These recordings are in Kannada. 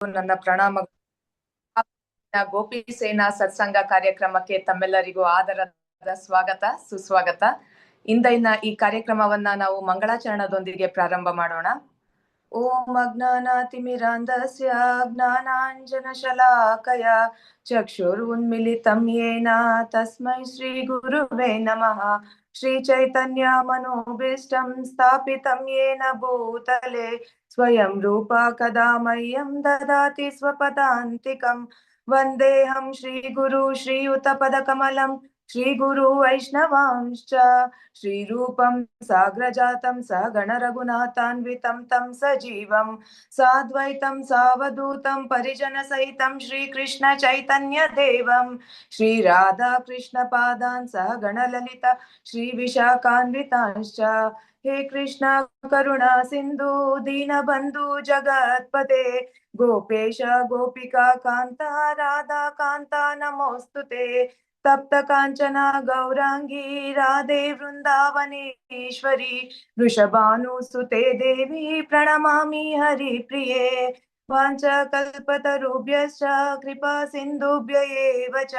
ನನ್ನ ಪ್ರಣಾಮ. ಗೋಪಿ ಸೇನಾ ಸತ್ಸಂಗ ಕಾರ್ಯಕ್ರಮಕ್ಕೆ ತಮ್ಮೆಲ್ಲರಿಗೂ ಆದರದ ಸ್ವಾಗತ, ಸುಸ್ವಾಗತ. ಇಂದಿನ ಈ ಕಾರ್ಯಕ್ರಮವನ್ನ ನಾವು ಮಂಗಳಾಚರಣದೊಂದಿಗೆ ಪ್ರಾರಂಭ ಮಾಡೋಣ. ಓಂ ಅಜ್ಞಾನಾತಿಮಿರಾಂಧಸ್ಯ ಜ್ಞಾನಾಂಜನಶಲಾಕಯ ಚಕ್ಷುರುನ್ಮಿಲಿತಂ ಯೇನ ತಸ್ಮೈ ಶ್ರೀ ಗುರುವೇ ನಮಃ. ಶ್ರೀ ಚೈತನ್ಯ ಮನೋಭೀಷ್ಟಂ ಸ್ಥಾಪಿತಂ ಯೇನ ಭೂತಲೆ ಸ್ವಯಂ ರೂಪ ಕದಾ ಮಹ್ಯಂ ದದಾತಿ ಸ್ವಪದಾಂತಿಕಂ. ವಂದೇಹಂ ಶ್ರೀ ಗುರು ಶ್ರೀಯುತ ಪದಕಮಲಂ ಶ್ರೀ ಗುರು ವೈಷ್ಣವಾಂಶ್ಚ ಶ್ರೀರೂಪಂ ಸಾಗ್ರಜಾತಂ ಸಗಣ ರಘುನಾಥಾನ್ವಿತಂ ತಂ ಸಜೀವಂ ಸಾದ್ವೈತಂ ಸಾವಧೂತಂ ಪರಿಜನ ಸಹಿತಂ ಶ್ರೀ ಕೃಷ್ಣ ಚೈತನ್ಯ ದೇವಂ ಶ್ರೀ ರಾಧಾ ಕೃಷ್ಣ ಪಾದಾನ್ ಸಗಣ ಲಲಿತ ಶ್ರೀ ವಿಶಾಖಾನ್ವಿತಾಂಶ್ಚ. ಹೇ ಕೃಷ್ಣ ಕರುಣಾ ಸಿಂಧು ದೀನಬಂಧು ಜಗತ್ಪತೆ ಗೋಪೇಶ ಗೋಪಿಕಾ ಕಾಂತ ರಾಧಾ ಕಾಂತ ನಮೋಸ್ತುತೆ. ತಪ್ತ ಕಾಂಚನ ಗೌರಾಂಗಿ ರಾಧೆ ವೃಂದಾವನೇಶ್ವರಿ ವೃಷಭಾನುಸುತೆ ದೇವಿ ಪ್ರಣಮಾಮಿ ಹರಿ ಪ್ರಿಯೇ. ವಾಂಚ ಕಲ್ಪತರುಭ್ಯಶ್ಚ ಕೃಪಾ ಸಿಂಧುಭ್ಯ ಏವ ಚ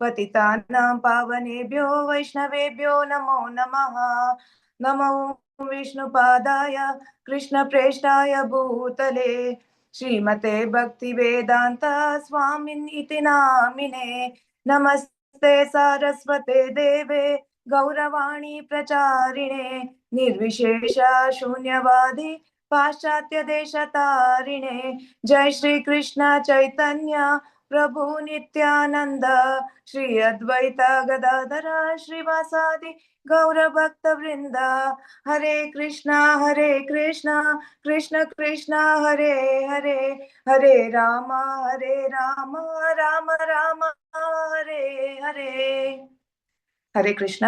ಪತಿತಾನಾಂ ಪಾವನೇಭ್ಯೋ ವೈಷ್ಣವೇಭ್ಯೋ ನಮೋ ನಮಃ. ನಮೋ ವಿಷ್ಣುಪಾದಾಯ ಕೃಷ್ಣ ಪ್ರೇಷ್ಠಾಯ ಭೂತಲೆ ಶ್ರೀಮತೆ ಭಕ್ತಿ ವೇದಾಂತ ಸ್ವಾಮಿನ್ ಇತಿ ನಾಮಿನೆ. ನಮಸ್ತೆ ಸಾರಸ್ವತೆ ದೇವೆ ಗೌರವಾಣಿ ಪ್ರಚಾರಿಣೆ ನಿರ್ವಿಶೇಷ ಶೂನ್ಯವಾದಿ ಪಾಶ್ಚಾತ್ಯ ದೇಶ ತಾರಿಣೆ. ಜೈ ಶ್ರೀ ಕೃಷ್ಣ ಚೈತನ್ಯ ಪ್ರಭು ನಿತ್ಯಾನಂದ ಶ್ರೀ ಅದ್ವೈತ ಗದಾಧರ ಶ್ರೀವಾಸಾದಿ ಗೌರ ಭಕ್ತ ವೃಂದ. ಹರೇ ಕೃಷ್ಣ ಕೃಷ್ಣ ಕೃಷ್ಣ ಹರೇ ಹರೇ ಹರೇ ರಾಮ ರಾಮ ರಾಮ ಹರೇ ಹರೇ. ಹರೇ ಕೃಷ್ಣ.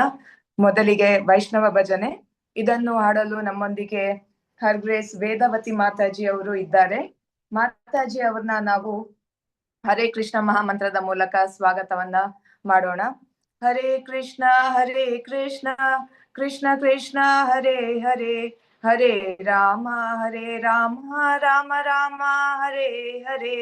ಮೊದಲಿಗೆ ವೈಷ್ಣವ ಭಜನೆ. ಇದನ್ನು ಹಾಡಲು ನಮ್ಮೊಂದಿಗೆ ಹರ್ಗ್ರೇಸ್ ವೇದವತಿ ಮಾತಾಜಿ ಅವರು ಇದ್ದಾರೆ. ಮಾತಾಜಿ ಅವ್ರನ್ನ ನಾವು ಹರೇ ಕೃಷ್ಣ ಮಹಾಮಂತ್ರದ ಮೂಲಕ ಸ್ವಾಗತವನ್ನ ಮಾಡೋಣ. ಹರೇ ಕೃಷ್ಣ ಕೃಷ್ಣ ಕೃಷ್ಣ ಹರೇ ಹರೇ ಹರೇ ರಾಮ ರಾಮ ರಾಮ ಹರೇ ಹರೇ.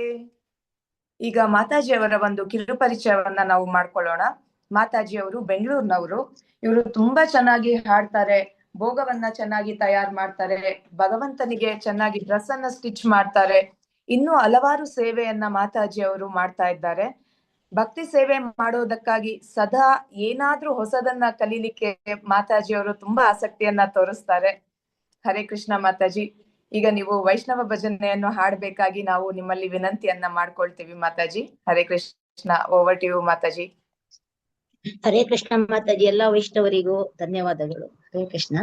ಈಗ ಮಾತಾಜಿ ಅವರ ಒಂದು ಕಿರು ಪರಿಚಯವನ್ನ ನಾವು ಮಾಡ್ಕೊಳ್ಳೋಣ. ಮಾತಾಜಿ ಅವರು ಬೆಂಗಳೂರಿನವರು. ಇವರು ತುಂಬಾ ಚೆನ್ನಾಗಿ ಹಾಡ್ತಾರೆ, ಭೋಗವನ್ನ ಚೆನ್ನಾಗಿ ತಯಾರು ಮಾಡ್ತಾರೆ, ಭಗವಂತನಿಗೆ ಚೆನ್ನಾಗಿ ಡ್ರೆಸ್ ಅನ್ನ ಸ್ಟಿಚ್ ಮಾಡ್ತಾರೆ. ಇನ್ನೂ ಹಲವಾರು ಸೇವೆಯನ್ನ ಮಾತಾಜಿ ಅವರು ಮಾಡ್ತಾ ಇದ್ದಾರೆ. ಭಕ್ತಿ ಸೇವೆ ಮಾಡೋದಕ್ಕಾಗಿ ಸದಾ ಏನಾದ್ರೂ ಹೊಸದನ್ನ ಕಲೀಲಿಕ್ಕೆ ಮಾತಾಜಿ ಅವರು ತುಂಬಾ ಆಸಕ್ತಿಯನ್ನ ತೋರಿಸ್ತಾರೆ. ಹರೇ ಕೃಷ್ಣ ಮಾತಾಜಿ. ಈಗ ನೀವು ವೈಷ್ಣವ ಭಜನೆಯನ್ನು ಹಾಡ್ಬೇಕಾಗಿ ನಾವು ನಿಮ್ಮಲ್ಲಿ ವಿನಂತಿಯನ್ನ ಮಾಡ್ಕೊಳ್ತೀವಿ Mataji. Hare Krishna. Over to you Mataji. Hare Krishna Mataji. ಎಲ್ಲ ವೈಷ್ಣವರಿಗೂ ಧನ್ಯವಾದಗಳು. ಹರೇ ಕೃಷ್ಣ.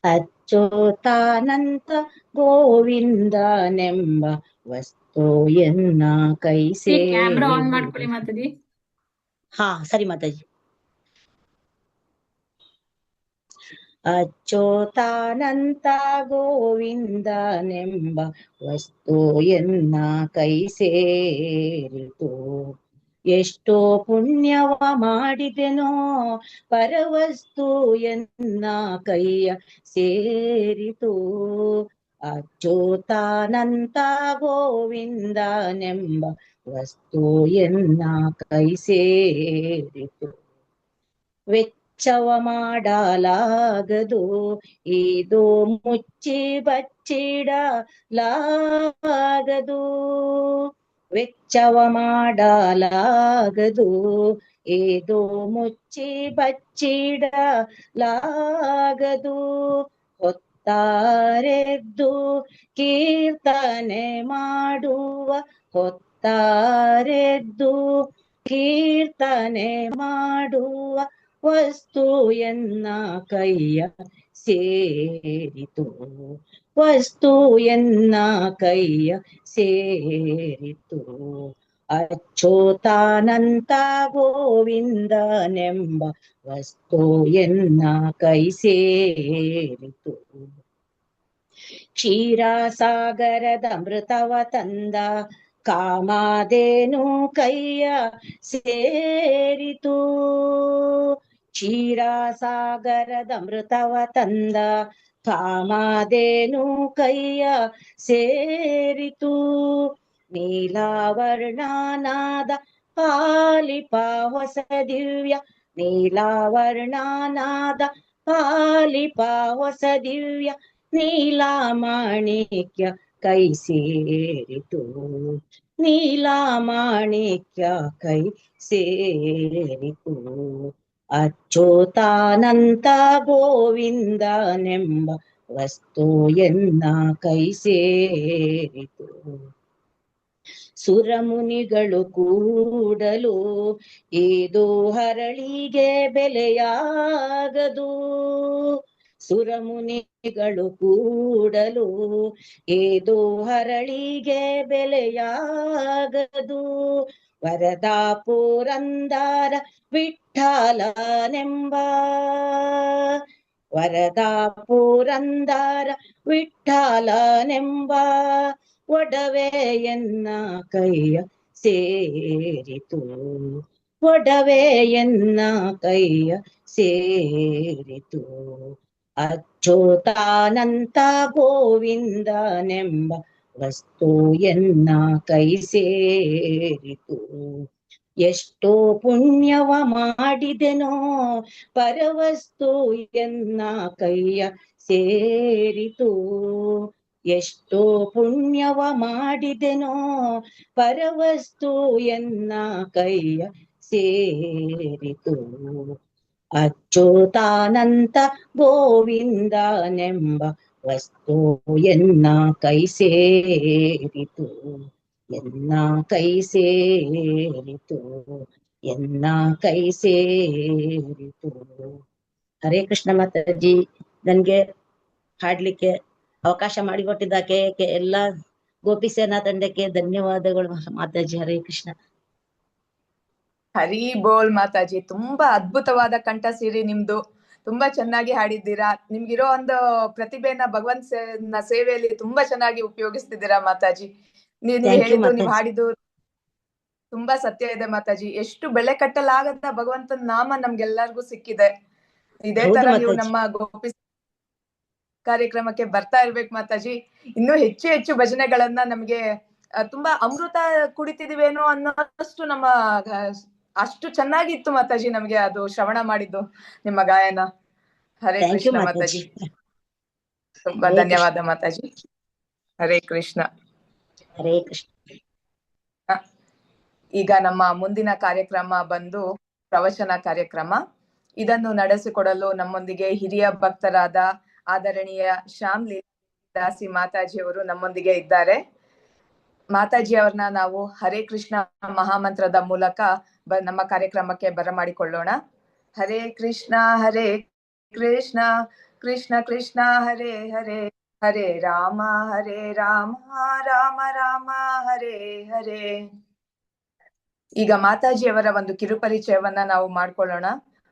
ಅಚ್ಯುತಾನಂತ ಗೋವಿಂದನೆಂಬ ವಸ್ತು ಎನ್ನ ಕೈ ಕ್ಯಾಮ್ರಾ ಆನ್ ಮಾಡ್ಕೊಳ್ಳಿ ಮಾತಾಜಿ. ಹಾ ಸರಿ ಮಾತಾಜಿ. ಅಚ್ಯುತಾನಂತ ಗೋವಿಂದನೆಂಬ ವಸ್ತು ಎನ್ನ ಕೈ ಸೇರಿತು. ಎಷ್ಟೋ ಪುಣ್ಯವ ಮಾಡಿದೆನೋ ಪರವಸ್ತು ಎನ್ನ ಕೈಯ ಸೇರಿತು. ಅಚ್ಯುತಾನಂತ ಗೋವಿಂದನೆಂಬ ವಸ್ತು ಎನ್ನ ಕೈ ಸೇರಿತು. ವೆಚ್ಚವ ಮಾಡಲಾಗದು ಇದು ಮುಚ್ಚಿ ಬಚ್ಚಿಡಲಾಗದು. ವೆಚ್ಚವ ಮಾಡಲಾಗದು ಇದು ಮುಚ್ಚಿ ಬಚ್ಚಿಡಲಾಗದು. ಹೊತ್ತಾರೆದ್ದು ಕೀರ್ತನೆ ಮಾಡುವ ಹೊತ್ತಾರೆದ್ದು ಕೀರ್ತನೆ ಮಾಡುವ ವಸ್ತು ಎನ್ನ ಕೈಯ ಸೇರಿತು. ವಸ್ತು ಎನ್ನ ಕೈಯ ಸೇರಿತು. ಅಚ್ಯುತಾನಂತ ಗೋವಿಂದನೆಂಬ ವಸ್ತು ಎನ್ನ ಕೈ ಸೇರಿತು. ಕ್ಷೀರಸಾಗರದ ಅಮೃತವ ತಂದ ಕಾಮಧೇನು ಕೈಯ ಸೇರಿತು. ಕ್ಷೀರಸಾಗರದ ಅಮೃತವ ತಂದ ಕಾಮಧೇನು ಕೈಯ ಸೇರಿತು. ನೀಲಾವರ್ಣನಾದ ಪಾಲಿಪ ಹೊಸ ದಿವ್ಯ, ನೀಲಾವರ್ಣನಾದ ಪಾಲಿಪ ಹೊಸ ದಿವ್ಯ, ನೀಲಾಮಾಣಿಕ್ಯ ಕೈ ಸೇರಿತು. ನೀಲಾಮಾಣಿಕ್ಯ ಕೈ ಸೇರಿತು. ಅಚ್ಯುತಾನಂತ ಗೋವಿಂದನೆಂಬ ವಸ್ತು ಎನ್ನ ಕೈ ಸೇರಿತು. ಸುರಮುನಿಗಳು ಕೂಡಲು ಏದು ಹರಳಿಗೆ ಬೆಲೆಯಾಗದು. ಸುರಮುನಿಗಳು ಕೂಡಲು ಏದು ಹರಳಿಗೆ ಬೆಲೆಯಾಗದು. ವರದ ಪುರಂದರ ವಿಠ್ಠಲನೆಂಬ, ವರದ ಪುರಂದರ ವಿಠ್ಠಲನೆಂಬ ಒಡವೆಯನ್ನ ಕೈಯ ಸೇರಿತು. ಒಡವೆಯನ್ನ ಕೈಯ ಸೇರಿತು. ಅಚ್ಯುತಾನಂತ ಗೋವಿಂದನೆಂಬ ವಸ್ತು ಎನ್ನ ಕೈ ಸೇರಿತು. ಎಷ್ಟೋ ಪುಣ್ಯವ ಮಾಡಿದೆನೋ ಪರವಸ್ತು ಎನ್ನ ಕೈಯ ಸೇರಿತು. ಎಷ್ಟೋ ಪುಣ್ಯವ ಮಾಡಿದೆನೋ ಪರವಸ್ತು ಎನ್ನ ಕೈಯ ಸೇರಿತು. ಅಚ್ಯುತಾನಂತ ಗೋವಿಂದನೆಂಬ ವಸ್ತು ಎನ್ನ ಕೈ ಸೇರಿತು. ಎನ್ನ ಕೈ ಸೇರಿತು. ಎನ್ನ ಕೈ ಸೇರಿತು. ಹರೇ ಕೃಷ್ಣ ಮಾತಾಜಿ, ನನ್ಗೆ ಹಾಡ್ಲಿಕ್ಕೆ ಅವಕಾಶ ಮಾಡಿಕೊಟ್ಟಿದ್ದಕ್ಕೆ ಎಲ್ಲ ಗೋಪಿ ಸೇನಾ ತಂಡಕ್ಕೆ ಧನ್ಯವಾದಗಳು ಮಾತಾಜಿ. ಹರೇ ಕೃಷ್ಣ. ಹರಿ ಬೋಲ್ ಮಾತಾಜಿ. ತುಂಬಾ ಅದ್ಭುತವಾದ ಕಂಠ ಸಿರಿ ನಿಮ್ದು. ತುಂಬಾ ಚೆನ್ನಾಗಿ ಹಾಡಿದ್ದೀರಾ. ನಿಮ್ಗಿರೋ ಒಂದು ಪ್ರತಿಭೆನ ಭಗವಂತ ಸೇವೆಯಲ್ಲಿ ತುಂಬಾ ಚೆನ್ನಾಗಿ ಉಪಯೋಗಿಸ್ತಿದ್ದೀರಾ ಮಾತಾಜಿ. ನೀವ್ ಹೇಳಿದ್ದು, ನೀವ್ ಹಾಡಿದ್ದು ತುಂಬಾ ಸತ್ಯ ಇದೆ ಮಾತಾಜಿ. ಎಷ್ಟು ಬೆಲೆ ಕಟ್ಟಲಾಗದ ಭಗವಂತನ ನಾಮ ನಮ್ಗೆಲ್ಲರಿಗೂ ಸಿಕ್ಕಿದೆ. ಇದೇ ತರ ನೀವು ನಮ್ಮ ಗೋಪಿ ಕಾರ್ಯಕ್ರಮಕ್ಕೆ ಬರ್ತಾ ಇರ್ಬೇಕು ಮಾತಾಜಿ. ಇನ್ನೂ ಹೆಚ್ಚು ಹೆಚ್ಚು ಭಜನೆಗಳನ್ನ ನಮ್ಗೆ ತುಂಬಾ ಅಮೃತ ಕುಡಿತಿದೀವೇನೋ ಅನ್ನೋಷ್ಟು ನಮ್ಮ ಅಷ್ಟು ಚೆನ್ನಾಗಿತ್ತು ಮಾತಾಜಿ ನಮ್ಗೆ ಅದು ಶ್ರವಣ ಮಾಡಿದ್ದು ನಿಮ್ಮ ಗಾಯನ. ಹರೇ ಕೃಷ್ಣ ಮಾತಾಜಿ. ತುಂಬಾ ಧನ್ಯವಾದ ಮಾತಾಜಿ. ಹರೇ ಕೃಷ್ಣ. ಹರೇ ಕೃಷ್ಣ. ಈಗ ನಮ್ಮ ಮುಂದಿನ ಕಾರ್ಯಕ್ರಮ ಬಂದು ಪ್ರವಚನ ಕಾರ್ಯಕ್ರಮ. ಇದನ್ನು ನಡೆಸಿಕೊಡಲು ನಮ್ಮೊಂದಿಗೆ ಹಿರಿಯ ಭಕ್ತರಾದ ಆದರಣೀಯ ಶ್ಯಾಮ್ಲಿ ದಾಸಿ ಮಾತಾಜಿಯವರು ನಮ್ಮೊಂದಿಗೆ ಇದ್ದಾರೆ. ಮಾತಾಜಿ ಅವ್ರನ್ನ ನಾವು ಹರೇ ಕೃಷ್ಣ ಮಹಾಮಂತ್ರದ ಮೂಲಕ ನಮ್ಮ ಕಾರ್ಯಕ್ರಮಕ್ಕೆ ಬರಮಾಡಿಕೊಳ್ಳೋಣ. ಹರೇ ಕೃಷ್ಣ ಕೃಷ್ಣ ಕೃಷ್ಣ ಹರೇ ಹರೇ, ಹರೇ ರಾಮ ರಾಮ ರಾಮ ಹರೇ ಹರೇ. ಈಗ ಮಾತಾಜಿಯವರ ಒಂದು ಕಿರುಪರಿಚಯವನ್ನ ನಾವು ಮಾಡ್ಕೊಳ್ಳೋಣ.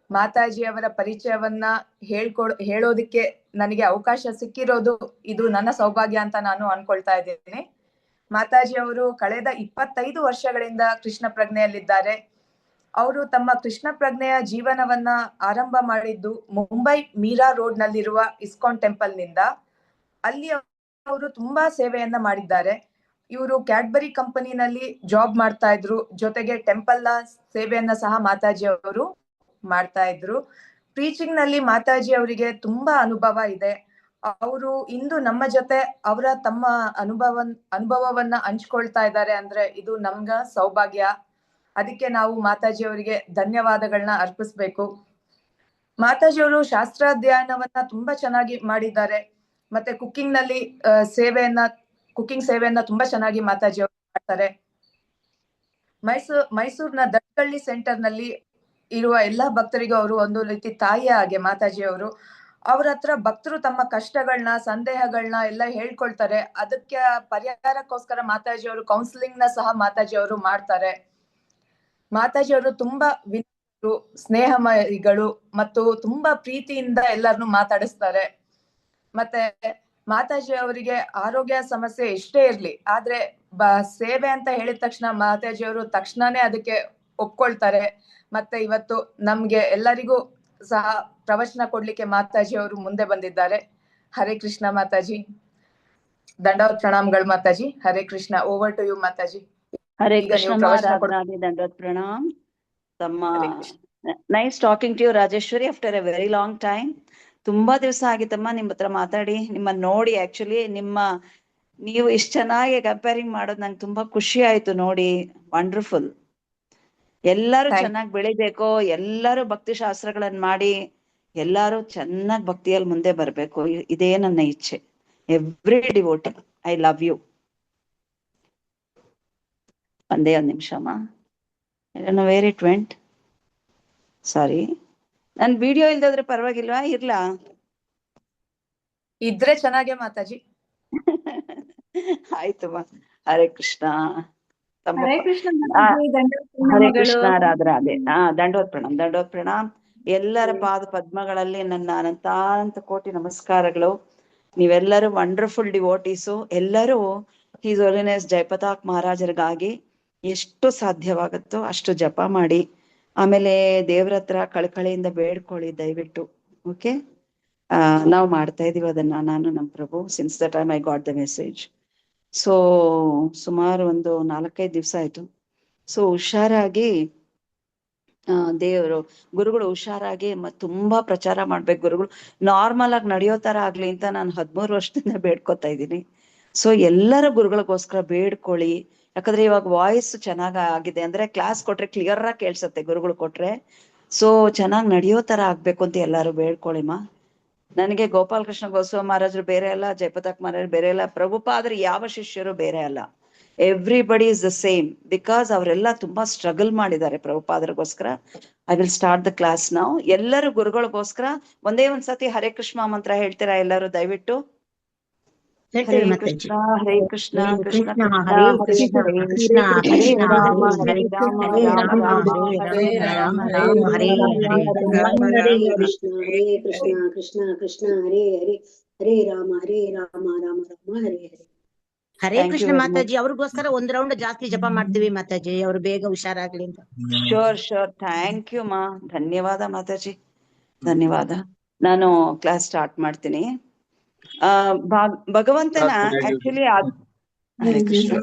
ಮಾತಾಜಿಯವರ ಪರಿಚಯವನ್ನ ಹೇಳೋದಿಕ್ಕೆ ನನಗೆ ಅವಕಾಶ ಸಿಕ್ಕಿರೋದು ಇದು ನನ್ನ ಸೌಭಾಗ್ಯ ಅಂತ ನಾನು ಅನ್ಕೊಳ್ತಾ ಇದ್ದೇನೆ. ಮಾತಾಜಿ ಅವರು ಕಳೆದ 25 ವರ್ಷಗಳಿಂದ ಕೃಷ್ಣ ಪ್ರಜ್ಞೆಯಲ್ಲಿದ್ದಾರೆ. ಅವರು ತಮ್ಮ ಕೃಷ್ಣ ಪ್ರಜ್ಞೆಯ ಜೀವನವನ್ನ ಆರಂಭ ಮಾಡಿದ್ದು ಮುಂಬೈ ಮೀರಾ ರೋಡ್ ನಲ್ಲಿರುವ ಇಸ್ಕಾನ್ ಟೆಂಪಲ್ ನಿಂದ. ಅಲ್ಲಿ ಅವರು ತುಂಬಾ ಸೇವೆಯನ್ನ ಮಾಡಿದ್ದಾರೆ. ಇವರು ಕ್ಯಾಡ್ಬರಿ ಕಂಪನಿನಲ್ಲಿ ಜಾಬ್ ಮಾಡ್ತಾ ಇದ್ರು. ಜೊತೆಗೆ ಟೆಂಪಲ್ ನ ಸೇವೆಯನ್ನ ಸಹ ಮಾತಾಜಿ ಅವರು ಮಾಡ್ತಾ ಇದ್ರು. ಟೀಚಿಂಗ್ ನಲ್ಲಿ ಮಾತಾಜಿ ಅವರಿಗೆ ತುಂಬಾ ಅನುಭವ ಇದೆ. ಅವರು ಇಂದು ನಮ್ಮ ಜೊತೆ ಅವರ ತಮ್ಮ ಅನುಭವವನ್ನ ಹಂಚ್ಕೊಳ್ತಾ ಇದ್ದಾರೆ ಅಂದ್ರೆ ಇದು ನಮ್ಗ ಸೌಭಾಗ್ಯ. ಅದಕ್ಕೆ ನಾವು ಮಾತಾಜಿ ಅವರಿಗೆ ಧನ್ಯವಾದಗಳನ್ನ ಅರ್ಪಿಸ್ಬೇಕು. ಮಾತಾಜಿ ಅವರು ಶಾಸ್ತ್ರಾಧ್ಯಯನವನ್ನ ತುಂಬಾ ಚೆನ್ನಾಗಿ ಮಾಡಿದ್ದಾರೆ. ಮತ್ತೆ ಕುಕಿಂಗ್ ನಲ್ಲಿ ಕುಕಿಂಗ್ ಸೇವೆಯನ್ನ ತುಂಬಾ ಚೆನ್ನಾಗಿ ಮಾತಾಜಿ ಅವರು ಮಾಡ್ತಾರೆ. ಮೈಸೂರಿನ ದಟ್ಕಳ್ಳಿ ಸೆಂಟರ್ ನಲ್ಲಿ ಇರುವ ಎಲ್ಲಾ ಭಕ್ತರಿಗೂ ಅವರು ಒಂದು ರೀತಿ ತಾಯಿಯ ಹಾಗೆ ಮಾತಾಜಿ ಅವರು. ಅವ್ರ ಹತ್ರ ಭಕ್ತರು ತಮ್ಮ ಕಷ್ಟಗಳನ್ನ ಸಂದೇಹಗಳನ್ನ ಎಲ್ಲ ಹೇಳ್ಕೊಳ್ತಾರೆ. ಅದಕ್ಕೆ ಪರಿಹಾರಕ್ಕೋಸ್ಕರ ಮಾತಾಜಿ ಅವರು ಕೌನ್ಸಿಲಿಂಗ್ ನ ಸಹ ಮಾತಾಜಿ ಅವರು ಮಾಡ್ತಾರೆ. ಮಾತಾಜಿ ಅವರು ತುಂಬಾ ವಿನಮ್ರರು, ಸ್ನೇಹಮಯಿಗಳು ಮತ್ತು ತುಂಬಾ ಪ್ರೀತಿಯಿಂದ ಎಲ್ಲರನ್ನು ಮಾತಾಡಿಸ್ತಾರೆ. ಮತ್ತೆ ಮಾತಾಜಿ ಅವರಿಗೆ ಆರೋಗ್ಯ ಸಮಸ್ಯೆ ಎಷ್ಟೇ ಇರ್ಲಿ, ಆದ್ರೆ ಸೇವೆ ಅಂತ ಹೇಳಿದ ತಕ್ಷಣ ಮಾತಾಜಿ ಅವರು ತಕ್ಷಣನೇ ಅದಕ್ಕೆ ಒಪ್ಕೊಳ್ತಾರೆ. ಮತ್ತೆ ಇವತ್ತು ನಮ್ಗೆ ಎಲ್ಲರಿಗೂ ಸಹ ಪ್ರವಚನ ಕೊಡ್ಲಿಕ್ಕೆ ಮಾತಾಜಿ ಅವರು ಮುಂದೆ ಬಂದಿದ್ದಾರೆ. ಹರೇ ಕೃಷ್ಣ ಮಾತಾಜಿ. ದಂಡವತ್ ಪ್ರಣಾಮ್ಗಳು Mataji. Hare Krishna. Over to you Mataji. Hare ಈಗ ಕೃಷ್ಣ ನೀವು ಪ್ರವಚನ ರಾಧರಾಧೆ ದಂಡವತ್ ಪ್ರಣಾಮ್. ತಮ್ಮ Hare Krishna. Nice talking to you Rajeshwari after a very long time. ತುಂಬಾ ದಿವಸ ಆಗಿತ್ತಮ್ಮ ನಿಮ್ಮ ಹತ್ರ ಮಾತಾಡಿ, ನಿಮ್ಮನ್ನ ನೋಡಿ. ಆಕ್ಚುಲಿ ನೀವು ಇಷ್ಟು ಚೆನ್ನಾಗಿ ಕಂಪೇರಿಂಗ್ ಮಾಡೋದು ನಂಗೆ ತುಂಬಾ ಖುಷಿ ಆಯ್ತು ನೋಡಿ. ವಂಡರ್ಫುಲ್. ಎಲ್ಲರೂ Thank- ಚೆನ್ನಾಗಿ ಬೆಳಿಬೇಕು, ಎಲ್ಲರೂ ಭಕ್ತಿ ಶಾಸ್ತ್ರಗಳನ್ನ ಮಾಡಿ ಎಲ್ಲರೂ ಚೆನ್ನಾಗಿ ಭಕ್ತಿಯಲ್ಲಿ ಮುಂದೆ ಬರ್ಬೇಕು. ಇದೇ ನನ್ನ ಇಚ್ಛೆ. Every devotee, I love you. ಒಂದೇ ಒಂದು ನಿಮಿಷಮ್ಮ. Where it went. ಸಾರಿ, ನನ್ ವಿಡಿಯೋ ಇಲ್ದಾದ್ರೆ ಪರವಾಗಿಲ್ವಾ? ಇರ್ಲಾ? ಇದ್ರೆ ಚೆನ್ನಾಗೆ ಮಾತಾಜಿ. ಆಯ್ತಮ್ಮ. ಹರೇ ಕೃಷ್ಣ. ತಮ್ಮ ಹರೇ ಕೃಷ್ಣ ಆ, ಮಾತಾಜಿ. ದಂಡವತ್ ಹರೇ ಪ್ರಣಾಮಗಳು. ಕೃಷ್ಣ ರಾಧರಾಧೆ. ದಂಡವತ್ ಪ್ರಣಾಮ್, ದಂಡವತ್ ಪ್ರಣಾಮ್. ಎಲ್ಲರ ಪಾದ ಪದ್ಮಗಳಲ್ಲಿ ನನ್ನ ಅನಂತಾನಂತ ಕೋಟಿ ನಮಸ್ಕಾರಗಳು. ನೀವೆಲ್ಲರೂ ವಂಡರ್ಫುಲ್ ಡಿವೋಟೀಸು. ಎಲ್ಲರೂ ಹೀಸ್ ಹೋಲಿನೆಸ್ ಜಯಪತಾಕ್ ಮಹಾರಾಜರಿಗಾಗಿ ಎಷ್ಟು ಸಾಧ್ಯವಾಗುತ್ತೋ ಅಷ್ಟು ಜಪ ಮಾಡಿ, ಆಮೇಲೆ ದೇವ್ರ ಹತ್ರ ಕಳಕಳಿಯಿಂದ ಬೇಡ್ಕೊಳ್ಳಿ ದಯವಿಟ್ಟು. ಓಕೆ, ನಾವು ಮಾಡ್ತಾ ಇದೀವಿ ಅದನ್ನ, ನಾನು ನಮ್ಮ ಪ್ರಭು, since the time I got the message. So ಸುಮಾರು ಒಂದು 4-5 ದಿವಸ ಆಯ್ತು. ಸೊ ಹುಷಾರಾಗಿ ದೇವರು ಗುರುಗಳು ಹುಷಾರಾಗಿ ತುಂಬಾ ಪ್ರಚಾರ ಮಾಡ್ಬೇಕು. ಗುರುಗಳು ನಾರ್ಮಲ್ ಆಗಿ ನಡೆಯೋ ತರ ಆಗ್ಲಿ ಅಂತ ನಾನು 13 ವರ್ಷದಿಂದ ಬೇಡ್ಕೊತಾ ಇದ್ದೀನಿ. ಸೊ ಎಲ್ಲರ ಗುರುಗಳಿಗೋಸ್ಕರ ಬೇಡ್ಕೊಳ್ಳಿ. ಯಾಕಂದ್ರೆ ಇವಾಗ ವಾಯ್ಸ್ ಚೆನ್ನಾಗ್ ಆಗಿದೆ, ಅಂದ್ರೆ ಕ್ಲಾಸ್ ಕೊಟ್ರೆ ಕ್ಲಿಯರ್ ಆಗಿ ಕೇಳ್ಸತ್ತೆ ಗುರುಗಳು ಕೊಟ್ರೆ. ಸೊ ಚೆನ್ನಾಗಿ ನಡೆಯೋ ತರ ಆಗ್ಬೇಕು ಅಂತ ಎಲ್ಲಾರು ಬೇಡ್ಕೊಳ್ಳಿಮ್ಮ. ನನಗೆ ಗೋಪಾಲ್ ಕೃಷ್ಣ ಗೋಸ್ವಾಮಿ ಮಹಾರಾಜರು ಬೇರೆ ಅಲ್ಲ, ಜಯಪತಾಕ್ ಮಹಾರಾಜರು ಬೇರೆ ಅಲ್ಲ, ಪ್ರಭುಪಾದರು ಯಾವ ಶಿಷ್ಯರು ಬೇರೆ ಅಲ್ಲ. Everybody is the same, because ಅವರೆಲ್ಲ ತುಂಬಾ ಸ್ಟ್ರಗಲ್ ಮಾಡಿದ್ದಾರೆ ಪ್ರಭುಪಾದರಿಗೋಸ್ಕರ. I will start the class ನಾವು. ಎಲ್ಲರೂ ಗುರುಗಳಿಗೋಸ್ಕರ ಒಂದೇ ಒಂದ್ಸತಿ ಹರೇ ಕೃಷ್ಣ ಮಂತ್ರ ಹೇಳ್ತೀರಾ ಎಲ್ಲರೂ ದಯವಿಟ್ಟು? ಹರೇ ಹೇಳ್ತೇವೆ ಮಾತಾಜಿ. ಕೃಷ್ಣ ಹರೇ ಕೃಷ್ಣ ಹರೇ ಕೃಷ್ಣ ಕೃಷ್ಣ ಕೃಷ್ಣ ಹರೇ ಹರೇ ಕೃಷ್ಣ ಹರೇ ಕೃಷ್ಣ ಹರೇ ಕೃಷ್ಣ ರಾಮ ಹರೇ ಹರೇ ಹರೇ ರಾಮ ಹರೇ ರಾಮ ರಾಮ ರಾಮ ಹರೇ ಹರೇ ರಾಮ ಹರೇ ರಾಮ ರಾಮ ಹರೇ ಹರೇ ಹರೇ ರಾಮ ಹರೇ ಹರೇ. ಕೃಷ್ಣ ಕೃಷ್ಣ ಕೃಷ್ಣ ಹರೇ ಹರೇ ಹರೇ ರಾಮ ರಾಮ ರಾಮ ಹರೇ ಹರೇ. ಹರೇ Thank you Krishna very much. Mataji. ಅವ್ರಿಗೋಸ್ಕರ ಒಂದ್ ರೌಂಡ್ ಜಾಸ್ತಿ ಜಪ ಮಾಡ್ತೀವಿ ಮಾತಾಜಿ, ಅವ್ರು ಬೇಗ ಹುಷಾರಾಗ್ಲಿ ಅಂತ. ಶೋರ್ ಥ್ಯಾಂಕ್ ಯು ಮಾ. ಧನ್ಯವಾದ ಮಾತಾಜಿ, ಧನ್ಯವಾದ. ನಾನು ಕ್ಲಾಸ್ ಸ್ಟಾರ್ಟ್ ಮಾಡ್ತೀನಿ. ಭಗವಂತನ ಆಕ್ಚುಲಿ ಹರೇ ಕೃಷ್ಣ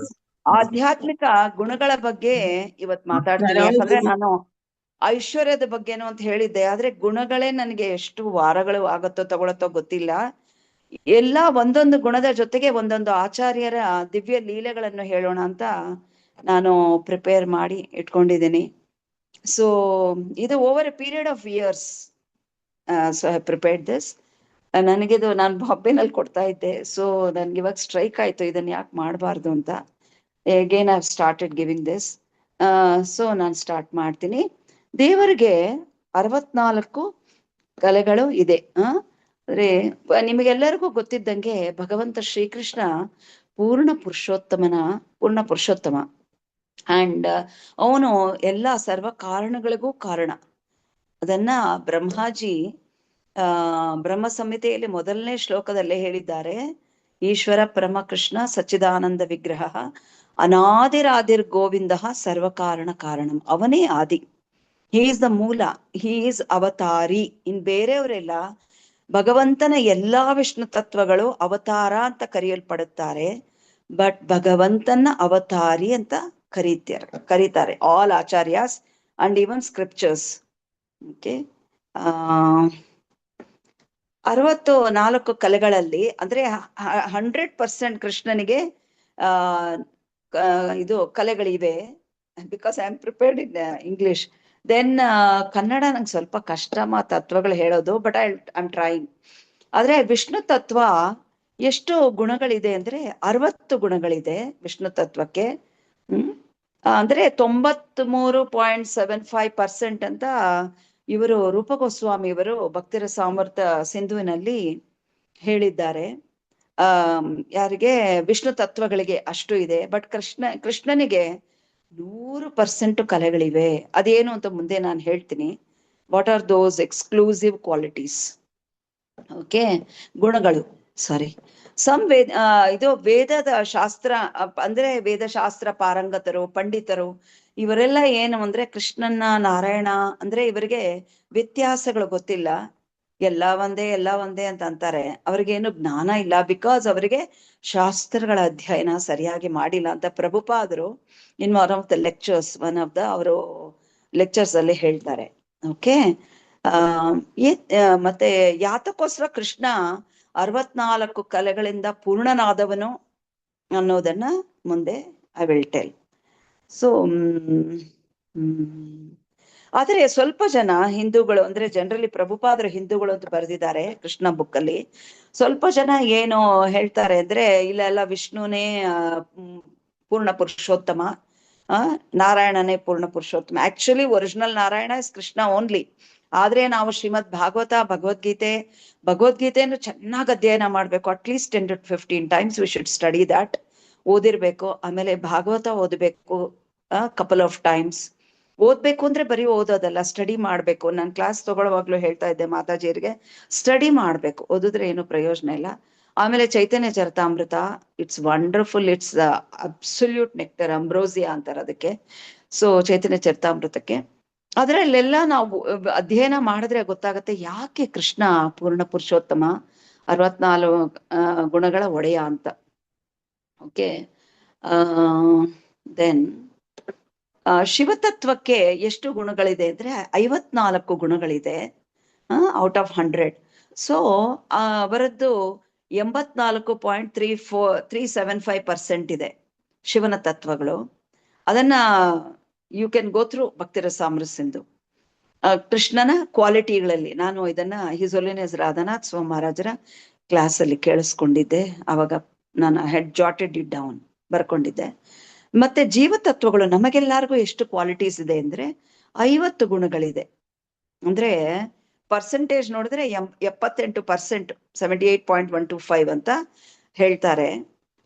ಆಧ್ಯಾತ್ಮಿಕ ಗುಣಗಳ ಬಗ್ಗೆ ಇವತ್ ಮಾತಾಡ್ತೀನಿ. ಯಾಕಂದ್ರೆ ನಾನು ಐಶ್ವರ್ಯದ ಬಗ್ಗೆನು ಅಂತ ಹೇಳಿದ್ದೆ, ಆದ್ರೆ ಗುಣಗಳೇ ನನಗೆ ಎಷ್ಟು ವಾರಗಳು ಆಗತ್ತೋ ತಗೊಳತ್ತೋ ಗೊತ್ತಿಲ್ಲ. ಎಲ್ಲಾ ಒಂದೊಂದು ಗುಣದ ಜೊತೆಗೆ ಒಂದೊಂದು ಆಚಾರ್ಯರ ದಿವ್ಯ ಲೀಲೆಗಳನ್ನು ಹೇಳೋಣ ಅಂತ ನಾನು ಪ್ರಿಪೇರ್ ಮಾಡಿ ಇಟ್ಕೊಂಡಿದ್ದೀನಿ. ಸೊ ಇದು over A period of years. So I prepared this. ನನಗಿದು ನಾನು ಬಾಂಬೆನಲ್ಲಿ ಕೊಡ್ತಾ ಇದ್ದೆ. ಸೊ ನನ್ಗೆ ಇವಾಗ ಸ್ಟ್ರೈಕ್ ಆಯ್ತು ಇದನ್ನ ಯಾಕೆ ಮಾಡಬಾರ್ದು ಅಂತ. Again I have started giving this. So ನಾನು ಸ್ಟಾರ್ಟ್ ಮಾಡ್ತೀನಿ. ದೇವರಿಗೆ 64 ಕಲೆಗಳು ಇದೆ. ಅಂದ್ರೆ ನಿಮಗೆಲ್ಲರಿಗೂ ಗೊತ್ತಿದ್ದಂಗೆ ಭಗವಂತ ಶ್ರೀಕೃಷ್ಣ ಪೂರ್ಣ ಪುರುಷೋತ್ತಮ. ಅಂಡ್ ಅವನು ಎಲ್ಲಾ ಸರ್ವ ಕಾರಣಗಳಿಗೂ ಕಾರಣ. ಅದನ್ನ ಬ್ರಹ್ಮಾಜಿ ಬ್ರಹ್ಮ ಸಂಹಿತೆಯಲ್ಲಿ ಮೊದಲನೇ ಶ್ಲೋಕದಲ್ಲೇ ಹೇಳಿದ್ದಾರೆ. ಈಶ್ವರ ಪರಮ ಕೃಷ್ಣ ಸಚ್ಚಿದಾನಂದ ವಿಗ್ರಹ ಅನಾದಿರಾದಿರ್ ಗೋವಿಂದ ಸರ್ವ ಕಾರಣಂ. ಅವನೇ ಆದಿ. ಹಿ ಈಸ್ ದ ಮೂಲ, ಹಿ ಈಸ್ ಅವತಾರಿ. ಇನ್ ಬೇರೆಯವರೆಲ್ಲ ಭಗವಂತನ ಎಲ್ಲಾ ವಿಷ್ಣು ತತ್ವಗಳು ಅವತಾರ ಅಂತ ಕರೆಯಲ್ಪಡುತ್ತಾರೆ, ಬಟ್ ಭಗವಂತನ ಅವತಾರಿ ಅಂತ ಕರೀತಾರೆ all acharyas and even scriptures. Okay, 64 ಕಲೆಗಳಲ್ಲಿ ಅಂದ್ರೆ 100% ಕೃಷ್ಣನಿಗೆ ಇದು ಕಲೆಗಳಿವೆ. Because I am prepared in English. Then Kannada ನಂಗೆ ಸ್ವಲ್ಪ ಕಷ್ಟ ತತ್ವಗಳು ಹೇಳೋದು, ಬಟ್ ಐ ಆಮ್ ಟ್ರೈಯಿಂಗ್. ಆದ್ರೆ ವಿಷ್ಣು ತತ್ವ ಎಷ್ಟು ಗುಣಗಳಿದೆ ಅಂದ್ರೆ 60 ಗುಣಗಳಿದೆ ವಿಷ್ಣು ತತ್ವಕ್ಕೆ. ಅಂದ್ರೆ 93.75% ಅಂತ ಇವರು ರೂಪ ಗೋಸ್ವಾಮಿ ಇವರು ಭಕ್ತಿರ ಸಾಮರ್ಥ್ಯ ಸಿಂಧುವಿನಲ್ಲಿ ಹೇಳಿದ್ದಾರೆ. ಯಾರಿಗೆ ವಿಷ್ಣು ತತ್ವಗಳಿಗೆ ಅಷ್ಟು ಇದೆ, ಬಟ್ ಕೃಷ್ಣನಿಗೆ 100% ಕಲೆಗಳಿವೆ. ಅದೇನು ಅಂತ ಮುಂದೆ ನಾನು ಹೇಳ್ತೀನಿ. What are those exclusive qualities? Okay, ಗುಣಗಳು. ಸಾರಿ, ಇದು ವೇದದ ಶಾಸ್ತ್ರ ಅಂದ್ರೆ ವೇದಶಾಸ್ತ್ರ ಪಾರಂಗತರು ಪಂಡಿತರು ಇವರೆಲ್ಲ ಏನು ಅಂದ್ರೆ ಕೃಷ್ಣನ್ನ ನಾರಾಯಣ ಅಂದ್ರೆ ಇವರಿಗೆ ವ್ಯತ್ಯಾಸಗಳು ಗೊತ್ತಿಲ್ಲ. ಎಲ್ಲ ಒಂದೇ ಅಂತ ಅಂತಾರೆ. ಅವ್ರಿಗೇನು ಜ್ಞಾನ ಇಲ್ಲ, ಬಿಕಾಸ್ ಅವರಿಗೆ ಶಾಸ್ತ್ರಗಳ ಅಧ್ಯಯನ ಸರಿಯಾಗಿ ಮಾಡಿಲ್ಲ ಅಂತ ಪ್ರಭುಪಾದರು ಇನ್ ಒನ್ ಆಫ್ ದ ಅವರು ಲೆಕ್ಚರ್ಸ್ ಅಲ್ಲಿ ಹೇಳ್ತಾರೆ. ಓಕೆ. ಮತ್ತೆ ಯಾತಕ್ಕೋಸ್ಕರ ಕೃಷ್ಣ 64 ಕಲೆಗಳಿಂದ ಪೂರ್ಣನಾದವನು ಅನ್ನೋದನ್ನ ಮುಂದೆ ಐ ವಿಲ್ ಟೆಲ್. ಸೊ ಆದರೆ ಸ್ವಲ್ಪ ಜನ ಹಿಂದೂಗಳು, ಅಂದ್ರೆ ಜನರಲಿ ಪ್ರಭುಪಾದರು ಹಿಂದೂಗಳು ಅಂತ ಬರೆದಿದ್ದಾರೆ ಕೃಷ್ಣ ಬುಕ್ ಅಲ್ಲಿ. ಸ್ವಲ್ಪ ಜನ ಏನು ಹೇಳ್ತಾರೆ ಅಂದ್ರೆ ಇಲ್ಲೆಲ್ಲ ವಿಷ್ಣುನೇ ಪೂರ್ಣ ಪುರುಷೋತ್ತಮ, ನಾರಾಯಣನೇ ಪೂರ್ಣ ಪುರುಷೋತ್ತಮ. Actually original Narayana is Krishna only. ಆದ್ರೆ ನಾವು ಶ್ರೀಮದ್ ಭಗವದ್ಗೀತೆಯನ್ನು ಚೆನ್ನಾಗಿ ಅಧ್ಯಯನ ಮಾಡ್ಬೇಕು. At least 10 to 15 times we should study that. ಓದಿರ್ಬೇಕು. ಆಮೇಲೆ ಭಾಗವತ ಓದ್ಬೇಕು ಕಪಲ್ ಆಫ್ ಟೈಮ್ಸ್. ಓದ್ಬೇಕು ಅಂದ್ರೆ ಬರೀ ಓದೋದಲ್ಲ, ಸ್ಟಡಿ ಮಾಡ್ಬೇಕು. ನಾನು ಕ್ಲಾಸ್ ತಗೊಳ್ಳುವಾಗ್ಲೂ ಹೇಳ್ತಾ ಇದ್ದೆ ಮಾತಾಜಿಯರಿಗೆ, ಸ್ಟಡಿ ಮಾಡ್ಬೇಕು, ಓದಿದ್ರೆ ಏನು ಪ್ರಯೋಜನ ಇಲ್ಲ. ಆಮೇಲೆ Chaitanya Charitamrita, it's wonderful, it's absolute nectar, ambrosia ಅಂತಾರೆ ಅದಕ್ಕೆ. ಸೊ ಚೈತನ್ಯ ಚರಿತಾಮೃತಕ್ಕೆ ಅದರಲ್ಲೆಲ್ಲ ನಾವು ಅಧ್ಯಯನ ಮಾಡಿದ್ರೆ ಗೊತ್ತಾಗತ್ತೆ ಯಾಕೆ ಕೃಷ್ಣ ಪೂರ್ಣ ಪುರುಷೋತ್ತಮ, 64 ಗುಣಗಳ ಒಡೆಯ ಅಂತ. ಓಕೆ. ದೆನ್ ಶಿವತತ್ವಕ್ಕೆ ಎಷ್ಟು ಗುಣಗಳಿದೆ ಅಂದ್ರೆ 54 ಗುಣಗಳಿದೆ ಔಟ್ ಆಫ್ 100. ಸೊ ಅವರದ್ದು 84.375% ಇದೆ ಶಿವನ ತತ್ವಗಳು. ಅದನ್ನ you can go through Bhaktirasamrita Sindhu. ಕೃಷ್ಣನ ಕ್ವಾಲಿಟಿಗಳಲ್ಲಿ ನಾನು ಇದನ್ನ ಹಿಸ್ ಹೋಲಿನೆಸ್ ರಾಧಾನಾಥ್ ಸ್ವಾಮಿ ಮಹಾರಾಜರ ಕ್ಲಾಸ್ ಅಲ್ಲಿ ಕೇಳಿಸ್ಕೊಂಡಿದ್ದೆ. ಅವಾಗ ನಾನು ಹೆಡ್ ಜಾಟೆಡ್ ಇಟ್ ಡೌನ್, ಬರ್ಕೊಂಡಿದ್ದೆ. ಮತ್ತೆ ಜೀವತತ್ವಗಳು ನಮಗೆಲ್ಲರಿಗೂ ಎಷ್ಟು ಕ್ವಾಲಿಟೀಸ್ ಇದೆ ಅಂದ್ರೆ 50 ಗುಣಗಳಿದೆ. ಅಂದ್ರೆ ಪರ್ಸೆಂಟೇಜ್ ನೋಡಿದ್ರೆ 78%, 78.125 ಅಂತ ಹೇಳ್ತಾರೆ.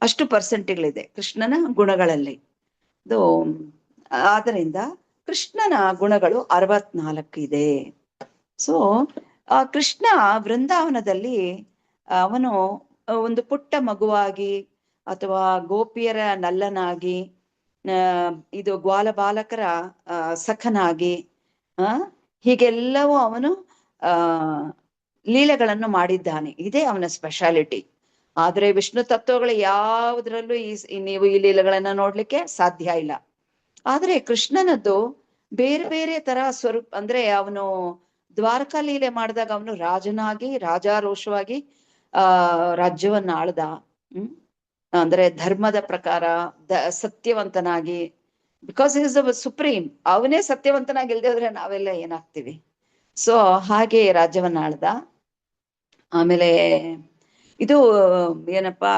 ಅಷ್ಟು ಪರ್ಸೆಂಟ್ಗಳಿದೆ ಕೃಷ್ಣನ ಗುಣಗಳಲ್ಲಿ. ಆದ್ದರಿಂದ ಕೃಷ್ಣನ ಗುಣಗಳು 64 ಇದೆ. ಸೊ ಕೃಷ್ಣ ವೃಂದಾವನದಲ್ಲಿ ಅವನು ಒಂದು ಪುಟ್ಟ ಮಗುವಾಗಿ ಅಥವಾ ಗೋಪಿಯರ ನಲ್ಲನಾಗಿ, ಇದು ಗ್ವಾಲ ಬಾಲಕರ ಸಖನಾಗಿ, ಹೀಗೆಲ್ಲವೂ ಅವನು ಲೀಲೆಗಳನ್ನು ಮಾಡಿದ್ದಾನೆ. ಇದೇ ಅವನ ಸ್ಪೆಷಾಲಿಟಿ. ಆದ್ರೆ ವಿಷ್ಣು ತತ್ವಗಳು ಯಾವುದ್ರಲ್ಲೂ ನೀವು ಈ ಲೀಲೆಗಳನ್ನ ನೋಡ್ಲಿಕ್ಕೆ ಸಾಧ್ಯ ಇಲ್ಲ. ಆದ್ರೆ ಕೃಷ್ಣನದ್ದು ಬೇರೆ ಬೇರೆ ತರ ಸ್ವರೂಪ. ಅಂದ್ರೆ ಅವನು ದ್ವಾರಕಾ ಲೀಲೆ ಮಾಡಿದಾಗ ಅವನು ರಾಜನಾಗಿ, ರಾಜಾರೋಷವಾಗಿ ರಾಜ್ಯವನ್ನ ಆಳ್ದ. ಅಂದ್ರೆ ಧರ್ಮದ ಪ್ರಕಾರ ಸತ್ಯವಂತನಾಗಿ, ಬಿಕಾಸ್ ಈಸ್ ದ ಸುಪ್ರೀಂ. ಅವನೇ ಸತ್ಯವಂತನಾಗಿ ಇಲ್ದೇ ಹೋದ್ರೆ ನಾವೆಲ್ಲ ಏನಾಗ್ತೀವಿ. ಸೊ ಹಾಗೆ ರಾಜ್ಯವನ್ನ ಆಳ್ದ. ಆಮೇಲೆ ಇದು ಏನಪ್ಪಾ,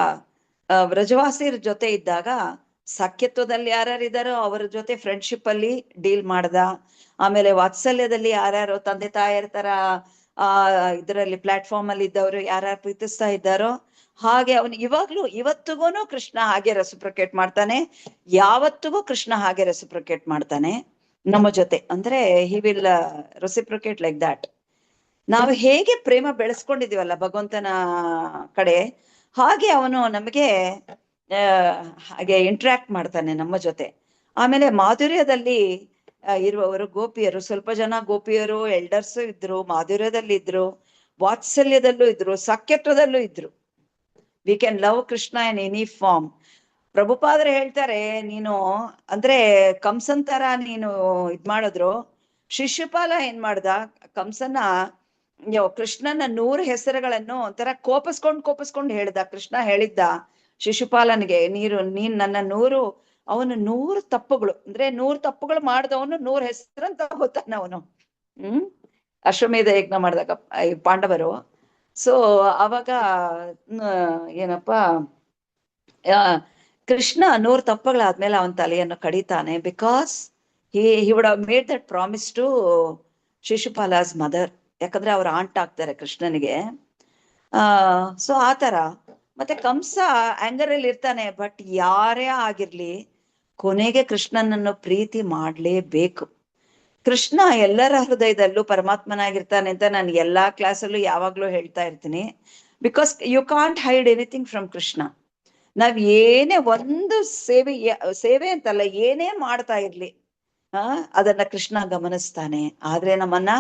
ವ್ರಜವಾಸಿರ ಜೊತೆ ಇದ್ದಾಗ ಸಾಕ್ಯತ್ವದಲ್ಲಿ ಯಾರ್ಯಾರಿದ್ದಾರೋ ಅವರ ಜೊತೆ ಫ್ರೆಂಡ್ಶಿಪ್ ಅಲ್ಲಿ ಡೀಲ್ ಮಾಡ್ದ. ಆಮೇಲೆ ವಾತ್ಸಲ್ಯದಲ್ಲಿ ಯಾರ್ಯಾರು ತಂದೆ ತಾಯಿಯರ ತರ ಇದರಲ್ಲಿ ಪ್ಲಾಟ್ಫಾರ್ಮ್ ಅಲ್ಲಿ ಇದ್ದವರು ಯಾರ್ಯಾರು ಪ್ರೀತಿಸ್ತಾ ಇದ್ದಾರೋ ಹಾಗೆ ಅವನು ಇವತ್ತಿಗೂ ಕೃಷ್ಣ ಹಾಗೆ ರೆಸಿಪ್ರೊಕೇಟ್ ಮಾಡ್ತಾನೆ. ಯಾವತ್ತಿಗೂ ಕೃಷ್ಣ ಹಾಗೆ ರೆಸಿಪ್ರೊಕೇಟ್ ಮಾಡ್ತಾನೆ ನಮ್ಮ ಜೊತೆ. ಅಂದ್ರೆ ಹಿ ವಿಲ್ ರೆಸಿಪ್ರೊಕೇಟ್ ಲೈಕ್ ದಾಟ್. ನಾವು ಹೇಗೆ ಪ್ರೇಮ ಬೆಳೆಸ್ಕೊಂಡಿದೀವಲ್ಲ ಭಗವಂತನ ಕಡೆ, ಹಾಗೆ ಅವನು ನಮಗೆ ಹಾಗೆ ಇಂಟ್ರಾಕ್ಟ್ ಮಾಡ್ತಾನೆ ನಮ್ಮ ಜೊತೆ. ಆಮೇಲೆ ಮಾಧುರ್ಯದಲ್ಲಿ ಇರುವವರು ಗೋಪಿಯರು, ಸ್ವಲ್ಪ ಜನ ಗೋಪಿಯರು ಎಲ್ಡರ್ಸ್ ಇದ್ರು, ಮಾಧುರ್ಯದಲ್ಲಿ ಇದ್ರು, ವಾತ್ಸಲ್ಯದಲ್ಲೂ ಇದ್ರು, ಸಾಕ್ಯತ್ವದಲ್ಲೂ ಇದ್ರು. We can love Krishna in any form. ಪ್ರಭುಪಾದರು ಹೇಳ್ತಾರೆ, ನೀನು ಅಂದ್ರೆ ಕಂಸನ್ ತರ ನೀನು ಇದ್ ಮಾಡಿದ್ರು. ಶಿಶುಪಾಲ ಏನ್ ಮಾಡ್ದ, ಕಂಸನ ಕೃಷ್ಣನ 100 ಹೆಸರುಗಳನ್ನು ಒಂಥರ ಕೋಪಿಸ್ಕೊಂಡ್ ಹೇಳ್ದ. ಕೃಷ್ಣ ಹೇಳಿದ್ದ ಶಿಶುಪಾಲನಿಗೆ, ನೀನ್ ನನ್ನ 100 ಅವನು 100 ತಪ್ಪುಗಳು, ಅಂದ್ರೆ 100 ತಪ್ಪುಗಳು ಮಾಡಿದವನು 100 ಹೆಸರಂತ ಗೊತ್ತಾನ ಅವನು. ಅಶ್ವಮೇಧ ಯಜ್ಞ ಮಾಡಿದಾಗ ಪಾಂಡವರು. ಸೊ ಅವಾಗ ಏನಪ್ಪಾ, ಕೃಷ್ಣ 100 ತಪ್ಪುಗಳಾದ್ಮೇಲೆ ಅವನ ತಲೆಯನ್ನು ಕಡಿತಾನೆ. Because he would have made that promise to Shishupala's mother. ಯಾಕಂದ್ರೆ ಅವ್ರ ಆಂಟ್ ಆಗ್ತಾರೆ ಕೃಷ್ಣನಿಗೆ. ಸೊ ಆತರ. ಮತ್ತೆ ಕಂಸ ಆಂಗರ್ ಅಲ್ಲಿ ಇರ್ತಾನೆ. ಬಟ್ ಯಾರೇ ಆಗಿರ್ಲಿ ಕೊನೆಗೆ ಕೃಷ್ಣನನ್ನು ಪ್ರೀತಿ ಮಾಡ್ಲೇಬೇಕು. ಕೃಷ್ಣ ಎಲ್ಲರ ಹೃದಯದಲ್ಲೂ ಪರಮಾತ್ಮನಾಗಿರ್ತಾನೆ ಅಂತ ನಾನು ಎಲ್ಲಾ ಕ್ಲಾಸಲ್ಲೂ ಯಾವಾಗ್ಲೂ ಹೇಳ್ತಾ ಇರ್ತೀನಿ. Because you can't hide anything from Krishna. ನಾವ್ ಏನೇ ಒಂದು ಸೇವೆ ಅಂತಲ್ಲ, ಏನೇ ಮಾಡ್ತಾ ಇರ್ಲಿ ಅದನ್ನ ಕೃಷ್ಣ ಗಮನಿಸ್ತಾನೆ. ಆದ್ರೆ ನಮ್ಮನ್ನ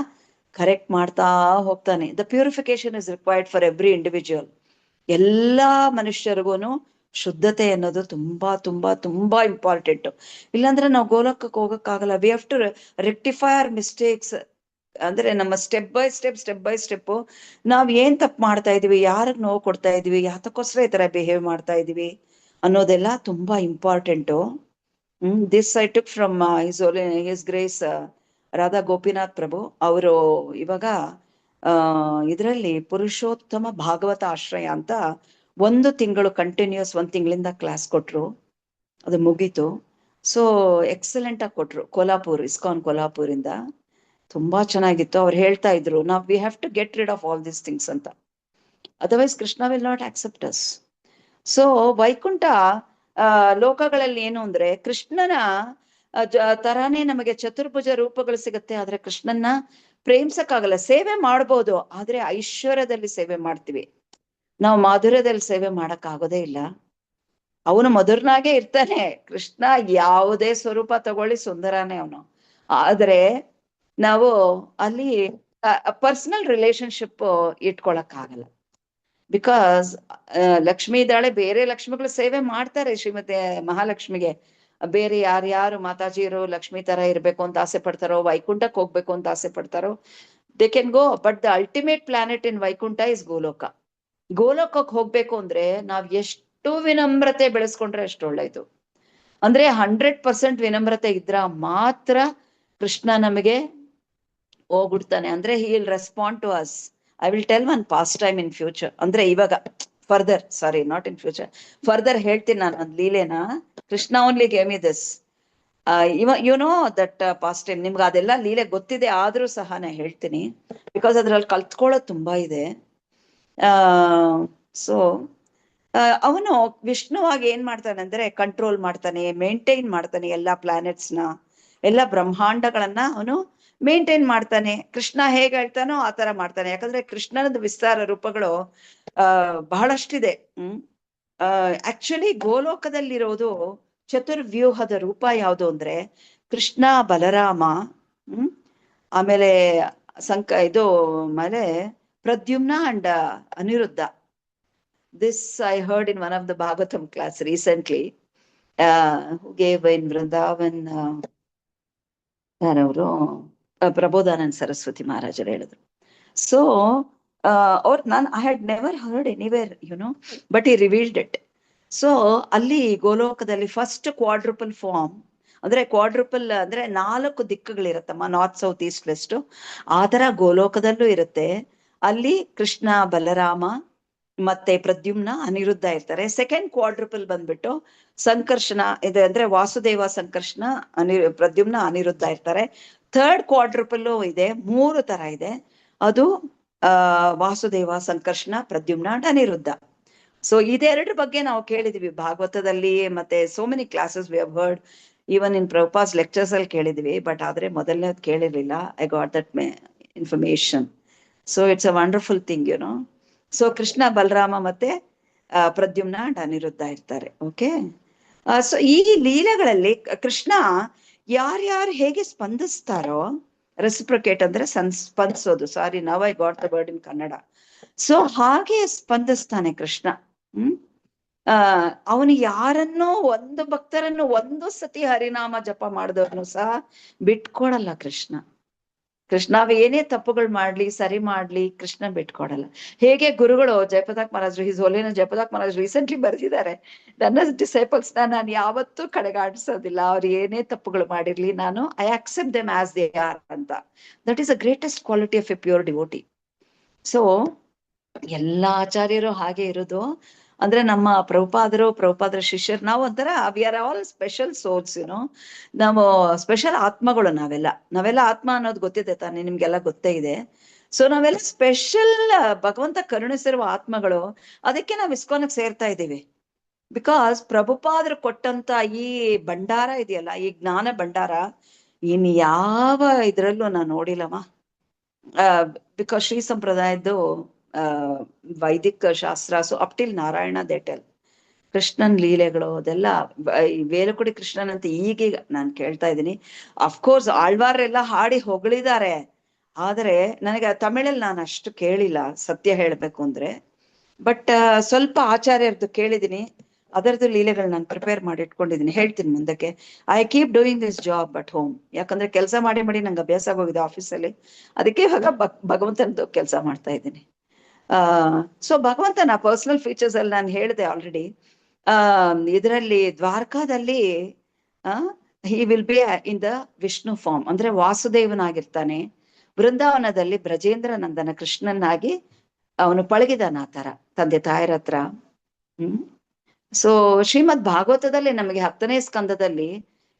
ಕರೆಕ್ಟ್ ಮಾಡ್ತಾ ಹೋಗ್ತಾನೆ. The purification is required for every individual. ಎಲ್ಲಾ ಮನುಷ್ಯರಿಗೂನು ಶುದ್ಧತೆ ಅನ್ನೋದು ತುಂಬಾ ತುಂಬಾ ತುಂಬಾ ಇಂಪಾರ್ಟೆಂಟ್. ಇಲ್ಲಾಂದ್ರೆ ನಾವು ಗೋಲೋಕಕ್ಕೆ ಹೋಗಕ್ಕಾಗಲ್ಲ. We have to rectify our mistakes. ಅಂದ್ರೆ ನಮ್ಮ ಸ್ಟೆಪ್ ಬೈ ಸ್ಟೆಪ್ ನಾವ್ ಏನ್ ತಪ್ಪು ಮಾಡ್ತಾ ಇದೀವಿ, ಯಾರಿಗ್ ನೋವು ಕೊಡ್ತಾ ಇದೀವಿ, ಯಾತಕ್ಕೋಸ್ಕರ ಈ ತರ ಬಿಹೇವ್ ಮಾಡ್ತಾ ಇದೀವಿ ಅನ್ನೋದೆಲ್ಲ ತುಂಬಾ important. This I took from his grace Radha Gopinath Prabhu. ಅವರು ಇವಾಗ ಇದರಲ್ಲಿ ಪುರುಷೋತ್ತಮ ಭಾಗವತ ಆಶ್ರಯ ಅಂತ 1 ತಿಂಗಳು ಕಂಟಿನ್ಯೂಸ್ 1 ತಿಂಗಳಿಂದ ಕ್ಲಾಸ್ ಕೊಟ್ರು. ಅದು ಮುಗೀತು. ಸೊ ಎಕ್ಸಲೆಂಟ್ ಆಗಿ ಕೊಟ್ರು. ಕೊಲ್ಹಾಪುರ್, ಇಸ್ಕಾನ್ ಕೊಲ್ಹಾಪುರ್ ಇಂದ ತುಂಬಾ ಚೆನ್ನಾಗಿತ್ತು. ಅವ್ರು ಹೇಳ್ತಾ ಇದ್ರು, we have to get rid of all these things ಅಂತ, otherwise Krishna will not accept us. So Vaikuntha ಲೋಕಗಳಲ್ಲಿ ಏನು ಅಂದ್ರೆ ಕೃಷ್ಣನ ತರಾನೇ ನಮಗೆ ಚತುರ್ಭುಜ ರೂಪಗಳು ಸಿಗುತ್ತೆ. ಆದ್ರೆ ಕೃಷ್ಣನ್ನ ಪ್ರೇಮಿಸಕ್ಕಾಗಲ್ಲ. ಸೇವೆ ಮಾಡ್ಬೋದು, ಆದ್ರೆ ಐಶ್ವರ್ಯದಲ್ಲಿ ಸೇವೆ ಮಾಡ್ತೀವಿ ನಾವು, ಮಾಧುರ್ಯದಲ್ಲಿ ಸೇವೆ ಮಾಡಕ್ ಆಗೋದೇ ಇಲ್ಲ. ಅವನು ಮಧುರನಾಗೆ ಇರ್ತಾನೆ. ಕೃಷ್ಣ ಯಾವುದೇ ಸ್ವರೂಪ ತಗೊಳ್ಳಿ ಸುಂದರನೇ ಅವನು. ಆದ್ರೆ ನಾವು ಅಲ್ಲಿ ಪರ್ಸನಲ್ ರಿಲೇಶನ್ಶಿಪ್ ಇಟ್ಕೊಳಕ್ ಆಗಲ್ಲ. ಬಿಕಾಸ್ ಲಕ್ಷ್ಮಿ ಇದ್ದಾಳೆ, ಬೇರೆ ಲಕ್ಷ್ಮಿಗಳು ಸೇವೆ ಮಾಡ್ತಾರೆ. ಶ್ರೀಮತಿ ಮಹಾಲಕ್ಷ್ಮಿಗೆ ಬೇರೆ ಯಾರ್ಯಾರು ಮಾತಾಜಿಯರು ಲಕ್ಷ್ಮಿ ತರ ಇರ್ಬೇಕು ಅಂತ ಆಸೆ ಪಡ್ತಾರೋ, ವೈಕುಂಠಕ್ಕೆ ಹೋಗ್ಬೇಕು ಅಂತ ಆಸೆ ಪಡ್ತಾರೋ, they can go. But the ultimate planet in Vaikuntha is Goloka. ಗೋಲೋಕಕ್ಕೆ ಹೋಗ್ಬೇಕು ಅಂದ್ರೆ ನಾವ್ ಎಷ್ಟು ವಿನಮ್ರತೆ ಬೆಳೆಸ್ಕೊಂಡ್ರೆ ಅಷ್ಟು ಒಳ್ಳೇದು. ಅಂದ್ರೆ 100% ವಿನಮ್ರತೆ ಇದ್ರ ಮಾತ್ರ ಕೃಷ್ಣ ನಮಗೆ ಹೋಗ್ಬಿಡ್ತಾನೆ. ಅಂದ್ರೆ he will respond to us. I will tell one pastime in future. ಅಂದ್ರೆ ಇವಾಗ further, sorry not in future, further ಹೇಳ್ತೀನಿ ನಾನು ಒಂದು ಲೀಲೆನ. Krishna only gave me this. You know that pastime. ನಿಮ್ಗೆ ಅದೆಲ್ಲ ಲೀಲೆ ಗೊತ್ತಿದೆ, ಆದ್ರೂ ಸಹ ನಾನು ಹೇಳ್ತೀನಿ ಬಿಕಾಸ್ ಅದ್ರಲ್ಲಿ ಕಲ್ತ್ಕೊಳ್ಳೋದು ತುಂಬಾ ಇದೆ. ಸೊ ಅವನು ವಿಷ್ಣುವಾಗಿ ಏನ್ ಮಾಡ್ತಾನೆ ಅಂದ್ರೆ ಕಂಟ್ರೋಲ್ ಮಾಡ್ತಾನೆ, ಮೇಂಟೈನ್ ಮಾಡ್ತಾನೆ ಎಲ್ಲಾ ಪ್ಲಾನೆಟ್ಸ್ನ, ಎಲ್ಲಾ ಬ್ರಹ್ಮಾಂಡಗಳನ್ನ ಅವನು ಮೇಂಟೈನ್ ಮಾಡ್ತಾನೆ. ಕೃಷ್ಣ ಹೇಗ್ ಹೇಳ್ತಾನೋ ಆ ತರ ಮಾಡ್ತಾನೆ. ಯಾಕಂದ್ರೆ ಕೃಷ್ಣನದ ವಿಸ್ತಾರ ರೂಪಗಳು ಬಹಳಷ್ಟಿದೆ. ಆಕ್ಚುಲಿ ಗೋಲೋಕದಲ್ಲಿರೋದು ಚತುರ್ವ್ಯೂಹದ ರೂಪ ಯಾವುದು ಅಂದ್ರೆ ಕೃಷ್ಣ, ಬಲರಾಮ, ಆಮೇಲೆ ಆಮೇಲೆ Pradyumna and Aniruddha. This I heard in one of the Bhagavatam class recently, who gave in Vrindavan, ಯಾರವರು ಪ್ರಬೋಧಾನಂದ ಸರಸ್ವತಿ ಮಹಾರಾಜರು ಹೇಳಿದ್ರು. So I had never heard anywhere, but he revealed it. So ಅಲ್ಲಿ ಗೋಲೋಕದಲ್ಲಿ ಫಸ್ಟ್ ಕ್ವಾಡ್ರುಪಲ್ ಫಾರ್ಮ್, ಅಂದ್ರೆ ಕ್ವಾಡ್ರುಪಲ್ ಅಂದ್ರೆ 4 ದಿಕ್ಕುಗಳಿರತ್ತಮ್ಮ, ನಾರ್ತ್, ಸೌತ್, ಈಸ್ಟ್, ವೆಸ್ಟ್. ಆ ತರ ಗೋಲೋಕದಲ್ಲೂ ಇರುತ್ತೆ. ಅಲ್ಲಿ ಕೃಷ್ಣ, ಬಲರಾಮ ಮತ್ತೆ ಪ್ರದ್ಯುಮ್ನ, ಅನಿರುದ್ಧ ಇರ್ತಾರೆ. ಸೆಕೆಂಡ್ ಕ್ವಾಡ್ರುಪಲ್ ಬಂದ್ಬಿಟ್ಟು ಸಂಕರ್ಷಣ ಇದೆ, ಅಂದ್ರೆ ವಾಸುದೇವ, ಸಂಕರ್ಷಣ, ಪ್ರದ್ಯುಮ್ನ, ಅನಿರುದ್ಧ ಇರ್ತಾರೆ. ಥರ್ಡ್ ಕ್ವಾಡ್ರುಪಲ್ ಇದೆ, 3 ತರ ಇದೆ. ಅದು ವಾಸುದೇವ, ಸಂಕರ್ಷಣ, ಪ್ರದ್ಯುಮ್ನ ಅಂಡ್ ಅನಿರುದ್ಧ. ಸೊ ಇದೆರಡರ ಬಗ್ಗೆ ನಾವು ಕೇಳಿದೀವಿ ಭಾಗವತದಲ್ಲಿ, ಮತ್ತೆ so many classes we have heard, even in Prabhupada's lectures ಅಲ್ಲಿ ಕೇಳಿದೀವಿ. ಬಟ್ ಆದ್ರೆ ಮೊದಲನೇದು ಕೇಳಿರ್ಲಿಲ್ಲ. I got that information. So it's a wonderful thing, so Krishna, Balarama ಮತ್ತೆ ಪ್ರದ್ಯುಮ್ನ ಅಂಡ್ ಅನಿರುದ್ಧ ಇರ್ತಾರೆ. ಓಕೆ. ಸೊ ಈ ಲೀಲೆಗಳಲ್ಲಿ ಕೃಷ್ಣ ಯಾರ್ಯಾರು ಹೇಗೆ ಸ್ಪಂದಿಸ್ತಾರೋ, ರೆಸಿಪ್ರೊಕೇಟ್ ಅಂದ್ರೆ ಸ್ಪಂದಿಸೋದು, sorry now I got the word in Kannada. So ಹಾಗೆ ಸ್ಪಂದಿಸ್ತಾನೆ ಕೃಷ್ಣ. ಅವನು ಯಾರನ್ನೋ, ಒಂದು ಭಕ್ತರನ್ನು 1 ಸತಿ ಹರಿನಾಮ ಜಪ ಮಾಡಿದವ್ರನ್ನು ಸಹ ಬಿಟ್ಕೊಡಲ್ಲ ಕೃಷ್ಣ. ನಾವ್ ಏನೇ ತಪ್ಪುಗಳು ಮಾಡ್ಲಿ, ಸರಿ ಮಾಡ್ಲಿ, ಕೃಷ್ಣ ಬಿಟ್ಕೊಡಲ್ಲ. ಹೇಗೆ ಗುರುಗಳು ಜಯಪತಾಕ್ ಮಹಾರಾಜ್, ಹಿಸ್ ಹೋಲಿನ ಜಯಪತಾಕ್ ಮಹಾರಾಜ್ ರೀಸೆಂಟ್ಲಿ ಬರೆದಿದ್ದಾರೆ, ನನ್ನ ಡಿಸೈಪಲ್ಸ್ ನಾನು ಯಾವತ್ತೂ ಕಡೆಗಾಡಿಸೋದಿಲ್ಲ. ಅವ್ರು ಏನೇ ತಪ್ಪುಗಳು ಮಾಡಿರ್ಲಿ, ನಾನು I accept them as they are ಅಂತ. That is a greatest quality of a pure devotee. So ಎಲ್ಲಾ ಆಚಾರ್ಯರು ಹಾಗೆ ಇರೋದು. ಅಂದ್ರೆ ನಮ್ಮ ಪ್ರಭುಪಾದರ ಶಿಷ್ಯರು ನಾವು ಒಂಥರ we are all special souls, ನಾವು ಸ್ಪೆಷಲ್ ಆತ್ಮಗಳು. ನಾವೆಲ್ಲ ಆತ್ಮ ಅನ್ನೋದು ಗೊತ್ತಿದೆ ತಾನೆ, ನಿಮ್ಗೆಲ್ಲ ಗೊತ್ತೇ ಇದೆ. ಸೊ ನಾವೆಲ್ಲ ಸ್ಪೆಷಲ್ ಭಗವಂತ ಕರುಣಿಸಿರುವ ಆತ್ಮಗಳು. ಅದಕ್ಕೆ ನಾವು ಇಸ್ಕಾನ್ಗೆ ಸೇರ್ತಾ ಇದ್ದೀವಿ. ಬಿಕಾಸ್ ಪ್ರಭುಪಾದರು ಕೊಟ್ಟಂತ ಈ ಭಂಡಾರ ಇದೆಯಲ್ಲ, ಈ ಜ್ಞಾನ ಭಂಡಾರ ಇನ್ ಯಾವ ಇದ್ರಲ್ಲೂ ನಾನು ನೋಡಿಲ್ಲಮ್ಮ. ಬಿಕಾಸ್ ಶ್ರೀ ಸಂಪ್ರದಾಯದ್ದು ವೈದಿಕ ಶಾಸ್ತ್ರ up till Narayana they tell ಕೃಷ್ಣನ್ ಲೀಲೆಗಳು ಅದೆಲ್ಲ. ವೇಲುಕುಡಿ ಕೃಷ್ಣನ್ ಅಂತ ಈಗೀಗ ನಾನು ಕೇಳ್ತಾ ಇದ್ದೀನಿ. ಅಫ್ಕೋರ್ಸ್ ಆಳ್ವಾರೆಲ್ಲ ಹಾಡಿ ಹೊಗಳಿದ್ದಾರೆ, ಆದರೆ ನನಗೆ ತಮಿಳಲ್ಲಿ ನಾನು ಅಷ್ಟು ಕೇಳಿಲ್ಲ ಸತ್ಯ ಹೇಳ್ಬೇಕು ಅಂದ್ರೆ. ಬಟ್ ಸ್ವಲ್ಪ ಆಚಾರ್ಯರದ್ದು ಕೇಳಿದೀನಿ, ಅದರದ್ದು ಲೀಲೆಗಳು ನಾನು ಪ್ರಿಪೇರ್ ಮಾಡಿ ಇಟ್ಕೊಂಡಿದ್ದೀನಿ, ಹೇಳ್ತೀನಿ ಮುಂದಕ್ಕೆ. I keep doing this job at home. ಯಾಕಂದ್ರೆ ಕೆಲಸ ಮಾಡಿ ಮಾಡಿ ನಂಗೆ ಅಭ್ಯಾಸ ಆಗೋಗಿದೆ ಆಫೀಸಲ್ಲಿ. ಅದಕ್ಕೆ ಇವಾಗ ಭಗವಂತನದ್ದು ಕೆಲಸ ಮಾಡ್ತಾ ಇದ್ದೀನಿ. ಸೊ ಭಗವಂತನ ಪರ್ಸನಲ್ ಫೀಚರ್ಸ್ ಅಲ್ಲಿ ನಾನು ಹೇಳಿದೆ ಆಲ್ರೆಡಿ. ಇದರಲ್ಲಿ ದ್ವಾರಕಾದಲ್ಲಿ he will be in the Vishnu form, ಅಂದ್ರೆ ವಾಸುದೇವನಾಗಿರ್ತಾನೆ. ಬೃಂದಾವನದಲ್ಲಿ ಬ್ರಜೇಂದ್ರ ನಂದನ ಕೃಷ್ಣನಾಗಿ ಅವನು ಪಳಗಿದಾನ ಆ ತರ ತಂದೆ ತಾಯರ ಹತ್ರ. ಸೊ ಶ್ರೀಮದ್ ಭಾಗವತದಲ್ಲಿ ನಮಗೆ 10ನೇ ಸ್ಕಂದದಲ್ಲಿ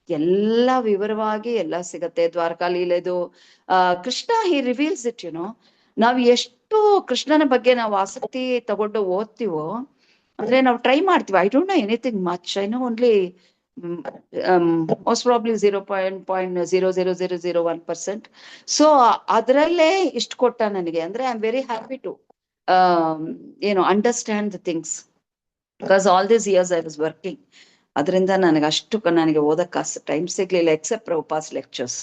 ಎಲ್ಲ ವಿವರವಾಗಿ ಎಲ್ಲ ಸಿಗತ್ತೆ. ದ್ವಾರಕಾ ಲೀಲೆದು ಕೃಷ್ಣ ಹಿ ರಿವೀಲ್ಸ್ ಇಟ್. ನಾವು ಎಷ್ಟು ಕೃಷ್ಣನ ಬಗ್ಗೆ ನಾವು ಆಸಕ್ತಿ ತಗೊಂಡು ಓದ್ತೀವೋ, ಅಂದ್ರೆ ನಾವು ಟ್ರೈ ಮಾಡ್ತೀವಿ. I don't know anything much, I know only most probably 0.000001%. So ಅದರಲ್ಲೇ ಇಷ್ಟು ಕೊಟ್ಟ ನನಗೆ. ಅಂದ್ರೆ I am very happy to understand the things, because all these years I was working. ಅದರಿಂದ ನನಗೆ ಓದಕ್ಕೆ ಟೈಮ್ ಸಿಗ್ಲಿಲ್ಲ ಎಕ್ಸೆಪ್ಟ್ ಪ್ರಭುಪಾಸ್ ಲೆಕ್ಚರ್ಸ್.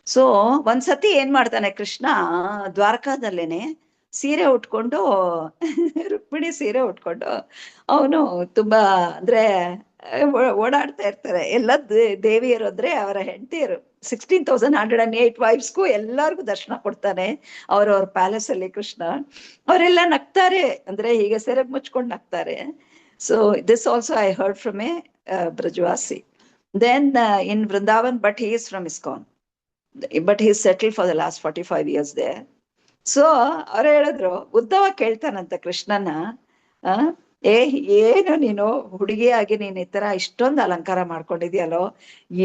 ಸೊ ಒಂದ್ಸತಿ ಏನ್ ಮಾಡ್ತಾನೆ ಕೃಷ್ಣ, ದ್ವಾರಕಾದಲ್ಲೇನೆ ಸೀರೆ ಉಟ್ಕೊಂಡು ರುಕ್ಮಿಣಿ ಸೀರೆ ಉಟ್ಕೊಂಡು ಅವನು ತುಂಬಾ ಅಂದ್ರೆ ಓಡಾಡ್ತಾ ಇರ್ತಾರೆ. ಎಲ್ಲ ದೇವಿಯರು ಅಂದ್ರೆ ಅವರ ಹೆಂಡತಿಯರು 16,108 ವೈಫ್ಸ್ಗೂ ಎಲ್ಲರಿಗೂ ದರ್ಶನ ಕೊಡ್ತಾನೆ ಅವ್ರವ್ರ ಪ್ಯಾಲೇಸ್ ಅಲ್ಲಿ ಕೃಷ್ಣ. ಅವರೆಲ್ಲ ನಗ್ತಾರೆ, ಅಂದ್ರೆ ಹೀಗೆ ಸೆರಗ್ ಮುಚ್ಕೊಂಡು ನಗ್ತಾರೆ. So this also I heard from a Brajavasi. Then in Vrindavan, but he is from ISKCON, but he settle for the last 45 years there. So ಅವ್ರು ಹೇಳಿದ್ರು, ಉದ್ದವ ಕೇಳ್ತಾನಂತ ಕೃಷ್ಣನ, ಏನು ನೀನು ಹುಡುಗಿಯಾಗಿ ನೀನ್ ಈ ತರ ಇಷ್ಟೊಂದು ಅಲಂಕಾರ ಮಾಡ್ಕೊಂಡಿದ್ಯಲ್ಲೋ,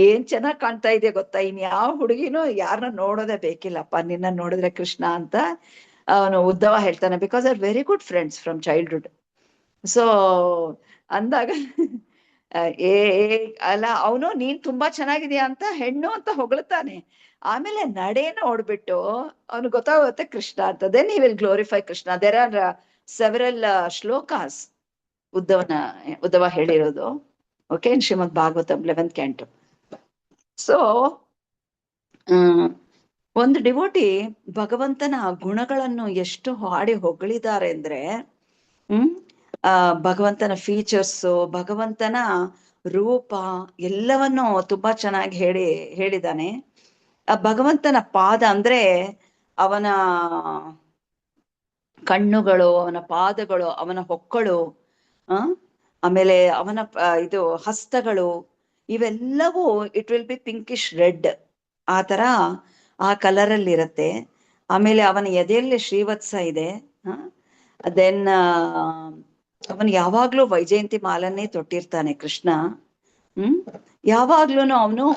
ಏನ್ ಚೆನ್ನಾಗ್ ಕಾಣ್ತಾ ಇದೆಯಾ ಗೊತ್ತಾ, ಇನ್ ಯಾವ ಹುಡುಗಿನೂ ಯಾರನ್ನ ನೋಡೋದೇ ಬೇಕಿಲ್ಲಪ್ಪ ನಿನ್ನ ನೋಡಿದ್ರೆ ಕೃಷ್ಣ ಅಂತ ಅವನು ಉದ್ದವ ಹೇಳ್ತಾನೆ. Because are very good friends from childhood. So ಅಂದಾಗ ಅಲ್ಲ ಅವನು ನೀನ್ ತುಂಬಾ ಚೆನ್ನಾಗಿದ್ಯಾ ಅಂತ ಹೆಣ್ಣು ಅಂತ ಹೊಗಳ್ತಾನೆ. ಆಮೇಲೆ ನಡೆ ನೋಡ್ಬಿಟ್ಟು ಅವನು ಗೊತ್ತಾಗುತ್ತೆ ಕೃಷ್ಣ ಅಂತ. Then he will glorify Krishna. There are several shlokas ಉದ್ದವ ಹೇಳಿರೋದು. Okay, in Shrimad Bhagavatam 11th canto. So ಒಂದು ಡಿವೋಟಿ ಭಗವಂತನ ಗುಣಗಳನ್ನು ಎಷ್ಟು ಹಾಡಿ ಹೊಗಳಿದ್ದಾರೆ ಅಂದ್ರೆ, ಭಗವಂತನ ಫೀಚರ್ಸು, ಭಗವಂತನ ರೂಪ ಎಲ್ಲವನ್ನು ತುಂಬಾ ಚೆನ್ನಾಗಿ ಹೇಳಿದಾನೆ. ಆ ಭಗವಂತನ ಪಾದ ಅಂದ್ರೆ ಅವನ ಕಣ್ಣುಗಳು, ಅವನ ಪಾದಗಳು, ಅವನ ಹೊಕ್ಕಳು, ಆಮೇಲೆ ಅವನ ಇದು ಹಸ್ತಗಳು, ಇವೆಲ್ಲವೂ it will be pinkish red, ಆ ತರ ಆ ಕಲರ್ ಅಲ್ಲಿ ಇರತ್ತೆ. ಆಮೇಲೆ ಅವನ ಎದೆಯಲ್ಲಿ ಶ್ರೀವತ್ಸ ಇದೆ. ದೆನ್ ಅವನು ಯಾವಾಗ್ಲೂ ವೈಜಯಂತಿ ಮಾಲನ್ನೇ ತೊಟ್ಟಿರ್ತಾನೆ ಕೃಷ್ಣ. ಯಾವಾಗ್ಲೂ ಅವನು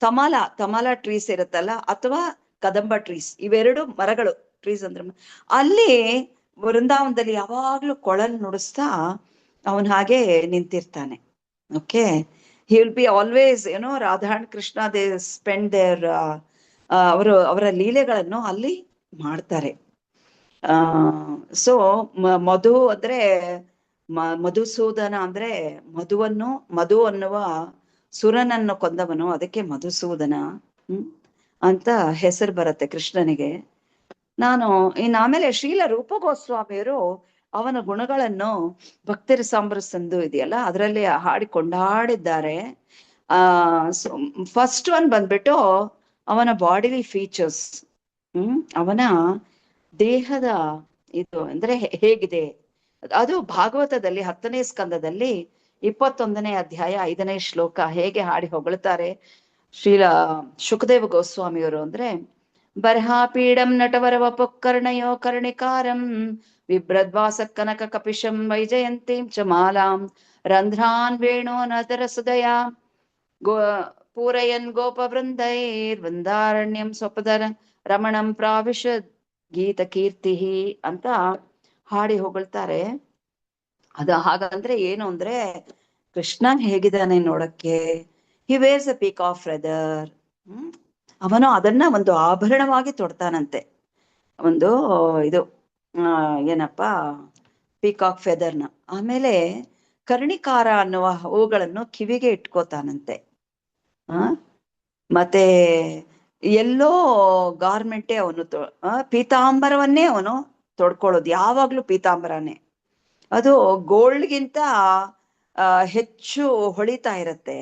ತಮಾಲ ಟ್ರೀಸ್ ಇರುತ್ತಲ್ಲ, ಅಥವಾ ಕದಂಬ ಟ್ರೀಸ್, ಇವೆರಡು ಮರಗಳು, ಟ್ರೀಸ್ ಅಂದ್ರೆ ಅಲ್ಲಿ ವೃಂದಾವನದಲ್ಲಿ ಯಾವಾಗ್ಲೂ ಕೊಳಲ್ ನುಡಿಸ್ತಾ ಅವನ್ ಹಾಗೆ ನಿಂತಿರ್ತಾನೆ. Okay, he will be always Radha and Krishna they spend their ಅವರ ಲೀಲೆಗಳನ್ನು ಅಲ್ಲಿ ಮಾಡ್ತಾರೆ. ಸೊ ಮಧು ಅಂದ್ರೆ ಮಧುಸೂದನ ಅಂದ್ರೆ ಮಧು ಅನ್ನುವ ಸುರನನ್ನು ಕೊಂದವನು, ಅದಕ್ಕೆ ಮಧುಸೂದನ ಅಂತ ಹೆಸರು ಬರುತ್ತೆ ಕೃಷ್ಣನಿಗೆ. ಆಮೇಲೆ ಶ್ರೀಲ ರೂಪ ಗೋಸ್ವಾಮಿಯವರು ಅವನ ಗುಣಗಳನ್ನು ಭಕ್ತಿರ ಸಾಂಬ್ರಸಂದು ಇದೆಯಲ್ಲ ಅದರಲ್ಲಿ ಹಾಡಿ ಕೊಂಡಾಡಿದ್ದಾರೆ. ಫಸ್ಟ್ ಒನ್ ಬಂದ್ಬಿಟ್ಟು ಅವನ ಬಾಡಿಲಿ ಫೀಚರ್ಸ್, ಅವನ ದೇಹದ ಇದು ಅಂದ್ರೆ ಹೇಗಿದೆ, ಅದು ಭಾಗವತದಲ್ಲಿ 10ನೇ ಸ್ಕಂದದಲ್ಲಿ 21ನೇ ಅಧ್ಯಾಯ 5ನೇ ಶ್ಲೋಕ ಹೇಗೆ ಹಾಡಿ ಹೊಗಳ್ತಾರೆ ಶ್ರೀಲ ಶುಕದೇವ ಗೋಸ್ವಾಮಿಯವರು ಅಂದ್ರೆ, ಬರ್ಹಾಪೀಡಂ ನಟವರ ವಪುಕರ್ಣಯೋ ಕರ್ಣಿಕಾರಂ ವಿಭ್ರದ್ವಾಸ ಕನಕ ಕಪಿಶಂ ವೈಜಯಂತೀಂ ಚ ಮಾಲಾಂ ರಂಧ್ರಾನ್ ವೇಣೋ ನತರ ಸುದಯ ಪೂರಯನ್ ಗೋಪವೃಂದೈರ್ ವೃಂದಾರಣ್ಯಂ ಸ್ವಪದರ ರಮಣಂ ಪ್ರಾವಿಶದ್ ಗೀತ ಕೀರ್ತಿ ಅಂತ ಹಾಡಿ ಹೊಗಳ್ತಾರೆ. ಅದು ಹಾಗಂದ್ರೆ ಏನು ಅಂದ್ರೆ, ಕೃಷ್ಣ ಹೇಗಿದ್ದಾನೆ ನೋಡಕ್ಕೆ, he wears a peak of feather. ಅವನು ಅದನ್ನ ಒಂದು ಆಭರಣವಾಗಿ ತೊಡ್ತಾನಂತೆ, ಒಂದು ಇದು ಏನಪ್ಪಾ ಪೀಕಾಕ್ ಫೆದರ್ನ. ಆಮೇಲೆ ಕರ್ಣಿಕಾರ ಅನ್ನುವ ಹೂಗಳನ್ನು ಕಿವಿಗೆ ಇಟ್ಕೋತಾನಂತೆ. ಮತ್ತೆ ಎಲ್ಲೋ ಗಾರ್ಮೆಂಟೇ ಅವನು ಪೀತಾಂಬರವನ್ನೇ ಅವನು ತೊಡ್ಕೊಳ್ಳೋದು, ಯಾವಾಗ್ಲೂ ಪೀತಾಂಬರನೇ. ಅದು ಗೋಲ್ಡ್ಗಿಂತ ಹೆಚ್ಚು ಹೊಳಿತಾ ಇರತ್ತೆ.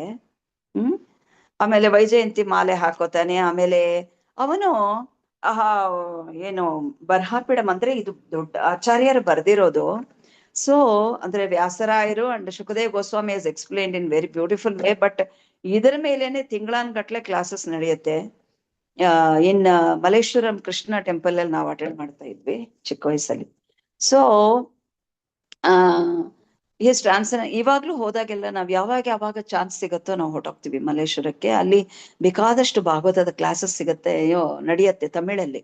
ಆಮೇಲೆ ವೈಜಯಂತಿ ಮಾಲೆ ಹಾಕೋತಾನೆ. ಆಮೇಲೆ ಅವನು ಏನು ಬರ್ಹಾಪಿಡಮ್ ಅಂದ್ರೆ ಇದು ದೊಡ್ಡ ಆಚಾರ್ಯರು ಬರ್ದಿರೋದು. ಸೊ ಅಂದ್ರೆ ವ್ಯಾಸರಾಯರು and Shukadev Goswami has explained in very beautiful way. But ಇದರ ಮೇಲೇನೆ ತಿಂಗಳಾನ್ಗಟ್ಲೆ ಕ್ಲಾಸಸ್ ನಡೆಯುತ್ತೆ. ಇನ್ ಮಲ್ಲೇಶ್ವರಂ ಕೃಷ್ಣ ಟೆಂಪಲ್ ಅಲ್ಲಿ ನಾವು ಅಟೆಂಡ್ ಮಾಡ್ತಾ ಇದ್ವಿ ಚಿಕ್ಕ ವಯಸ್ಸಲ್ಲಿ. ಸೊ ಇವಾಗ್ಲೂ ಹೋದಾಗೆಲ್ಲ ನಾವ್ ಯಾವಾಗ ಚಾನ್ಸ್ ಸಿಗತ್ತೋ ನಾವು ಹೊರಟೋಗ್ತೀವಿ ಮಲ್ಲೇಶ್ವರಕ್ಕೆ. ಅಲ್ಲಿ ಬೇಕಾದಷ್ಟು ಭಾಗವತದ ಕ್ಲಾಸಸ್ ಸಿಗತ್ತೆ, ನಡೆಯತ್ತೆ ತಮಿಳಲ್ಲಿ.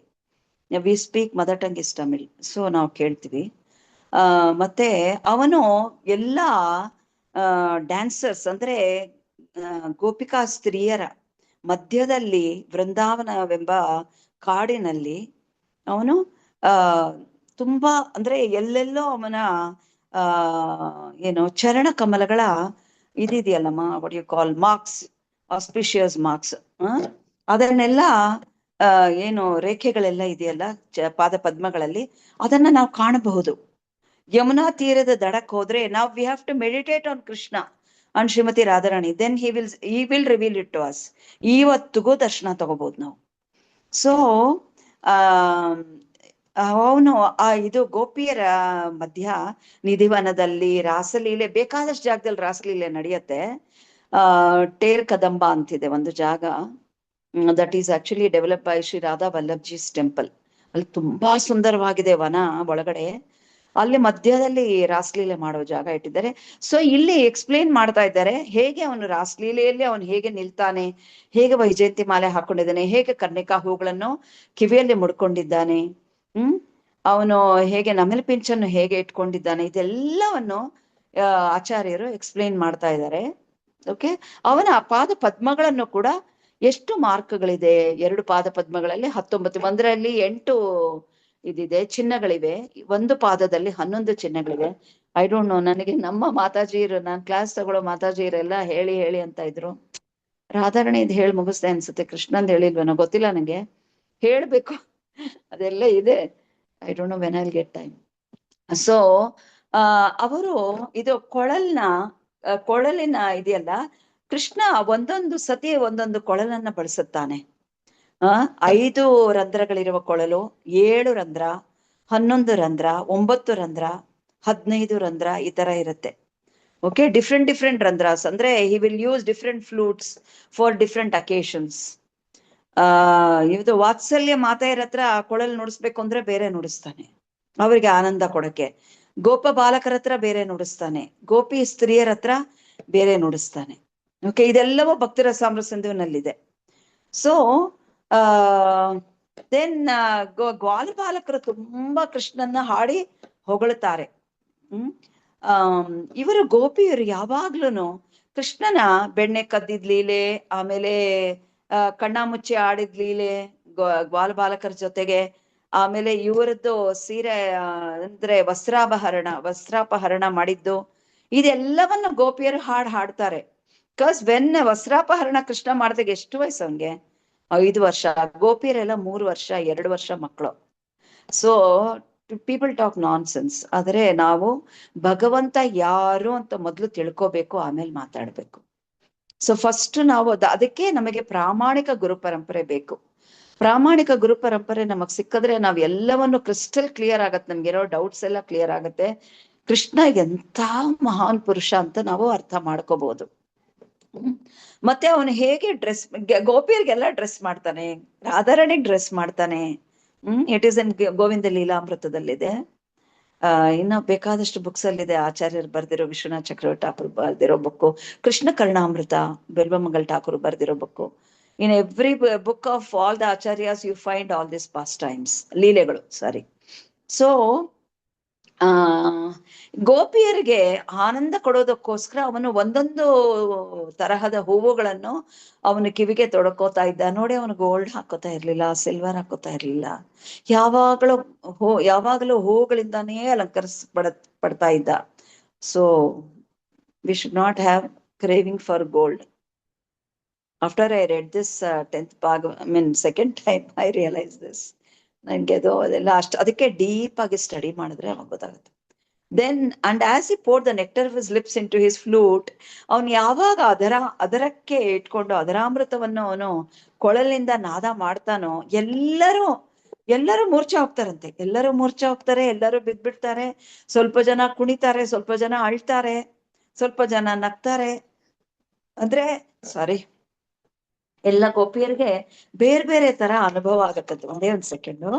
We speak mother tongue is Tamil, so ನಾವು ಕೇಳ್ತೀವಿ. ಮತ್ತೆ ಅವನು ಎಲ್ಲ ಡ್ಯಾನ್ಸರ್ಸ್ ಅಂದ್ರೆ ಗೋಪಿಕಾ ಸ್ತ್ರೀಯರ ಮಧ್ಯದಲ್ಲಿ ವೃಂದಾವನವೆಂಬ ಕಾಡಿನಲ್ಲಿ ಅವನು ತುಂಬಾ ಅಂದ್ರೆ ಎಲ್ಲೆಲ್ಲೋ ಅವನ ಏನು ಚರಣ ಕಮಲಗಳ ಇದೆಯಲ್ಲಮ್ಮ, what you call marks, auspicious marks, ಅದನ್ನೆಲ್ಲ ಏನು ರೇಖೆಗಳೆಲ್ಲ ಇದೆಯಲ್ಲ ಪಾದ ಪದ್ಮಗಳಲ್ಲಿ, ಅದನ್ನ ನಾವು ಕಾಣಬಹುದು. ಯಮುನಾ ತೀರದ ದಡಕ್ ಹೋದ್ರೆ ನಾವು we have to meditate on Krishna and Shrimati Radharani, then he will reveal it to us. ಇವತ್ತಿಗೂ ದರ್ಶನ ತಗೋಬಹುದು ನಾವು. ಸೊ ಅವನು ಇದು ಗೋಪಿಯರ ಮಧ್ಯ ನಿಧಿವನದಲ್ಲಿ ರಾಸಲೀಲೆ, ಬೇಕಾದಷ್ಟು ಜಾಗದಲ್ಲಿ ರಾಸಲೀಲೆ ನಡೆಯತ್ತೆ. ಟೇರ್ ಕದಂಬ ಅಂತಿದೆ ಒಂದು ಜಾಗ, that is actually develop by Shri Radha Vallabhji's temple. ಅಲ್ಲಿ ತುಂಬಾ ಸುಂದರವಾಗಿದೆ ವನ ಒಳಗಡೆ. ಅಲ್ಲಿ ಮಧ್ಯದಲ್ಲಿ ರಾಸಲೀಲೆ ಮಾಡೋ ಜಾಗ ಇಟ್ಟಿದ್ದಾರೆ. ಸೊ ಇಲ್ಲಿ ಎಕ್ಸ್ಪ್ಲೇನ್ ಮಾಡ್ತಾ ಇದ್ದಾರೆ ಹೇಗೆ ಅವನು ರಾಸಲೀಲೆಯಲ್ಲಿ ಅವನು ಹೇಗೆ ನಿಲ್ತಾನೆ, ಹೇಗೆ ವೈಜಯಂತಿ ಮಾಲೆ ಹಾಕೊಂಡಿದ್ದಾನೆ, ಹೇಗೆ ಕರ್ಣಿಕಾ ಹೂಗಳನ್ನು ಕಿವಿಯಲ್ಲಿ ಮುಡ್ಕೊಂಡಿದ್ದಾನೆ, ಅವನು ಹೇಗೆ ನಮಲ್ ಪಿಂಚನ್ನು ಹೇಗೆ ಇಟ್ಕೊಂಡಿದ್ದಾನೆ, ಇದೆಲ್ಲವನ್ನು ಆಚಾರ್ಯರು ಎಕ್ಸ್ಪ್ಲೇನ್ ಮಾಡ್ತಾ ಇದ್ದಾರೆ. ಓಕೆ, ಅವನ ಪಾದ ಪದ್ಮಗಳನ್ನು ಕೂಡ ಎಷ್ಟು ಮಾರ್ಕ್ಗಳಿದೆ, 2 ಪಾದ ಪದ್ಮಗಳಲ್ಲಿ 19, ಒಂದರಲ್ಲಿ 8 ಇದಿದೆ ಚಿಹ್ನೆಗಳಿವೆ, ಒಂದು ಪಾದದಲ್ಲಿ 11 ಚಿಹ್ನೆಗಳಿವೆ. ಐ ಡೋಂಟ್ ನೋ, ನನಗೆ ನಮ್ಮ ಮಾತಾಜಿಯರು, ನಾನು ಕ್ಲಾಸ್ ತಗೊಳ್ಳೋ ಮಾತಾಜಿಯರೆಲ್ಲ ಹೇಳಿ ಅಂತ ಇದ್ರು. ರಾಧಾರಾಣಿ ಇದು ಹೇಳಿ ಮುಗಿಸ್ದೆ ಅನ್ಸುತ್ತೆ, ಕೃಷ್ಣಂದ್ ಹೇಳಿಲ್ವೇನೋ ಗೊತ್ತಿಲ್ಲ ನಂಗೆ, ಹೇಳ್ಬೇಕು ಅದೆಲ್ಲ ಇದೆ. I don't no when I will get time. So ಅವರು ಇದು ಕೊಳಲಿನ ಇದೆಯಲ್ಲ, ಕೃಷ್ಣ ಒಂದೊಂದು ಸತಿ ಒಂದೊಂದು ಕೊಳಲನ್ನ ಬಳಸುತ್ತಾನೆ. 5 ರಂಧ್ರಗಳಿರುವ ಕೊಳಲು, 7 ರಂಧ್ರ, 11 ರಂಧ್ರ, 9 ರಂಧ್ರ, 15 ರಂಧ್ರ, ಈ ತರ ಇರುತ್ತೆ. ಓಕೆ, ಡಿಫ್ರೆಂಟ್ ರಂಧ್ರಾಸ್ ಅಂದ್ರೆ he will use different flutes for different occasions. ಇದು ವಾತ್ಸಲ್ಯ ಮಾತೆಯರ ಹತ್ರ ಕೊಳಲು ನುಡಿಸ್ಬೇಕು ಅಂದ್ರೆ ಬೇರೆ ನುಡಿಸ್ತಾನೆ, ಅವರಿಗೆ ಆನಂದ ಕೊಡಕ್ಕೆ. ಗೋಪ ಬಾಲಕರ ಹತ್ರ ಬೇರೆ ನುಡಿಸ್ತಾನೆ, ಗೋಪಿ ಸ್ತ್ರೀಯರ ಹತ್ರ ಬೇರೆ ನುಡಿಸ್ತಾನೆ. ಓಕೆ, ಇದೆಲ್ಲವೂ ಭಕ್ತಿರಸಾಮೃತ ಸಿಂಧುವಿನಲ್ಲಿದೆ. ಸೊ ದೆನ್ ಗ್ವಾಲ ಬಾಲಕರು ತುಂಬಾ ಕೃಷ್ಣನ್ನ ಹಾಡಿ ಹೊಗಳುತ್ತಾರೆ. ಇವರು ಗೋಪಿಯರು ಯಾವಾಗ್ಲೂ ಕೃಷ್ಣನ ಬೆಣ್ಣೆ ಕದ್ದಿದ್ ಲೀಲೆ, ಆಮೇಲೆ ಕಣ್ಣ ಮುಚ್ಚಿ ಆಡಿದ್ ಲೀಲೆ ಗ್ವಾಲ ಬಾಲಕರ ಜೊತೆಗೆ, ಆಮೇಲೆ ಇವರದ್ದು ಸೀರೆ ಅಂದ್ರೆ ವಸ್ತ್ರಾಪಹರಣ ಮಾಡಿದ್ದು, ಇದೆಲ್ಲವನ್ನ ಗೋಪಿಯರು ಹಾಡ್ತಾರೆ. ಬಿಕಾಸ್ ವೆನ್ ವಸ್ತ್ರಾಪಹರಣ ಕೃಷ್ಣ ಮಾಡಿದಾಗ ಎಷ್ಟು ವಯಸ್ಸು ಅವನ್ಗೆ? 5 ವರ್ಷ. ಗೋಪಿಯರೆಲ್ಲ 3 ವರ್ಷ 2 ವರ್ಷ ಮಕ್ಕಳು. ಸೊ ಪೀಪಲ್ ಟಾಕ್ ನಾನ್ ಸೆನ್ಸ್. ಆದ್ರೆ ನಾವು ಭಗವಂತ ಯಾರು ಅಂತ ಮೊದ್ಲು ತಿಳ್ಕೋಬೇಕು, ಆಮೇಲೆ ಮಾತಾಡ್ಬೇಕು. ಸೊ ಫಸ್ಟ್ ನಾವು ಅದಕ್ಕೆ ನಮಗೆ ಪ್ರಾಮಾಣಿಕ ಗುರು ಪರಂಪರೆ ಬೇಕು. ಪ್ರಾಮಾಣಿಕ ಗುರು ಪರಂಪರೆ ನಮಗ್ ಸಿಕ್ಕಿದ್ರೆ ನಾವ್ ಎಲ್ಲವನ್ನು ಕ್ರಿಸ್ಟಲ್ ಕ್ಲಿಯರ್ ಆಗತ್ತೆ, ನಮ್ಗಿರೋ ಡೌಟ್ಸ್ ಎಲ್ಲ ಕ್ಲಿಯರ್ ಆಗತ್ತೆ. ಕೃಷ್ಣ ಎಂಥ ಮಹಾನ್ ಪುರುಷ ಅಂತ ನಾವು ಅರ್ಥ ಮಾಡ್ಕೋಬಹುದು. ಮತ್ತೆ ಅವನು ಹೇಗೆ ಡ್ರೆಸ್, ಗೋಪಿಯರಿಗೆಲ್ಲ ಡ್ರೆಸ್ ಮಾಡ್ತಾನೆ, ರಾಧಾರಾಣಿಗೆ ಡ್ರೆಸ್ ಮಾಡ್ತಾನೆ. ಇಟ್ ಈಸ್ ಇನ್ ಗೋವಿಂದ ಲೀಲಾಮೃತದಲ್ಲಿದೆ. ಇನ್ನ ಬೇಕಾದಷ್ಟು ಬುಕ್ಸ್ ಅಲ್ಲಿದೆ. ಆಚಾರ್ಯರು ಬರ್ದಿರೋ, ವಿಶ್ವನಾಥ್ ಚಕ್ರವರ್ತಿ ಠಾಕೂರ್ ಬರ್ದಿರೋ ಬುಕ್ಕು, ಕೃಷ್ಣ ಕರ್ಣಾಮೃತ ಬಿಲ್ವಮಂಗಲ್ ಠಾಕೂರ್ ಬರ್ದಿರೋ book. In every book of all the acharyas you find all this pastimes, ಲೀಲೆಗಳು, ಸಾರಿ. ಸೊ ಗೋಪಿಯರಿಗೆ ಆನಂದ ಕೊಡೋದಕ್ಕೋಸ್ಕರ ಅವನು ಒಂದೊಂದು ತರಹದ ಹೂವುಗಳನ್ನು ಅವನು ಕಿವಿಗೆ ತೊಡಕೋತಾ ಇದ್ದ. ನೋಡಿ, ಅವನು ಗೋಲ್ಡ್ ಹಾಕೋತಾ ಇರ್ಲಿಲ್ಲ, ಸಿಲ್ವರ್ ಹಾಕೋತಾ ಇರ್ಲಿಲ್ಲ, ಯಾವಾಗಲೂ ಹೂವುಗಳಿಂದಾನೇ ಪಡ್ತಾ ಇದ್ದ. So we should not have craving for gold. After I read this 10th second time I realized this. ನಂಗೆ ಅದು ಅದೆಲ್ಲ ಅದಕ್ಕೆ ಡೀಪ್ ಆಗಿ ಸ್ಟಡಿ ಮಾಡಿದ್ರೆ ಅವಾಗ ಗೊತ್ತಾಗುತ್ತೆ. Then, and as he poured the nectar of his lips into his flute, ಅವನು ಯಾವಾಗ ಅದರಕ್ಕೆ ಇಟ್ಕೊಂಡು ಅದರಾಮೃತವನ್ನು ಅವನು ಕೊಳಲಿಂದ ನಾದ ಮಾಡ್ತಾನೋ ಎಲ್ಲರೂ ಮೂರ್ಛೆ ಹೋಗ್ತಾರಂತೆ. ಎಲ್ಲರೂ ಮೂರ್ಛೆ ಹೋಗ್ತಾರೆ, ಎಲ್ಲರೂ ಬಿದ್ಬಿಡ್ತಾರೆ. ಸ್ವಲ್ಪ ಜನ ಕುಣಿತಾರೆ, ಸ್ವಲ್ಪ ಜನ ಅಳ್ತಾರೆ, ಸ್ವಲ್ಪ ಜನ ನಗ್ತಾರೆ. ಅಂದ್ರೆ ಎಲ್ಲ ಗೋಪಿಯರಿಗೆ ಬೇರೆ ಬೇರೆ ತರ ಅನುಭವ ಆಗತ್ತಂತೆ. ಒಂದೇ ಒಂದ್ ಸೆಕೆಂಡು.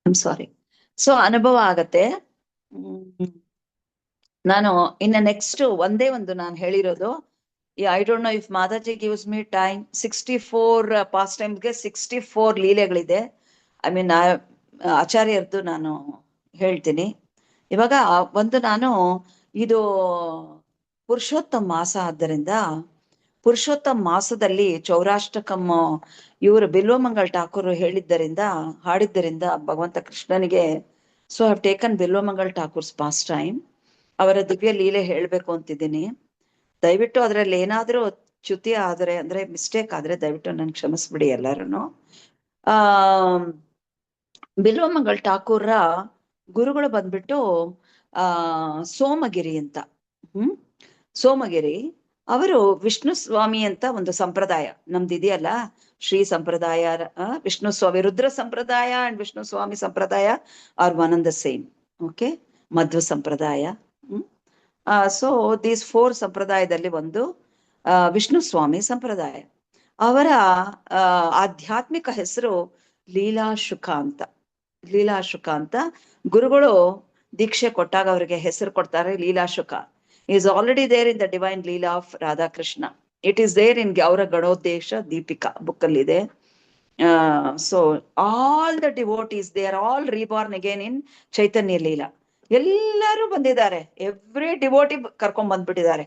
ಸಾರಿ. ಸೊ ಅನುಭವ ಆಗತ್ತೆ. ನಾನು ಇನ್ನು ನೆಕ್ಸ್ಟ್ ಒಂದೇ ಒಂದು ನಾನು ಹೇಳಿರೋದು, I don't no if Mataji gives me time. 64 past ಟೈಮ್ಗೆ 64 ಲೀಲೆಗಳಿದೆ. ಐ ಮೀನ್ ಆಚಾರ್ಯರ್ದು ನಾನು ಹೇಳ್ತೀನಿ. ಇವಾಗ ನಾನು ಇದು ಪುರುಷೋತ್ತಮ ಮಾಸ ಆದ್ದರಿಂದ ಪುರುಷೋತ್ತಮ ಮಾಸದಲ್ಲಿ ಚೌರಾಷ್ಟಕಂ ಇವರು ಬಿಲ್ವಮಂಗಲ್ ಠಾಕೂರ್ ಹಾಡಿದ್ದರಿಂದ ಭಗವಂತ ಕೃಷ್ಣನಿಗೆ so have taken Bilvamangal Thakur's pastime. ಅವರ ದಿವ್ಯ ಲೀಲೆ ಹೇಳ್ಬೇಕು ಅಂತಿದ್ದೀನಿ. ದಯವಿಟ್ಟು ಅದ್ರಲ್ಲಿ ಏನಾದ್ರೂ ಚ್ಯುತಿ ಆದ್ರೆ ಅಂದ್ರೆ ಮಿಸ್ಟೇಕ್ ಆದ್ರೆ ದಯವಿಟ್ಟು ನನ್ಗೆ ಕ್ಷಮಿಸ್ಬಿಡಿ ಎಲ್ಲರೂ. ಬಿಲ್ವಮಂಗಲ್ ಠಾಕೂರ್ರ ಗುರುಗಳು ಬಂದ್ಬಿಟ್ಟು ಸೋಮಗಿರಿ ಅಂತ. ಸೋಮಗಿರಿ ಅವರು ವಿಷ್ಣು ಸ್ವಾಮಿ ಅಂತ ಒಂದು ಸಂಪ್ರದಾಯ ನಮ್ದು ಇದೆಯಲ್ಲ, ಶ್ರೀ ಸಂಪ್ರದಾಯ, ವಿಷ್ಣು ಸ್ವಾಮಿ ರುದ್ರ ಸಂಪ್ರದಾಯ and Vishnu Swami sampradaya are one and the same. Okay, Madhva sampradaya. So these 4 ಸಂಪ್ರದಾಯದಲ್ಲಿ ಒಂದು ವಿಷ್ಣು ಸ್ವಾಮಿ ಸಂಪ್ರದಾಯ. ಅವರ ಆಧ್ಯಾತ್ಮಿಕ ಹೆಸರು ಲೀಲಾಶುಕ ಅಂತ. ಲೀಲಾಶುಕ ಅಂತ ಗುರುಗಳು ದೀಕ್ಷೆ ಕೊಟ್ಟಾಗ ಅವರಿಗೆ ಹೆಸರು ಕೊಡ್ತಾರೆ Leelashuka. Is already there in the divine leela of Radhakrishna. It is there in ಅವರ ಗಣೋದ್ದೇಶ ದೀಪಿಕಾ ಬುಕ್ ಅಲ್ಲಿ ಇದೆ. So all the devotees they are all reborn again in Chaitanya leela. ಎಲ್ಲರೂ ಬಂದಿದ್ದಾರೆ, ಎವ್ರಿ ಡಿವೋಟಿ ಕರ್ಕೊಂಡ್ ಬಂದ್ಬಿಟ್ಟಿದ್ದಾರೆ.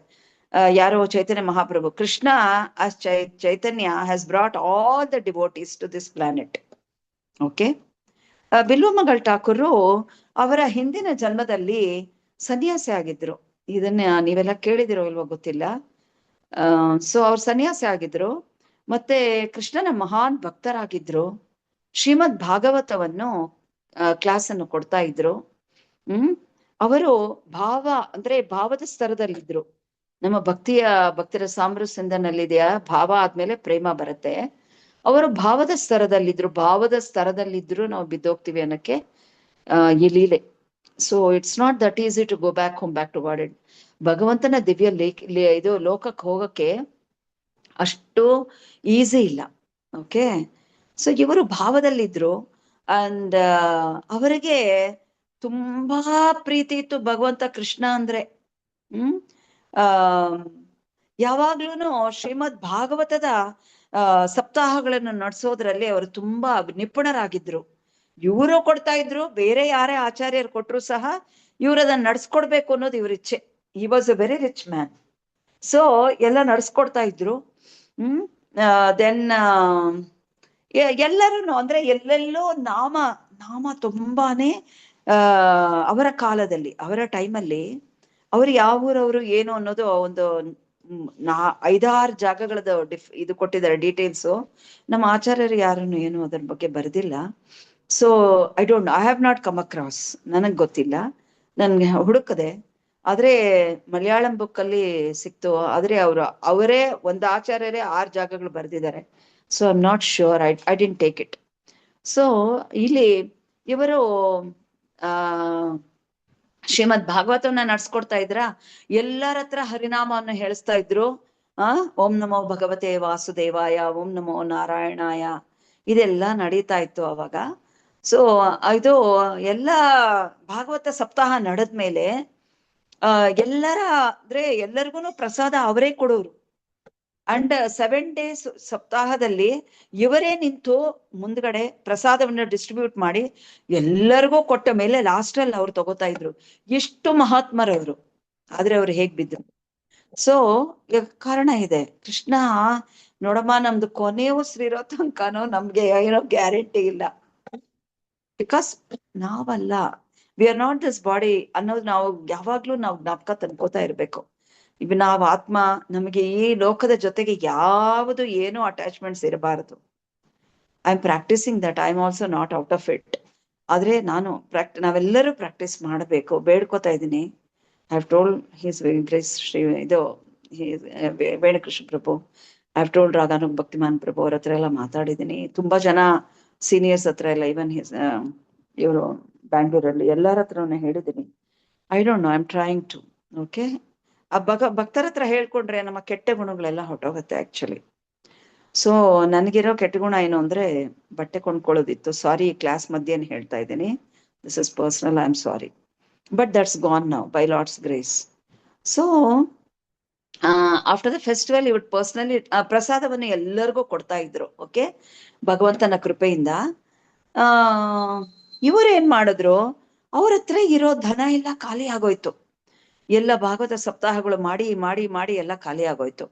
ಯಾರೋ Chaitanya Mahaprabhu Krishna Chaitanya has brought all the devotees to this planet. Okay, Bilvamangal Thakur ಅವರ ಹಿಂದಿನ ಜನ್ಮದಲ್ಲಿ ಸನ್ಯಾಸಿ ಆಗಿದ್ರು. ಇದನ್ನ ನೀವೆಲ್ಲ ಕೇಳಿದಿರೋ ಇಲ್ವೋ ಗೊತ್ತಿಲ್ಲ. ಸೊ ಅವ್ರು ಸನ್ಯಾಸಿ ಆಗಿದ್ರು, ಮತ್ತೆ ಕೃಷ್ಣನ ಮಹಾನ್ ಭಕ್ತರಾಗಿದ್ರು. ಶ್ರೀಮದ್ ಭಾಗವತವನ್ನು ಕ್ಲಾಸ್ ಅನ್ನು ಕೊಡ್ತಾ ಇದ್ರು. ಅವರು ಭಾವದ ಸ್ತರದಲ್ಲಿದ್ರು. ನಮ್ಮ ಭಕ್ತಿರ ಸಾಮರಸ್ಯದಲ್ಲಿದೆಯಾ, ಭಾವ ಆದ್ಮೇಲೆ ಪ್ರೇಮ ಬರುತ್ತೆ. ಅವರು ಭಾವದ ಸ್ತರದಲ್ಲಿದ್ರು ನಾವು ಬಿದ್ದೋಗ್ತೀವಿ ಅನ್ನಕ್ಕೆ ಈ ಲೀಲೆ. So it's not that easy to go back to God it. ಭಗವಂತನ ದಿವ್ಯ ಇದು ಲೋಕಕ್ಕೆ ಹೋಗಕ್ಕೆ ಅಷ್ಟು ಈಸಿ ಇಲ್ಲ. ಓಕೆ, ಸೊ ಇವರು ಭಾವದಲ್ಲಿದ್ರು. ಅಂಡ್ ಅವರಿಗೆ ತುಂಬಾ ಪ್ರೀತಿ ಇತ್ತು ಭಗವಂತ ಕೃಷ್ಣ ಅಂದ್ರೆ. ಯಾವಾಗ್ಲೂನು ಶ್ರೀಮದ್ ಭಾಗವತದ ಸಪ್ತಾಹಗಳನ್ನು ನಡೆಸೋದ್ರಲ್ಲಿ ಅವರು ತುಂಬಾ ನಿಪುಣರಾಗಿದ್ರು. ಇವರು ಕೊಡ್ತಾ ಇದ್ರು, ಬೇರೆ ಯಾರೇ ಆಚಾರ್ಯರು ಕೊಟ್ರು ಸಹ ಇವ್ರು ಅದನ್ನ ನಡ್ಸ್ಕೊಡ್ಬೇಕು ಅನ್ನೋದು ಇವ್ರ ಇಚ್ಛೆ. He was a very rich man. So ಎಲ್ಲ ನಡ್ಸ್ಕೊಡ್ತಾ ಇದ್ರು. ದೆನ್ ಎಲ್ಲರೂ ಅಂದ್ರೆ ಎಲ್ಲೆಲ್ಲೋ ನಾಮ ತುಂಬಾನೇ ಅವರ ಕಾಲದಲ್ಲಿ, ಅವರ ಟೈಮಲ್ಲಿ ಅವ್ರು ಯಾವ ಊರವರು ಏನು ಅನ್ನೋದು ಒಂದು 5-6 ಜಾಗಗಳದ್ದು ಇದು ಕೊಟ್ಟಿದ್ದಾರೆ ಡೀಟೇಲ್ಸ್. ನಮ್ಮ ಆಚಾರ್ಯರು ಯಾರನ್ನು ಏನು ಅದ್ರ ಬಗ್ಗೆ ಬರೆದಿಲ್ಲ. So I have not come across, ನನಗ್ ಗೊತ್ತಿಲ್ಲ. ನನ್ಗೆ ಹುಡುಕದೆ, ಆದ್ರೆ ಮಲಯಾಳಂ ಬುಕ್ ಅಲ್ಲಿ ಸಿಕ್ತು. ಆದ್ರೆ ಅವರೇ ಒಂದು ಆಚಾರ್ಯರೇ 6 ಜಾಗಗಳು ಬರೆದಿದ್ದಾರೆ. So I am not sure, I didn't take it. So ಇಲ್ಲಿ ಇವರು ಶ್ರೀಮದ್ ಭಾಗವತವನ್ನ ನಡ್ಸ್ಕೊಡ್ತಾ ಇದ್ರ, ಎಲ್ಲರ ಹತ್ರ ಹರಿನಾಮವನ್ನು ಹೇಳಿಸ್ತಾ ಇದ್ರು. ಓಂ ನಮೋ ಭಗವತೆ ವಾಸುದೇವಾಯ, ಓಂ ನಮೋ ನಾರಾಯಣಾಯ, ಇದೆಲ್ಲ ನಡೀತಾ ಇತ್ತು ಅವಾಗ. ಸೊ ಇದು ಎಲ್ಲ ಭಾಗವತ ಸಪ್ತಾಹ ನಡೆದ್ಮೇಲೆ ಎಲ್ಲರಿಗೂ ಪ್ರಸಾದ ಅವರೇ ಕೊಡೋರು. ಅಂಡ್ 7 days ಸಪ್ತಾಹದಲ್ಲಿ ಇವರೇ ನಿಂತು ಮುಂದ್ಗಡೆ ಪ್ರಸಾದವನ್ನ ಡಿಸ್ಟ್ರಿಬ್ಯೂಟ್ ಮಾಡಿ ಎಲ್ಲರಿಗೂ ಕೊಟ್ಟ ಮೇಲೆ ಲಾಸ್ಟ್ ಅಲ್ಲಿ ಅವ್ರು ತಗೋತಾ ಇದ್ರು. ಎಷ್ಟು ಮಹಾತ್ಮರವರು, ಆದ್ರೆ ಅವ್ರು ಹೇಗ್ ಬಿದ್ರು. ಸೊ ಕಾರಣ ಇದೆ. ಕೃಷ್ಣ ನೋಡಮ್ಮ, ನಮ್ದು ಕೊನೆ ಉಸಿರಿರೋ ತನಕನೋ ನಮ್ಗೆ ಏನೋ ಗ್ಯಾರಂಟಿ ಇಲ್ಲ. ಬಿಕಾಸ್ ನಾವಲ್ಲ, we are not this body ಅನ್ನೋದು ನಾವು ಯಾವಾಗ್ಲೂ ನಾವು ಜ್ಞಾಪಕ ತಂದ್ಕೋತಾ ಇರ್ಬೇಕು. ಇವ್ ನಾವು ಆತ್ಮ, ನಮಗೆ ಈ ಲೋಕದ ಜೊತೆಗೆ ಯಾವುದು ಏನು ಅಟ್ಯಾಚ್ಮೆಂಟ್ಸ್ ಇರಬಾರದು. I am practising that, I am also not out of it. ಆದ್ರೆ ನಾವೆಲ್ಲರೂ ಪ್ರಾಕ್ಟೀಸ್ ಮಾಡಬೇಕು, ಬೇಡ್ಕೋತಾ ಇದ್ದೀನಿ. I have told his grace Shri ಇದು ವೇಣುಕೃಷ್ಣ ಪ್ರಭು, ಐ ಹ್ಯಾವ್ ಟೋಲ್ಡ್ ರಾಧಾನುಗ್ ಭಕ್ತಿಮಾನ್ ಪ್ರಭು ಅವ್ರ ಹತ್ರ ಎಲ್ಲ ಮಾತಾಡಿದ್ದೀನಿ. ತುಂಬಾ ಜನ ಸೀನಿಯರ್ಸ್ ಹತ್ರ ಎಲ್ಲ, ಈವನ್ ಇವರು ಬ್ಯಾಂಗ್ಳೂರಲ್ಲಿ ಎಲ್ಲರ ಹತ್ರನೇ ಹೇಳಿದ್ದೀನಿ. I don't know, I am trying to. Okay, ಆ ಭಕ್ತರ ಹತ್ರ ಹೇಳ್ಕೊಂಡ್ರೆ ನಮ್ಮ ಕೆಟ್ಟ ಗುಣಗಳೆಲ್ಲ ಹೊಟ್ಟೋಗುತ್ತೆ ಆಕ್ಚುಲಿ. ಸೊ ನನಗಿರೋ ಕೆಟ್ಟ ಗುಣ ಏನು ಅಂದ್ರೆ ಬಟ್ಟೆ ಕೊಂಡ್ಕೊಳ್ಳೋದಿತ್ತು. ಸಾರಿ, ಕ್ಲಾಸ್ ಮಧ್ಯೆ ಹೇಳ್ತಾ ಇದ್ದೀನಿ, this is personal, I am sorry, but that's gone now by Lord's grace. So after the festival ಇವತ್ತು ಪರ್ಸನಲಿ ಪ್ರಸಾದವನ್ನು ಎಲ್ಲರಿಗೂ ಕೊಡ್ತಾ ಇದ್ರು. ಓಕೆ, ಭಗವಂತನ ಕೃಪೆಯಿಂದ. ಇವರು ಏನ್ ಮಾಡಿದ್ರು, ಅವ್ರ ಹತ್ರ ಇರೋ ಧನ ಎಲ್ಲ ಖಾಲಿ ಆಗೋಯ್ತು. ಎಲ್ಲ ಭಾಗವತ ಸಪ್ತಾಹಗಳು ಮಾಡಿ ಮಾಡಿ ಮಾಡಿ ಎಲ್ಲ ಖಾಲಿ ಆಗೋಯ್ತು.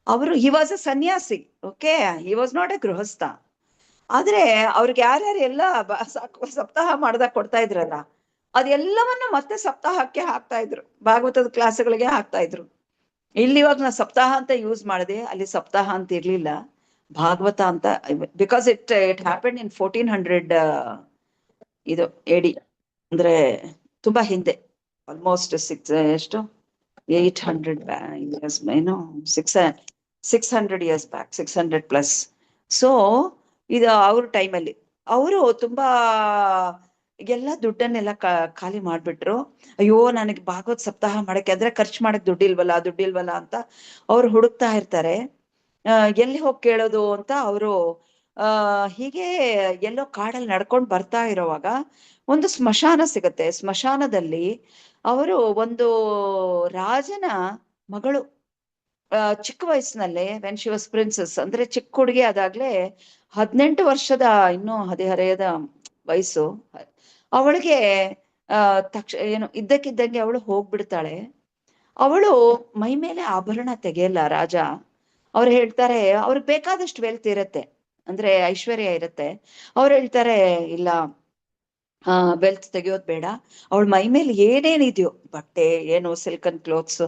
ಅವರು ಹಿ ವಾಸ್ ಅ ಸನ್ಯಾಸಿ. Okay, he was not A ಗೃಹಸ್ಥ. ಆದ್ರೆ ಅವ್ರಿಗೆ ಯಾರ್ಯಾರು ಎಲ್ಲ ಸಪ್ತಾಹ ಮಾಡ್ದಾಗ ಕೊಡ್ತಾ ಇದ್ರಲ್ಲ, ಅದೆಲ್ಲವನ್ನು ಮತ್ತೆ ಸಪ್ತಾಹಕ್ಕೆ ಹಾಕ್ತಾ ಇದ್ರು, ಭಾಗವತದ ಕ್ಲಾಸ್ಗಳಿಗೆ ಹಾಕ್ತಾ ಇದ್ರು. ಇಲ್ಲಿ ಇವಾಗ ನಾ ಸಪ್ತಾಹ ಅಂತ ಯೂಸ್ ಮಾಡಿದೆ, ಅಲ್ಲಿ ಸಪ್ತಾಹ ಅಂತ ಇರ್ಲಿಲ್ಲ, ಭಾಗವತ ಅಂತ. ಬಿಕಾಸ್ ಇಟ್ ಹ್ಯಾಪನ್ ಇನ್ 1400 ಇದು AD, ಅಂದ್ರೆ ತುಂಬಾ ಹಿಂದೆ, ಆಲ್ಮೋಸ್ಟ್ 800 ಇಯರ್ಸ್, ಏನೋ 600 ಇಯರ್ಸ್ ಬ್ಯಾಕ್, 600+. ಸೊ ಇದು ಅವ್ರ ಟೈಮಲ್ಲಿ ಅವರು ತುಂಬಾ ಎಲ್ಲ ದುಡ್ಡನ್ನೆಲ್ಲ ಖಾಲಿ ಮಾಡ್ಬಿಟ್ರು. ಅಯ್ಯೋ, ನನಗೆ ಭಾಗವತ್ ಸಪ್ತಾಹ ಮಾಡಕ್ಕೆ ಅಂದ್ರೆ ಖರ್ಚು ಮಾಡಕ್ ದುಡ್ಡಿಲ್ವಲ್ಲ ಅಂತ ಅವ್ರು ಹುಡುಕ್ತಾ ಇರ್ತಾರೆ. ಎಲ್ಲಿ ಹೋಗಿ ಕೇಳೋದು ಅಂತ ಅವರು ಹೀಗೆ ಎಲ್ಲೋ ಕಾಡಲ್ಲಿ ನಡ್ಕೊಂಡು ಬರ್ತಾ ಇರೋವಾಗ ಒಂದು ಸ್ಮಶಾನ ಸಿಗತ್ತೆ. ಸ್ಮಶಾನದಲ್ಲಿ ಅವರು ಒಂದು ರಾಜನ ಮಗಳು ಚಿಕ್ಕ ವಯಸ್ಸಿನಲ್ಲೇ, ವೆನ್ ಶಿ ವಾಸ್ ಪ್ರಿನ್ಸಸ್, ಅಂದ್ರೆ ಚಿಕ್ಕ ಹುಡುಗಿ ಆದಾಗ್ಲೇ 18 ವರ್ಷದ ಇನ್ನೂ ಹದಿಹರೆಯದ ವಯಸ್ಸು ಅವಳಿಗೆ ಏನು ಇದ್ದಕ್ಕಿದ್ದಂಗೆ ಅವಳು ಹೋಗ್ಬಿಡ್ತಾಳೆ. ಅವಳು ಮೈ ಮೇಲೆ ಆಭರಣ ತೆಗೆಯಲ್ಲ ರಾಜ. ಅವ್ರು ಹೇಳ್ತಾರೆ, ಅವ್ರಿಗೆ ಬೇಕಾದಷ್ಟು ವೆಲ್ತ್ ಇರತ್ತೆ, ಅಂದ್ರೆ ಐಶ್ವರ್ಯ ಇರತ್ತೆ. ಅವ್ರು ಹೇಳ್ತಾರೆ, ಇಲ್ಲ, ವೆಲ್ತ್ ತೆಗಿಯೋದ್ ಬೇಡ, ಅವಳ ಮೈ ಮೇಲೆ ಏನೇನಿದೆಯೋ ಬಟ್ಟೆ, ಏನು ಸಿಲ್ಕನ್ ಕ್ಲೋತ್ಸ್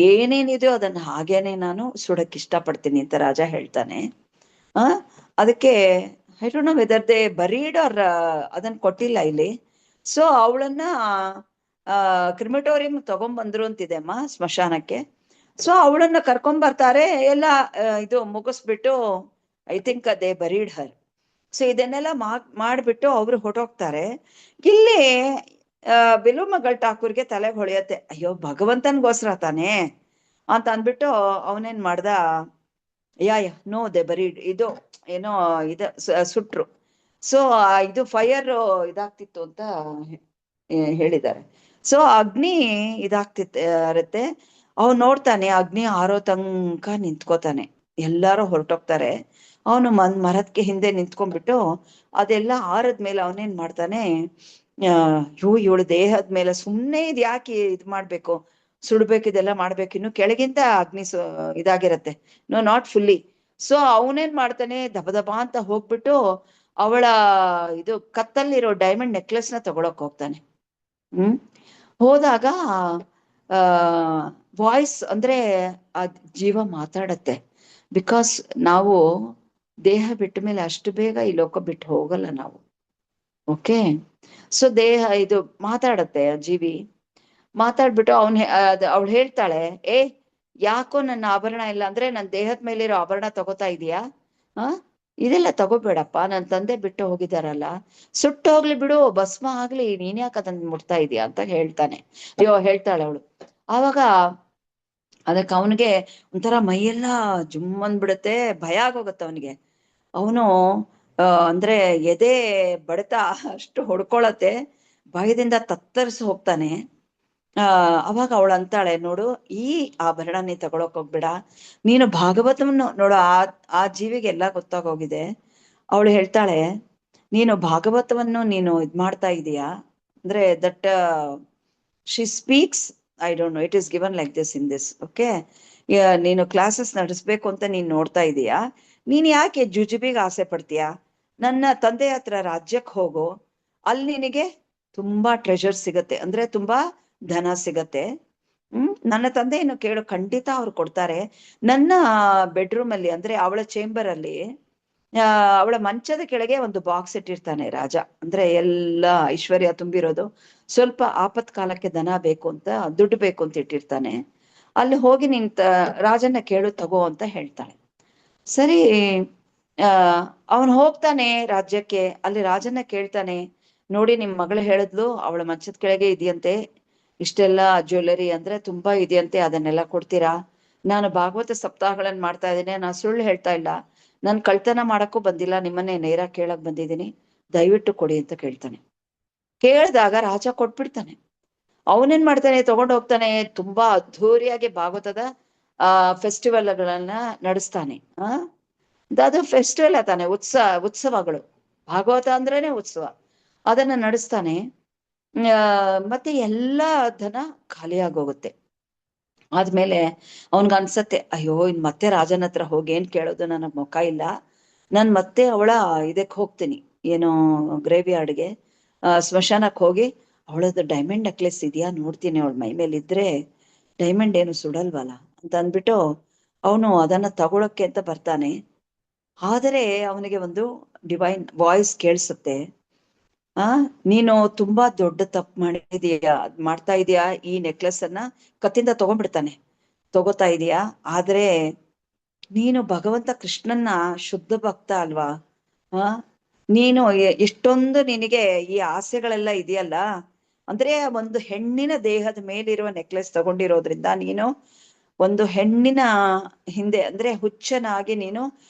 ಏನೇನಿದೆಯೋ ಅದನ್ನ ಹಾಗೇನೆ ನಾನು ಸುಡಕ್ ಇಷ್ಟಪಡ್ತೀನಿ ಅಂತ ರಾಜ ಹೇಳ್ತಾನೆ. ಅದಕ್ಕೆ I don't know whether they buried or ಅದನ್ನ ಕೊಟ್ಟಿಲ್ಲ ಇಲ್ಲಿ. ಸೊ ಅವಳನ್ನ ಕ್ರಿಮಿಟೋರಿಯಂ ತಗೊಂಡ್ಬಂದ್ರು ಅಂತಿದೆ ಅಮ್ಮ, ಸ್ಮಶಾನಕ್ಕೆ. ಸೊ ಅವಳನ್ನ ಕರ್ಕೊಂಡ್ಬರ್ತಾರೆ ಎಲ್ಲ ಇದು ಮುಗಿಸ್ಬಿಟ್ಟು, I think they buried her. So ಇದನ್ನೆಲ್ಲ ಮಾಡ್ಬಿಟ್ಟು ಅವ್ರು ಹೊರಟೋಗ್ತಾರೆ. ಇಲ್ಲಿ ಬಿಲುಮಗಳ ಠಾಕೂರ್ಗೆ ತಲೆಗೆ ಹೊಳೆಯತ್ತೆ, ಅಯ್ಯೋ ಭಗವಂತನ್ಗೋಸ್ಕರ ತಾನೇ ಅಂತ ಅಂದ್ಬಿಟ್ಟು ಅವನೇನ್ ಮಾಡ್ದ, ಯಾ ನೋ ದೆ ಬರೀಡ್, ಇದು ಏನೋ ಸುಟ್ರು. ಸೊ ಇದು ಫೈರ್ ಇದಾಗ್ತಿತ್ತು ಅಂತ ಹೇಳಿದ್ದಾರೆ. ಸೊ ಅಗ್ನಿ ಇರತ್ತೆ. ಅವ್ನು ನೋಡ್ತಾನೆ, ಅಗ್ನಿ ಆರೋ ತನಕ ನಿಂತ್ಕೋತಾನೆ. ಎಲ್ಲಾರು ಹೊರಟೋಗ್ತಾರೆ. ಅವನು ಮರದಕ್ಕೆ ಹಿಂದೆ ನಿಂತ್ಕೊಂಡ್ಬಿಟ್ಟು ಅದೆಲ್ಲ ಆರದ್ಮೇಲೆ ಅವನೇನ್ ಮಾಡ್ತಾನೆ, ಇವಳು ದೇಹದ ಮೇಲೆ ಸುಮ್ನೆ ಇದ್ ಯಾಕೆ ಇದ್ ಮಾಡ್ಬೇಕು, ಸುಡ್ಬೇಕು, ಇದೆಲ್ಲ ಮಾಡ್ಬೇಕು, ಇನ್ನು ಕೆಳಗಿಂದ ಅಗ್ನಿ ಇದಾಗಿರತ್ತೆ, ನೋ ನಾಟ್ ಫುಲ್ಲಿ. ಸೊ ಅವನೇನ್ ಮಾಡ್ತಾನೆ, ದಬ ಅಂತ ಹೋಗ್ಬಿಟ್ಟು ಅವಳ ಇದು ಕತ್ತಲ್ಲಿರೋ ಡೈಮಂಡ್ ನೆಕ್ಲೆಸ್ನ ತಗೊಳಕ್ ಹೋಗ್ತಾನೆ. ಹೋದಾಗ ವಾಯ್ಸ್ ಅಂದ್ರೆ ಆ ಜೀವ ಮಾತಾಡತ್ತೆ. ಬಿಕಾಸ್ ನಾವು ದೇಹ ಬಿಟ್ಟ ಮೇಲೆ ಅಷ್ಟು ಬೇಗ ಈ ಲೋಕ ಬಿಟ್ಟು ಹೋಗಲ್ಲ ನಾವು. ಓಕೆ, ಸೊ ದೇಹ ಇದು ಮಾತಾಡತ್ತೆ, ಆ ಜೀವಿ ಮಾತಾಡ್ಬಿಟ್ಟು ಅವಳು ಹೇಳ್ತಾಳೆ, ಯಾಕೋ ನನ್ನ ಆಭರಣ ಇಲ್ಲ, ಅಂದ್ರೆ ನನ್ನ ದೇಹದ ಮೇಲಿರೋ ಆಭರಣ ತಗೋತಾ ಇದೀಯಾ? ಇದೆಲ್ಲ ತಗೋಬೇಡಪ್ಪ, ನನ್ನ ತಂದೆ ಬಿಟ್ಟು ಹೋಗಿದಾರಲ್ಲ, ಸುಟ್ಟು ಹೋಗ್ಲಿ ಬಿಡು, ಭಸ್ಮ ಆಗ್ಲಿ, ನೀನ್ ಯಾಕೆ ಅದನ್ನ ಮುಟ್ತಾ ಇದೀಯಾ ಅಂತ ಹೇಳ್ತಾಳೆ ಅವಳು. ಆವಾಗ ಅದಕ್ಕೆ ಅವನಿಗೆ ಒಂಥರ ಮೈಯೆಲ್ಲ ಜುಮ್ ಅಂದ್ಬಿಡುತ್ತೆ, ಭಯ ಆಗೋಗತ್ತೆ ಅವನಿಗೆ. ಅವನು ಅಂದ್ರೆ ಎದೆ ಬಡತ ಅಷ್ಟು ಹೊಡ್ಕೊಳತ್ತೆ, ಭಯದಿಂದ ತತ್ತರಿಸಿ ಹೋಗ್ತಾನೆ. ಅವಾಗ ಅವಳು ಅಂತಾಳೆ, ನೋಡು, ಈ ಆಭರಣ ನೀ ತಗೊಳಕ್ ಹೋಗ್ಬೇಡ, ನೀನು ಭಾಗವತವನ್ನು ನೋಡು. ಆ ಜೀವಿಗೆ ಎಲ್ಲ ಗೊತ್ತಾಗೋಗಿದೆ. ಅವಳು ಹೇಳ್ತಾಳೆ, ನೀನು ಭಾಗವತವನ್ನು ನೀನು ಇದ್ ಮಾಡ್ತಾ ಇದೀಯಾ ಅಂದ್ರೆ that she speaks, I don't know, it is given like this in this. Okay, ನೀನು ಕ್ಲಾಸಸ್ ನಡೆಸ್ಬೇಕು ಅಂತ ನೀನ್ ನೋಡ್ತಾ ಇದೀಯಾ, ನೀನ್ ಯಾಕೆ ಜುಜುಬಿಗೆ ಆಸೆ ಪಡ್ತೀಯಾ? ನನ್ನ ತಂದೆ ಹತ್ರ ರಾಜ್ಯಕ್ಕೆ ಹೋಗು, ಅಲ್ಲಿ ನಿನಗೆ ತುಂಬಾ ಟ್ರೆಷರ್ ಸಿಗತ್ತೆ, ಅಂದ್ರೆ ತುಂಬಾ ಧನ ಸಿಗತ್ತೆ. ನನ್ನ ತಂದೆಯನ್ನು ಕೇಳು, ಖಂಡಿತ ಅವ್ರು ಕೊಡ್ತಾರೆ. ನನ್ನ ಬೆಡ್ರೂಮ್ ಅಲ್ಲಿ, ಅಂದ್ರೆ ಅವಳ ಚೇಂಬರ್ ಅಲ್ಲಿ, ಅವಳ ಮಂಚದ ಕೆಳಗೆ ಒಂದು ಬಾಕ್ಸ್ ಇಟ್ಟಿರ್ತಾನೆ ರಾಜ. ಅಂದ್ರೆ ಎಲ್ಲ ಐಶ್ವರ್ಯ ತುಂಬಿರೋದು, ಸ್ವಲ್ಪ ಆಪತ್ಕಾಲಕ್ಕೆ ಧನ ಬೇಕು ಅಂತ, ದುಡ್ಡು ಬೇಕು ಅಂತ ಇಟ್ಟಿರ್ತಾನೆ. ಅಲ್ಲಿ ಹೋಗಿ ರಾಜನ ಕೇಳು, ತಗೋ ಅಂತ ಹೇಳ್ತಾಳೆ. ಸರಿ, ಅವನು ಹೋಗ್ತಾನೆ ರಾಜ್ಯಕ್ಕೆ. ಅಲ್ಲಿ ರಾಜನ ಕೇಳ್ತಾನೆ, ನೋಡಿ ನಿಮ್ ಮಗಳು ಹೇಳಿದ್ಲು, ಅವಳ ಮಂಚದ ಕೆಳಗೆ ಇದೆಯಂತೆ ಇಷ್ಟೆಲ್ಲ ಜ್ಯುವೆಲರಿ, ಅಂದ್ರೆ ತುಂಬಾ ಇದೆಯಂತೆ, ಅದನ್ನೆಲ್ಲ ಕೊಡ್ತೀರಾ? ನಾನು ಭಾಗವತ ಸಪ್ತಾಹಗಳನ್ನ ಮಾಡ್ತಾ ಇದ್ದೀನಿ, ನಾನು ಸುಳ್ಳು ಹೇಳ್ತಾ ಇಲ್ಲ, ನಾನು ಕಳ್ತನ ಮಾಡಕ್ಕೂ ಬಂದಿಲ್ಲ, ನಿಮ್ಮನ್ನೇ ನೇರ ಕೇಳಕ್ ಬಂದಿದ್ದೀನಿ, ದಯವಿಟ್ಟು ಕೊಡಿ ಅಂತ ಕೇಳ್ತಾನೆ. ಕೇಳಿದಾಗ ರಾಜ ಕೊಟ್ಬಿಡ್ತಾನೆ. ಅವನೇನ್ ಮಾಡ್ತಾನೆ, ತಗೊಂಡು ಹೋಗ್ತಾನೆ, ತುಂಬಾ ಅದ್ಧೂರಿಯಾಗಿ ಭಾಗವತದ ಫೆಸ್ಟಿವಲ್ಗಳನ್ನ ನಡೆಸ್ತಾನೆ. ಅದು ಫೆಸ್ಟಿವಲ್ ತಾನೆ, ಉತ್ಸವಗಳು, ಭಾಗವತ ಅಂದ್ರೇನೆ ಉತ್ಸವ, ಅದನ್ನ ನಡೆಸ್ತಾನೆ. ಮತ್ತೆ ಎಲ್ಲಾ ಧನ ಖಾಲಿಯಾಗೋಗುತ್ತೆ. ಆದ್ಮೇಲೆ ಅವನ್ಗನ್ಸತ್ತೆ, ಅಯ್ಯೋ ಇನ್ ಮತ್ತೆ ರಾಜನ ಹತ್ರ ಹೋಗಿ ಏನ್ ಕೇಳೋದು, ನನಗ್ ಮುಖ ಇಲ್ಲ, ನಾನ್ ಮತ್ತೆ ಅವಳ ಇದಕ್ಕೆ ಹೋಗ್ತೀನಿ, ಏನೋ ಗ್ರೇವ್ ಯಾರ್ಡ್ಗೆ, ಸ್ಮಶಾನಕ್ಕೆ ಹೋಗಿ ಅವಳದ್ದು ಡೈಮಂಡ್ ನೆಕ್ಲೆಸ್ ಇದೆಯಾ ನೋಡ್ತೀನಿ, ಅವಳ ಮೈ ಮೇಲೆ ಇದ್ರೆ ಡೈಮಂಡ್ ಏನು ಸುಡಲ್ವಲ್ಲ ಅಂತ ಅಂದ್ಬಿಟ್ಟು ಅವನು ಅದನ್ನ ತಗೊಳಕ್ಕೆ ಅಂತ ಬರ್ತಾನೆ. ಆದರೆ ಅವನಿಗೆ ಒಂದು ಡಿವೈನ್ ವಾಯ್ಸ್ ಕೇಳಿಸುತ್ತೆ, ನೀನು ತುಂಬಾ ದೊಡ್ಡ ತಪ್ಪು ಮಾಡ್ತಾ ಇದೀಯಾ, ಈ ನೆಕ್ಲೆಸ್ ಅನ್ನ ಕತ್ತಿಂದ ತಗೊಂಡ್ಬಿಡ್ತಾನೆ, ತಗೋತಾ ಇದೀಯಾ, ಆದ್ರೆ ನೀನು ಭಗವಂತ ಕೃಷ್ಣನ್ನ ಶುದ್ಧ ಭಕ್ತ ಅಲ್ವಾ? ನೀನು ಇಷ್ಟೊಂದು ನಿನಗೆ ಈ ಆಸೆಗಳೆಲ್ಲ ಇದೆಯಲ್ಲ, ಅಂದ್ರೆ ಒಂದು ಹೆಣ್ಣಿನ ದೇಹದ ಮೇಲಿರುವ ನೆಕ್ಲೆಸ್ ತಗೊಂಡಿರೋದ್ರಿಂದ ನೀನು ಒಂದು ಹೆಣ್ಣಿನ ಹಿಂದೆ, ಅಂದ್ರೆ ಹುಚ್ಚನಾಗಿ ನೀನು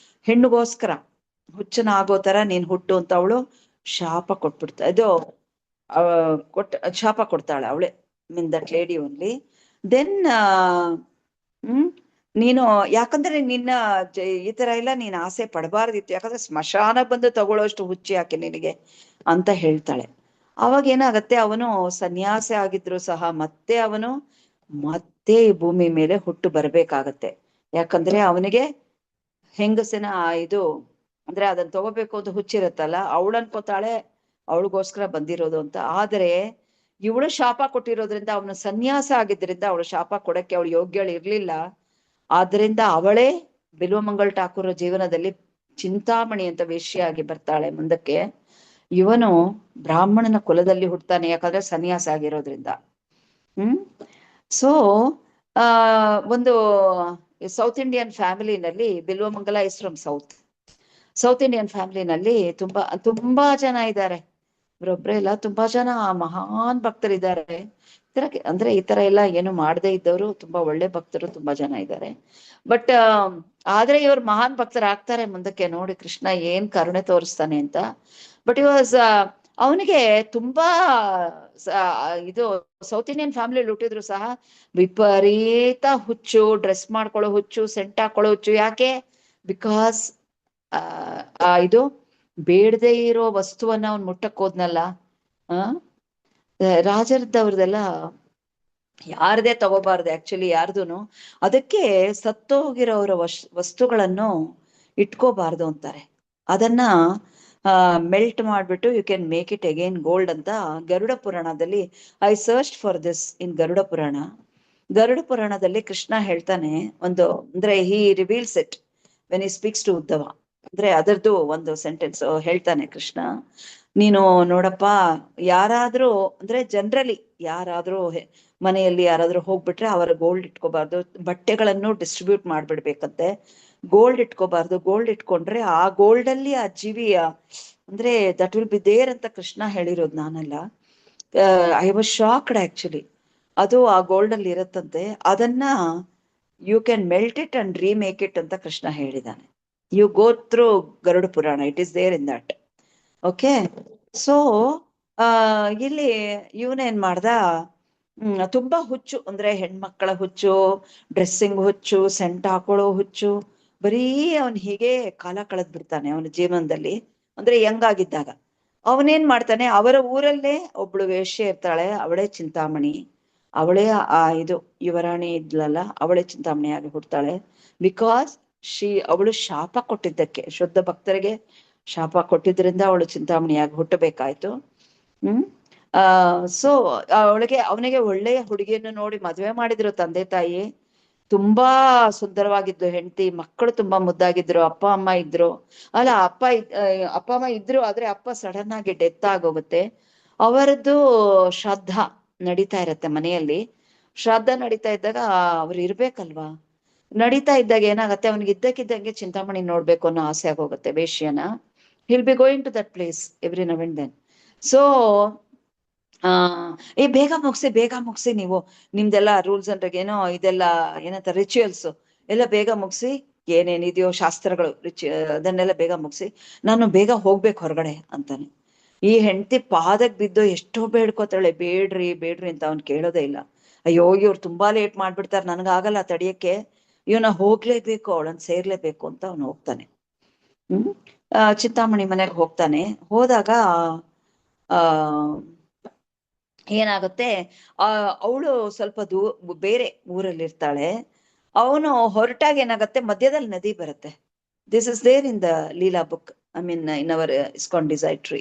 ಹೆಣ್ಣಿಗೋಸ್ಕರ ಹುಚ್ಚನಾಗೋ ತರ ನೀನ್ ಹುಟ್ಟು ಅಂತ ಅವಳು ಶಾಪ ಕೊಟ್ಬಿಡ್ತಾ, ಶಾಪ ಕೊಡ್ತಾಳೆ ಅವಳೆ, mean that lady only. Then ನೀನು, ಯಾಕಂದ್ರೆ ನಿನ್ನ ಈ ತರ ಎಲ್ಲ ನೀನ್ ಆಸೆ ಪಡಬಾರ್ದಿತ್ತು, ಯಾಕಂದ್ರೆ ಸ್ಮಶಾನ ಬಂದು ತಗೊಳ್ಳೋಷ್ಟು ಹುಚ್ಚಿ ಯಾಕೆ ನಿನಗೆ ಅಂತ ಹೇಳ್ತಾಳೆ. ಅವಾಗ ಏನಾಗತ್ತೆ, ಅವನು ಸನ್ಯಾಸಿ ಆಗಿದ್ರು ಸಹ ಮತ್ತೆ ಈ ಭೂಮಿ ಮೇಲೆ ಹುಟ್ಟು ಬರ್ಬೇಕಾಗತ್ತೆ. ಯಾಕಂದ್ರೆ ಅವನಿಗೆ ಹೆಂಗಸಿನ ಇದು, ಅಂದ್ರೆ ಅದನ್ನ ತಗೋಬೇಕು ಅಂತ ಹುಚ್ಚಿರತ್ತಲ್ಲ, ಅವಳು ಅನ್ಕೋತಾಳೆ ಅವಳಿಗೋಸ್ಕರ ಬಂದಿರೋದು ಅಂತ. ಆದರೆ ಇವಳು ಶಾಪ ಕೊಟ್ಟಿರೋದ್ರಿಂದ, ಅವನು ಸನ್ಯಾಸ ಆಗಿದ್ರಿಂದ ಅವಳು ಶಾಪ ಕೊಡಕ್ಕೆ ಅವಳು ಯೋಗ್ಯಳು ಇರ್ಲಿಲ್ಲ. ಆದ್ರಿಂದ ಅವಳೇ ಬಿಲ್ವಮಂಗಲ್ ಠಾಕೂರ್ ಜೀವನದಲ್ಲಿ ಚಿಂತಾಮಣಿ ಅಂತ ವೇಶ್ಯಾಗಿ ಬರ್ತಾಳೆ ಮುಂದಕ್ಕೆ. ಇವನು ಬ್ರಾಹ್ಮಣನ ಕುಲದಲ್ಲಿ ಹುಡ್ತಾನೆ, ಯಾಕಂದ್ರೆ ಸನ್ಯಾಸ ಆಗಿರೋದ್ರಿಂದ. ಸೊ ಒಂದು ಸೌತ್ ಇಂಡಿಯನ್ ಫ್ಯಾಮಿಲಿನಲ್ಲಿ, Bilvamangala is from south Indian ಫ್ಯಾಮಿಲಿನಲ್ಲಿ ತುಂಬಾ ಜನ ಇದ್ದಾರೆ, ಇವರೊಬ್ರೆ ಇಲ್ಲ, ತುಂಬಾ ಜನ ಮಹಾನ್ ಭಕ್ತರಿದ್ದಾರೆ. ಅಂದ್ರೆ ಈ ತರ ಎಲ್ಲ ಏನು ಮಾಡದೇ ಇದ್ದವರು, ತುಂಬಾ ಒಳ್ಳೆ ಭಕ್ತರು ತುಂಬಾ ಜನ ಇದ್ದಾರೆ. ಬಟ್ ಆದ್ರೆ ಇವ್ರು ಮಹಾನ್ ಭಕ್ತರಾಗ್ತಾರೆ ಮುಂದಕ್ಕೆ, ನೋಡಿ ಕೃಷ್ಣ ಏನ್ ಕರುಣೆ ತೋರಿಸ್ತಾನೆ ಅಂತ. ಬಟ್ ಅವನಿಗೆ ತುಂಬಾ ಇದು ಸೌತ್ ಇಂಡಿಯನ್ ಫ್ಯಾಮಿಲಿ ಹುಟ್ಟಿದ್ರು ಸಹ ವಿಪರೀತ ಹುಚ್ಚು, ಡ್ರೆಸ್ ಮಾಡ್ಕೊಳ್ಳೋ ಹುಚ್ಚು, ಸೆಂಟ್ ಹಾಕೊಳ್ಳೋ ಹುಚ್ಚು. ಯಾಕೆ? ಬಿಕಾಸ್ ಇದು ಬೇಡದೆ ಇರೋ ವಸ್ತುವನ್ನ ಅವ್ನ್ ಮುಟ್ಟಕ್ ಹೋದ್ನಲ್ಲ. ರಾಜರದವ್ರದೆಲ್ಲ ಯಾರದೇ ತಗೋಬಾರ್ದು ಆಕ್ಚುಲಿ, ಯಾರ್ದುನು. ಅದಕ್ಕೆ ಸತ್ತೋಗಿರೋರ ವಸ್ತುಗಳನ್ನು ಇಟ್ಕೋಬಾರ್ದು ಅಂತಾರೆ. ಅದನ್ನ ಮೆಲ್ಟ್ ಮಾಡ್ಬಿಟ್ಟು you can make it again gold ಅಂತ ಗರುಡ ಪುರಾಣದಲ್ಲಿ, I search for this in Garuda Purana. Garuda ಪುರಾಣದಲ್ಲಿ ಕೃಷ್ಣ ಹೇಳ್ತಾನೆ ಒಂದು, ಅಂದ್ರೆ he reveals it when he speaks to Uddhava. ಅಂದ್ರೆ ಅದರದ್ದು ಒಂದು ಸೆಂಟೆನ್ಸ್ ಹೇಳ್ತಾನೆ ಕೃಷ್ಣ, ನೀನು ನೋಡಪ್ಪ, ಯಾರಾದ್ರೂ ಅಂದ್ರೆ ಜನರಲಿ ಯಾರಾದ್ರೂ ಮನೆಯಲ್ಲಿ ಯಾರಾದ್ರೂ ಹೋಗ್ಬಿಟ್ರೆ ಅವರ ಗೋಲ್ಡ್ ಇಟ್ಕೋಬಾರ್ದು, ಬಟ್ಟೆಗಳನ್ನು ಡಿಸ್ಟ್ರಿಬ್ಯೂಟ್ ಮಾಡ್ಬಿಡ್ಬೇಕಂತೆ, ಗೋಲ್ಡ್ ಇಟ್ಕೋಬಾರ್ದು. ಗೋಲ್ಡ್ ಇಟ್ಕೊಂಡ್ರೆ ಆ ಗೋಲ್ಡ್ ಅಲ್ಲಿ ಆ ಜೀವಿಯ, ಅಂದ್ರೆ ದಟ್ ವಿಲ್ ಬಿ ದೇರ್ ಅಂತ ಕೃಷ್ಣ ಹೇಳಿರೋದು, ನಾನಲ್ಲ. I was shocked actually. ಅದು ಆ ಗೋಲ್ಡ್ ಅಲ್ಲಿ ಇರತ್ತಂತೆ, ಅದನ್ನ you can melt it and remake it ಅಂತ ಕೃಷ್ಣ ಹೇಳಿದಾನೆ. You go through Garuda Purana, it is there in that. Okay, so ಇಲ್ಲಿ ಇವನೇನ್ ಮಾಡ್ದ, ತುಂಬಾ ಹುಚ್ಚು, ಅಂದ್ರೆ ಹೆಣ್ಮಕ್ಕಳ ಹುಚ್ಚು, ಡ್ರೆಸ್ಸಿಂಗ್ ಹುಚ್ಚು, ಸೆಂಟ್ ಹಾಕೊಳ್ಳೋ ಹುಚ್ಚು, ಬರೀ ಅವನ್ ಹೀಗೆ ಕಾಲ ಕಳೆದ್ ಬಿಡ್ತಾನೆ ಅವನ ಜೀವನದಲ್ಲಿ. ಅಂದ್ರೆ ಯಂಗಾಗಿದ್ದಾಗ ಅವನೇನ್ ಮಾಡ್ತಾನೆ, ಅವರ ಊರಲ್ಲೇ ಒಬ್ಳು ವೇಶ್ಯೆ ಇರ್ತಾಳೆ, ಅವಳೇ ಚಿಂತಾಮಣಿ, ಅವಳೇ ಇದು ಯುವರಾಣಿ ಇದ್ಲಲ್ಲ, ಅವಳೇ ಚಿಂತಾಮಣಿಯಾಗಿ ಹುಡ್ತಾಳೆ. ಬಿಕಾಸ್ ಅವಳು ಶಾಪ ಕೊಟ್ಟಿದ್ದಕ್ಕೆ, ಶುದ್ಧ ಭಕ್ತರಿಗೆ ಶಾಪ ಕೊಟ್ಟಿದ್ರಿಂದ ಅವಳು ಚಿಂತಾಮಣಿಯಾಗಿ ಹುಟ್ಟಬೇಕಾಯ್ತು. ಸೊ ಅವನಿಗೆ ಒಳ್ಳೆಯ ಹುಡುಗಿಯನ್ನು ನೋಡಿ ಮದುವೆ ಮಾಡಿದ್ರು ತಂದೆ ತಾಯಿ. ತುಂಬಾ ಸುಂದರವಾಗಿದ್ದು ಹೆಂಡತಿ, ಮಕ್ಕಳು ತುಂಬಾ ಮುದ್ದಾಗಿದ್ರು, ಅಪ್ಪ ಅಮ್ಮ ಇದ್ರು. ಅಲ್ಲ, ಅಪ್ಪ ಅಮ್ಮ ಇದ್ರು, ಆದ್ರೆ ಅಪ್ಪ ಸಡನ್ ಆಗಿ ಡೆತ್ ಆಗೋಗುತ್ತೆ. ಅವರದ್ದು ಶ್ರಾದ್ದ ನಡೀತಾ ಇರತ್ತೆ ಮನೆಯಲ್ಲಿ. ಶ್ರಾದ್ದ ನಡೀತಾ ಇದ್ದಾಗ ಅವ್ರು ಇರ್ಬೇಕಲ್ವಾ, ನಡೀತಾ ಇದ್ದಾಗ ಏನಾಗತ್ತೆ, ಅವ್ನಿಗೆ ಇದ್ದಕ್ಕಿದ್ದಂಗೆ ಚಿಂತಾಮಣಿ ನೋಡ್ಬೇಕು ಅನ್ನೋ ಆಸೆ ಆಗೋಗುತ್ತೆ, ವೇಶ್ಯನ. He'll be going to that place every now and then. So ಬೇಗ ಮುಗಿಸಿ ನೀವು ನಿಮ್ದೆಲ್ಲ ರೂಲ್ಸ್ ಅಂಡ್ ಏನೋ ಇದೆಲ್ಲ ಏನಂತ ರಿಚುವಲ್ಸ್ ಎಲ್ಲ ಬೇಗ ಮುಗಿಸಿ, ಏನೇನಿದೆಯೋ ಶಾಸ್ತ್ರಗಳು ಅದನ್ನೆಲ್ಲ ಬೇಗ ಮುಗಿಸಿ, ನಾನು ಬೇಗ ಹೋಗ್ಬೇಕು ಹೊರಗಡೆ ಅಂತಾನೆ. ಈ ಹೆಂಡತಿ ಪಾದಕ್ ಬಿದ್ದು ಎಷ್ಟೋ ಬೇಡ್ಕೋತಾಳೆ, ಬೇಡ್ರಿ ಅಂತ. ಅವ್ನ್ ಕೇಳೋದೇ ಇಲ್ಲ. ಅಯ್ಯೋ ಇವ್ರು ತುಂಬಾ ಲೇಟ್ ಮಾಡ್ಬಿಡ್ತಾರೆ, ನನ್ಗಾಗಲ್ಲ ತಡಿಯಕ್ಕೆ, ಇವನ ಹೋಗ್ಲೇಬೇಕು, ಅವಳನ್ನ ಸೇರ್ಲೇಬೇಕು ಅಂತ ಅವ್ನು ಹೋಗ್ತಾನೆ. ಚಿಂತಾಮಣಿ ಮನೆಗೆ ಹೋಗ್ತಾನೆ. ಹೋದಾಗ ಏನಾಗುತ್ತೆ, ಅವಳು ಸ್ವಲ್ಪ ಬೇರೆ ಊರಲ್ಲಿ ಇರ್ತಾಳೆ. ಅವನು ಹೊರಟಾಗ ಏನಾಗತ್ತೆ, ಮಧ್ಯದಲ್ಲಿ ನದಿ ಬರುತ್ತೆ. This is there in the Leela book, I mean in our ISKCON desire tree.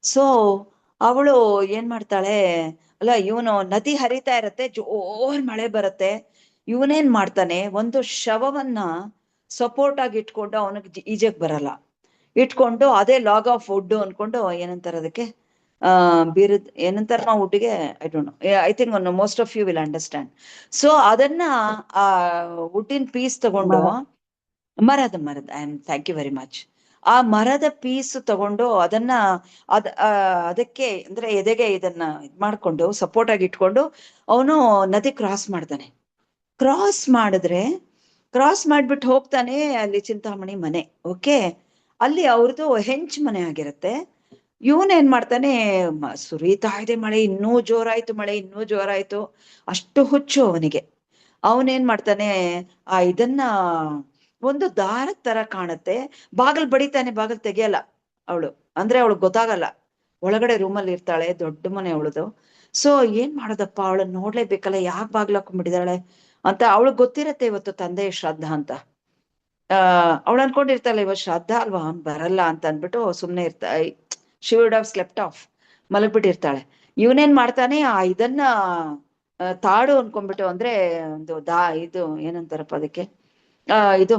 So ಅವಳು ಏನ್ ಮಾಡ್ತಾಳೆ, ಅಲ್ಲ ಇವನು ನದಿ ಹರಿತಾ ಇರತ್ತೆ, ಜೋರ್ ಮಳೆ ಬರುತ್ತೆ. ಇವನೇನ್ ಮಾಡ್ತಾನೆ, ಒಂದು ಶವವನ್ನ ಸಪೋರ್ಟ್ ಆಗಿ ಇಟ್ಕೊಂಡು, ಅವನಿಗೆ ಈಜಕ್ ಬರಲ್ಲ, ಇಟ್ಕೊಂಡು ಅದೇ ಲಾಗ್ ಆಫ್ ವುಡ್ ಅನ್ಕೊಂಡು, ಏನಂತಾರ ಅದಕ್ಕೆ, ಬೀರದ್ ಏನಂತಾರ ನಾವು ವುಡ್ಗೆ, I don't know, I think most of you will understand. So ಅದನ್ನ ಆ ವುಡ್ಡಿನ ಪೀಸ್ ತಗೊಂಡು, ಮರದ ಥ್ಯಾಂಕ್ ಯು ವೆರಿ ಮಚ್. ಆ ಮರದ ಪೀಸ್ ತಗೊಂಡು ಅದನ್ನ ಅದಕ್ಕೆ ಅಂದ್ರೆ ಎದೆಗೆ ಇದನ್ನ ಇದ್ ಮಾಡ್ಕೊಂಡು ಸಪೋರ್ಟ್ ಆಗಿ ಇಟ್ಕೊಂಡು ಅವನು ನದಿ ಕ್ರಾಸ್ ಮಾಡ್ತಾನೆ. ಕ್ರಾಸ್ ಮಾಡ್ಬಿಟ್ಟು ಹೋಗ್ತಾನೆ ಅಲ್ಲಿ ಚಿಂತಾಮಣಿ ಮನೆ. ಓಕೆ, ಅಲ್ಲಿ ಅವ್ರದ್ದು ಹೆಂಚ್ ಮನೆ ಆಗಿರತ್ತೆ. ಇವನೇನ್ ಮಾಡ್ತಾನೆ, ಸುರಿತಾ ಇದೆ ಮಳೆ, ಇನ್ನೂ ಜೋರಾಯ್ತು, ಅಷ್ಟು ಹುಚ್ಚು ಅವನಿಗೆ. ಅವನೇನ್ ಮಾಡ್ತಾನೆ, ಇದನ್ನ ಒಂದು ದಾರದ ತರ ಕಾಣುತ್ತೆ, ಬಾಗಿಲು ಬಡಿತಾನೆ, ಬಾಗಿಲು ತೆಗಿಯಲ್ಲ ಅವಳು, ಅಂದ್ರೆ ಅವಳು ಗೊತ್ತಾಗಲ್ಲ, ಒಳಗಡೆ ರೂಮಲ್ಲಿ ಇರ್ತಾಳೆ, ದೊಡ್ಡ ಮನೆ ಅವಳದು. ಸೊ ಏನ್ ಮಾಡೋದಪ್ಪ, ಅವಳನ್ನ ನೋಡ್ಲೇಬೇಕಲ್ಲ, ಯಾಕೆ ಬಾಗಿಲು ಹಾಕೊಂಡ್ಬಿಟ್ಟಿದಾಳೆ ಅಂತ ಅವಳಿಗೆ ಗೊತ್ತಿರತ್ತೆ ಇವತ್ತು ತಂದೆ ಶ್ರಾದ್ದ ಅಂತ. ಅವಳು ಅನ್ಕೊಂಡಿರ್ತಾಳೆ ಇವತ್ತು ಶ್ರಾದ್ದ ಅಲ್ವಾ, ಅವ್ನ್ ಬರಲ್ಲ ಅಂತ ಅಂದ್ಬಿಟ್ಟು ಸುಮ್ನೆ she would have slept off, ಮಲಗ್ಬಿಟ್ಟಿರ್ತಾಳೆ. ಇವನೇನ್ ಮಾಡ್ತಾನೆ, ಇದನ್ನ ತಾಡು ಅನ್ಕೊಂಡ್ಬಿಟ್ಟು, ಅಂದ್ರೆ ಒಂದು ಇದು ಏನಂತಾರಪ್ಪ ಅದಕ್ಕೆ, ಇದು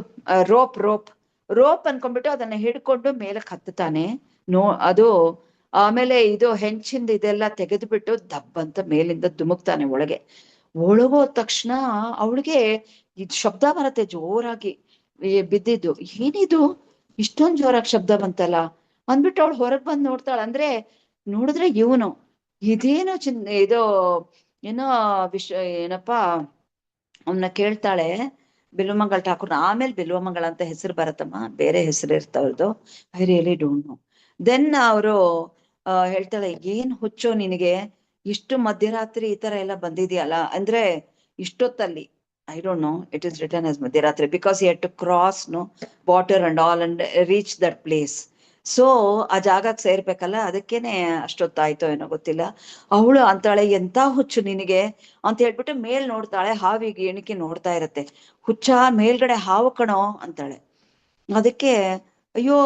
ರೋಪ್ ಅನ್ಕೊಂಡ್ಬಿಟ್ಟು ಅದನ್ನ ಹಿಡ್ಕೊಂಡು ಮೇಲಕ್ಕೆ ಹತ್ತಾನೆ. ಅದು ಆಮೇಲೆ ಇದು ಹೆಂಚಿಂದ ಇದೆಲ್ಲ ತೆಗೆದ್ಬಿಟ್ಟು ದಬ್ಬಂತ ಮೇಲಿಂದ ಧುಮುಕ್ತಾನೆ ಒಳಗೆ. ಒಳಗೋದ ತಕ್ಷಣ ಅವಳಿಗೆ ಇದ್ ಶಬ್ದ ಬರತ್ತೆ ಜೋರಾಗಿ, ಬಿದ್ದಿದ್ದು. ಏನಿದು ಇಷ್ಟೊಂದ್ ಜೋರಾಗಿ ಶಬ್ದ ಬಂತಲ್ಲ ಅಂದ್ಬಿಟ್ಟು ಅವಳು ಹೊರಗ್ ಬಂದ್ ನೋಡ್ತಾಳ. ಅಂದ್ರೆ ನೋಡಿದ್ರೆ ಇವನು ಇದೇನೋ ಇದು ಏನೋ ಏನಪ್ಪಾ ಅವನ್ನ ಕೇಳ್ತಾಳೆ, ಬಿಲ್ವಮಂಗಳ ಠಾಕೂರ್. ಆಮೇಲೆ ಬಿಲ್ವಮಂಗಳ ಅಂತ ಹೆಸರು ಬರತ್ತಮ್ಮ, ಬೇರೆ ಹೆಸರು ಇರ್ತಾವ್ರದ್ದು, I really don't know. Then ಅವರು ಹೇಳ್ತಾಳೆ, ಏನ್ ಹುಚ್ಚು ನಿನಗೆ, ಇಷ್ಟು ಮಧ್ಯರಾತ್ರಿ ಈ ತರ ಎಲ್ಲ ಬಂದಿದ್ಯಲ್ಲ, ಅಂದ್ರೆ ಇಷ್ಟೊತ್ತಲ್ಲಿ, I don't know, it is return as ಮಧ್ಯರಾತ್ರಿ because he had to cross water and all and reach that place. So ಆ ಜಾಗಕ್ಕೆ ಸೇರ್ಬೇಕಲ್ಲ, ಅದಕ್ಕೇನೆ ಅಷ್ಟೊತ್ತಾಯ್ತೋ ಏನೋ ಗೊತ್ತಿಲ್ಲ. ಅವಳು ಅಂತಾಳೆ, ಎಂತ ಹುಚ್ಚು ನಿನಗೆ ಅಂತ ಹೇಳ್ಬಿಟ್ಟು ಮೇಲ್ ನೋಡ್ತಾಳೆ. ಹಾವಿಗೆ ಎಣಿಕೆ ನೋಡ್ತಾ ಇರತ್ತೆ. ಹುಚ್ಚ, ಮೇಲ್ಗಡೆ ಹಾವು ಕಣೋ ಅಂತಾಳೆ. ಅದಕ್ಕೆ ಅಯ್ಯೋ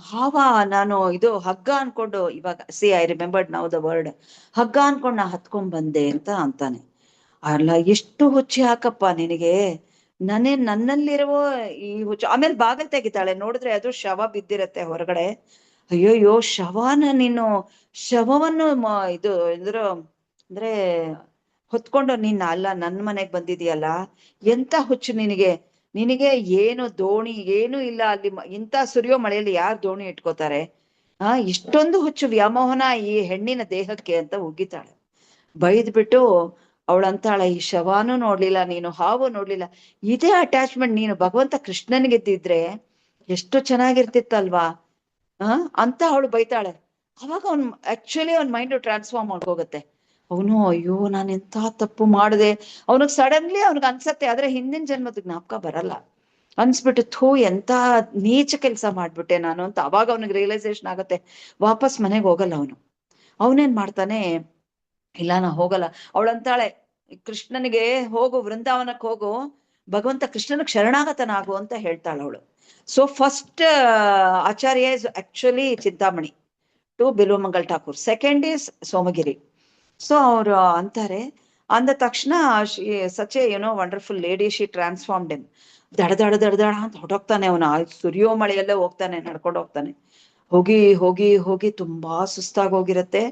ಹಾವ, ನಾನು ಇದು ಹಗ್ಗ ಅನ್ಕೊಂಡು, ಇವಾಗ I remembered now the word, ಹಗ್ಗ ಅನ್ಕೊಂಡು ನಾ ಹತ್ಕೊಂಡ್ ಬಂದೆ ಅಂತ ಅಂತಾನೆ. ಅಲ್ಲ, ಎಷ್ಟು ಹುಚ್ಚಿ ಹಾಕಪ್ಪ ನಿನಗೆ, ನನ್ನಲ್ಲಿರುವ ಈ ಹುಚ್ಚು. ಆಮೇಲೆ ಬಾಗಿಲು ತೆಗಿತಾಳೆ, ನೋಡಿದ್ರೆ ಅದು ಶವ ಬಿದ್ದಿರತ್ತೆ ಹೊರಗಡೆ. ಅಯ್ಯೋಯ್ಯೋ, ಶವವನ್ನು ಇದು ಅಂದ್ರೆ ಹೊತ್ಕೊಂಡು ನೀನ್ ಅಲ್ಲ ನನ್ನ ಮನೆಗ್ ಬಂದಿದೀಯಲ್ಲ, ಎಂತ ಹುಚ್ಚು ನಿನಗೆ ಏನು ದೋಣಿ ಏನು ಇಲ್ಲ ಅಲ್ಲಿ, ಇಂಥ ಸುರಿಯೋ ಮಳೆಯಲ್ಲಿ ಯಾರು ದೋಣಿ ಇಟ್ಕೋತಾರೆ, ಇಷ್ಟೊಂದು ಹುಚ್ಚು ವ್ಯಾಮೋಹನ ಈ ಹೆಣ್ಣಿನ ದೇಹಕ್ಕೆ ಅಂತ ಉಗ್ಗಿತಾಳೆ. ಬೈದ್ಬಿಟ್ಟು ಅವಳಂತಾಳೆ, ಈ ಶವಾನು ನೋಡ್ಲಿಲ್ಲ ನೀನು, ಹಾವು ನೋಡ್ಲಿಲ್ಲ, ಇದೇ ಅಟ್ಯಾಚ್ಮೆಂಟ್ ನೀನು ಭಗವಂತ ಕೃಷ್ಣನಿಗಿದ್ದಿದ್ರೆ ಎಷ್ಟು ಚೆನ್ನಾಗಿರ್ತಿತ್ತಲ್ವಾ ಅಂತ ಅವಳು ಬೈತಾಳೆ. ಅವಾಗ ಅವನ್ ಮೈಂಡ್ ಟ್ರಾನ್ಸ್ಫಾರ್ಮ್ ಆಗೋಗತ್ತೆ. ಅವನು ಅಯ್ಯೋ ನಾನು ಎಂತ ತಪ್ಪು ಮಾಡಿದೆ, ಅವನಿಗೆ ಸಡನ್ಲಿ ಅವನಿಗೆ ಅನ್ಸತ್ತೆ, ಆದ್ರೆ ಹಿಂದಿನ ಜನ್ಮದ ಜ್ಞಾಪಕ ಬರಲ್ಲ. ಅನ್ಸ್ಬಿಟ್ಟು ಥೂ ಎಂತ ನೀಚ ಕೆಲಸ ಮಾಡ್ಬಿಟ್ಟೆ ನಾನು ಅಂತ ಅವಾಗ ಅವನಿಗೆ ರಿಯಲೈಸೇಷನ್ ಆಗತ್ತೆ. ವಾಪಸ್ ಮನೆಗೆ ಹೋಗಲ್ಲ ಅವನೇನ್ ಮಾಡ್ತಾನೆ, ಇಲ್ಲ ನಾ ಹೋಗಲ್ಲ. ಅವಳಂತಾಳೆ, ಕೃಷ್ಣನಿಗೆ ಹೋಗು, ವೃಂದಾವನಕ್ಕೆ ಹೋಗು, ಭಗವಂತ ಕೃಷ್ಣನಿಗೆ ಶರಣಾಗತನಾಗು ಅಂತ ಹೇಳ್ತಾಳ ಅವಳು. So first acharya is actually Chintamani. To Bilvamangal Thakur, second is Somagiri. So ಅವ್ರು ಅಂತಾರೆ, ಅಂದ ತಕ್ಷಣ such a wonderful lady, she transformed him. ದಡ ದಡ ದಡ ದಡ ಅಂತ ಹೊಟ್ಟೋಗ್ತಾನೆ ಅವನು, ಸುರಿಯೋ ಮಳೆಯಲ್ಲೇ ಹೋಗ್ತಾನೆ, ನಡ್ಕೊಂಡು ಹೋಗ್ತಾನೆ. ಹೋಗಿ ಹೋಗಿ ಹೋಗಿ ತುಂಬಾ ಸುಸ್ತಾಗಿ ಹೋಗಿರತ್ತೆ.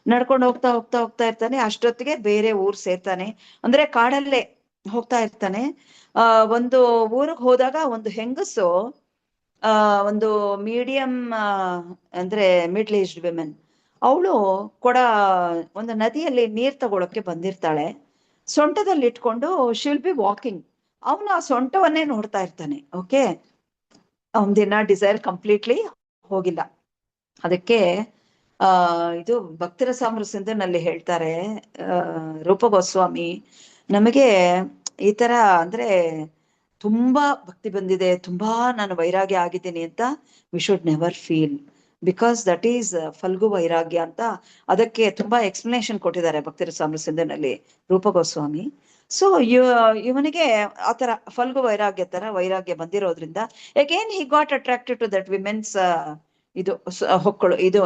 ನಡ್ಕೊಂಡು ಹೋಗ್ತಾ ಹೋಗ್ತಾ ಹೋಗ್ತಾ ಇರ್ತಾನೆ. ಅಷ್ಟೊತ್ತಿಗೆ ಬೇರೆ ಊರ್ ಸೇರ್ತಾನೆ, ಅಂದ್ರೆ ಕಾಡಲ್ಲೇ ಹೋಗ್ತಾ ಇರ್ತಾನೆ. ಒಂದು ಊರಿಗೆ ಹೋದಾಗ ಒಂದು ಹೆಂಗಸು, ಒಂದು ಮೀಡಿಯಂ ಅಂದ್ರೆ ಮಿಡ್ಲ್ ಏಜ್ಡ್ ವಿಮೆನ್, ಅವಳು ಒಂದು ನದಿಯಲ್ಲಿ ನೀರ್ ತಗೊಳಕ್ಕೆ ಬಂದಿರ್ತಾಳೆ. ಸೊಂಟದಲ್ಲಿ ಇಟ್ಕೊಂಡು ಶಿ ವಿಲ್ ಬಿ ವಾಕಿಂಗ್. ಅವನು ಆ ಸೊಂಟವನ್ನೇ ನೋಡ್ತಾ ಇರ್ತಾನೆ. ಓಕೆ, ಅವನದಿನ ಡಿಸೈರ್ ಕಂಪ್ಲೀಟ್ಲಿ ಹೋಗಿಲ್ಲ. ಅದಕ್ಕೆ ಇದು ಭಕ್ತರ ಸಾಮರಸ್ಯದಲ್ಲಿ ಹೇಳ್ತಾರೆ ರೂಪ ಗೋಸ್ವಾಮಿ, ನಮಗೆ ಈ ತರ ಅಂದ್ರೆ ತುಂಬಾ ಭಕ್ತಿ ಬಂದಿದೆ, ತುಂಬಾ ನಾನು ವೈರಾಗ್ಯ ಆಗಿದ್ದೀನಿ ಅಂತ we should never feel, because that is phalgu vairagya ಅಂತ ಅದಕ್ಕೆ ತುಂಬಾ ಎಕ್ಸ್ಪ್ಲನೇಷನ್ ಕೊಟ್ಟಿದ್ದಾರೆ ಭಕ್ತರ ಸಾಮರಸ್ಯದಲ್ಲಿ ರೂಪ ಗೋಸ್ವಾಮಿ. ಸೊ ಇವನಿಗೆ ಆತರ ಫಲ್ಗು ವೈರಾಗ್ಯ ತರ ವೈರಾಗ್ಯ ಬಂದಿರೋದ್ರಿಂದ again he got attracted to that women's ಇದು ಹೊಕ್ಕಳು, ಇದು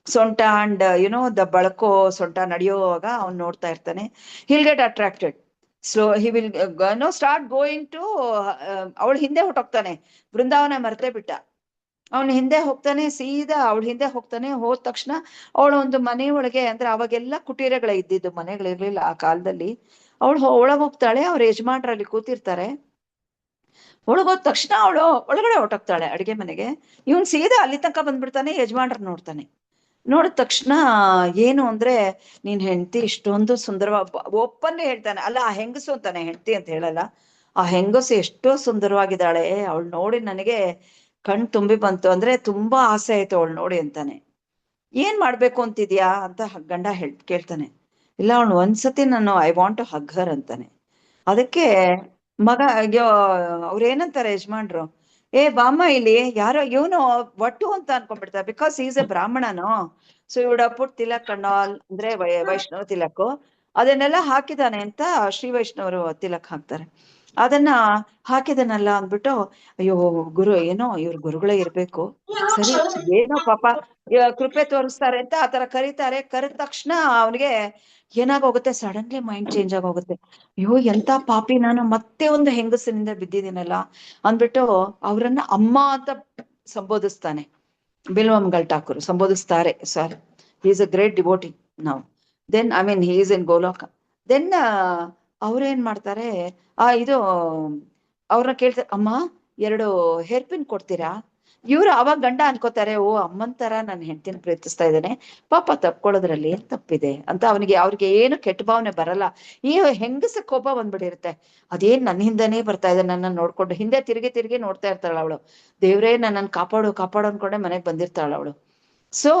ಸೊಂಟ ಅಂಡ್ ದ ಬಳಕೋ ಸೊಂಟ ನಡೆಯುವಾಗ ಅವ್ನು ನೋಡ್ತಾ ಇರ್ತಾನೆ. He'll get attracted. So he will start going to, ಅವಳ ಹಿಂದೆ ಹೊಟ್ಟೋಗ್ತಾನೆ. ಬೃಂದಾವನ ಮರ್ತೇ ಬಿಟ್ಟ, ಅವನ ಹಿಂದೆ ಹೋಗ್ತಾನೆ, ಸೀದಾ ಅವಳ ಹಿಂದೆ ಹೋಗ್ತಾನೆ. ಹೋದ ತಕ್ಷಣ ಅವಳು ಒಂದು ಮನೆ ಒಳಗೆ, ಅಂದ್ರೆ ಅವಾಗೆಲ್ಲ ಕುಟೀರಗಳ ಇದ್ದಿದ್ದು, ಮನೆಗಳಿರ್ಲಿಲ್ಲ ಆ ಕಾಲದಲ್ಲಿ. ಒಳಗ್ ಹೋಗ್ತಾಳೆ, ಅವ್ರ ಯಜಮಾನ್ರಲ್ಲಿ ಕೂತಿರ್ತಾರೆ. ಒಳಗೋದ ತಕ್ಷಣ ಅವಳು ಒಳಗಡೆ ಹೊಟ್ಟೋಗ್ತಾಳೆ ಅಡಿಗೆ ಮನೆಗೆ. ಇವನ್ ಸೀದಾ ಅಲ್ಲಿ ತನಕ ಬಂದ್ಬಿಡ್ತಾನೆ, ಯಜಮಾನ್ರ ನೋಡ್ತಾನೆ. ನೋಡಿದ ತಕ್ಷಣ ಏನು ಅಂದ್ರೆ, ನೀನ್ ಹೆಂಡತಿ ಇಷ್ಟೊಂದು ಸುಂದರವಾಗಿ, ಒಪ್ಪನ್ನೇ ಹೇಳ್ತಾನೆ, ಅಲ್ಲ ಆ ಹೆಂಗಸು ಅಂತಾನೆ, ಹೆಂಡತಿ ಅಂತ ಹೇಳಲ್ಲ, ಆ ಹೆಂಗಸು ಎಷ್ಟೋ ಸುಂದರವಾಗಿದ್ದಾಳೆ, ಅವಳು ನೋಡಿ ನನಗೆ ಕಣ್ ತುಂಬಿ ಬಂತು, ಅಂದ್ರೆ ತುಂಬಾ ಆಸೆ ಆಯ್ತು ಅವಳು ನೋಡಿ ಅಂತಾನೆ. ಏನ್ ಮಾಡ್ಬೇಕು ಅಂತಿದ್ಯಾ ಅಂತ ಗಂಡ ಕೇಳ್ತಾನೆ. ಇಲ್ಲ, ಅವಳು ಒಂದ್ಸತಿ ನಾನು ಐ ವಾಂಟ್ ಟು ಹಗ್ ಹರ್ ಅಂತಾನೆ. ಅದಕ್ಕೆ ಮಗ ಅವ್ರೇನಂತಾರೆ ಯಜಮಾನ್ರು, ಬಾಮ್ಮ ಇಲ್ಲಿ ಯಾರೋ ಇವನು ಒಟ್ಟು ಅಂತ ಅನ್ಕೊಂಡ್ಬಿಡ್ತಾರೆ, ಬಿಕಾಸ್ ಈಸ್ ಎ ಬ್ರಾಹ್ಮಣನು. ಸೊ ಇವುಡ ಪುಟ್ ತಿಲಕ್ ಅಂಡ್ ಆಲ್, ಅಂದ್ರೆ ವೈಷ್ಣವ ತಿಲಕ್ ಅದನ್ನೆಲ್ಲ ಹಾಕಿದಾನೆ ಅಂತ ಶ್ರೀ ವೈಷ್ಣವರು ತಿಲಕ್ ಹಾಕ್ತಾರೆ. ಅದನ್ನ ಹಾಕಿದನಲ್ಲ ಅಂದ್ಬಿಟ್ಟು, ಅಯ್ಯೋ ಗುರು, ಏನೋ ಇವ್ರ ಗುರುಗಳೇ ಇರ್ಬೇಕು, ಸರಿ ಏನೋ ಪಾಪ ಕೃಪೆ ತೋರಿಸ್ತಾರೆ ಅಂತ ಆತರ ಕರೀತಾರೆ. ಕರೆದ ತಕ್ಷಣ ಅವನಿಗೆ ಏನಾಗೋಗುತ್ತೆ, ಸಡನ್ಲಿ ಮೈಂಡ್ ಚೇಂಜ್ ಆಗೋಗುತ್ತೆ. ಅಯ್ಯೋ ಎಂತ ಪಾಪಿ ನಾನು, ಮತ್ತೆ ಒಂದು ಹೆಂಗಸಿನಿಂದ ಬಿದ್ದಿದ್ದೀನಲ್ಲ ಅಂದ್ಬಿಟ್ಟು ಅವ್ರನ್ನ ಅಮ್ಮ ಅಂತ ಸಂಬೋಧಿಸ್ತಾನೆ. ಬಿಲ್ವಮಂಗಲ್ ಠಾಕೂರ್ ಸಂಬೋಧಿಸ್ತಾರೆ. Sorry, he is a great devotee ನಾವು. Then he is in Goloka. Then ಅವ್ರೇನ್ ಮಾಡ್ತಾರೆ, ಇದು ಅವ್ರನ್ನ ಕೇಳ್ತಾರೆ, ಅಮ್ಮ 2 ಹೇರ್ ಪಿನ್ ಕೊಡ್ತೀರಾ? ಇವ್ರು ಅವಾಗ ಗಂಡ ಅನ್ಕೋತಾರೆ, ಓ ಅಮ್ಮನ್ ತರ ನನ್ನ ಹೆಂಡತಿನ ಪ್ರೀತಿಸ್ತಾ ಇದ್ದಾನೆ, ಪಾಪ ತಪ್ಕೊಳ್ಳೋದ್ರಲ್ಲಿ ಏನ್ ತಪ್ಪಿದೆ ಅಂತ ಅವ್ರಿಗೆ ಏನು ಕೆಟ್ಟ ಭಾವನೆ ಬರಲ್ಲ. ಈ ಹೆಂಗಸ ಕೋಪ ಬಂದ್ಬಿಟ್ಟಿರುತ್ತೆ, ಅದೇನ್ ನನ್ನ ಹಿಂದೆನೇ ಬರ್ತಾ ಇದೆ, ನನ್ನ ನೋಡ್ಕೊಂಡು ಹಿಂದೆ ತಿರುಗಿ ತಿರುಗಿ ನೋಡ್ತಾ ಇರ್ತಾಳ ಅವಳು. ದೇವ್ರೇ ನನ್ನನ್ನು ಕಾಪಾಡು ಕಾಪಾಡು ಅನ್ಕೊಂಡೆ ಮನೆಗ್ ಬಂದಿರ್ತಾಳ ಅವಳು. ಸೊ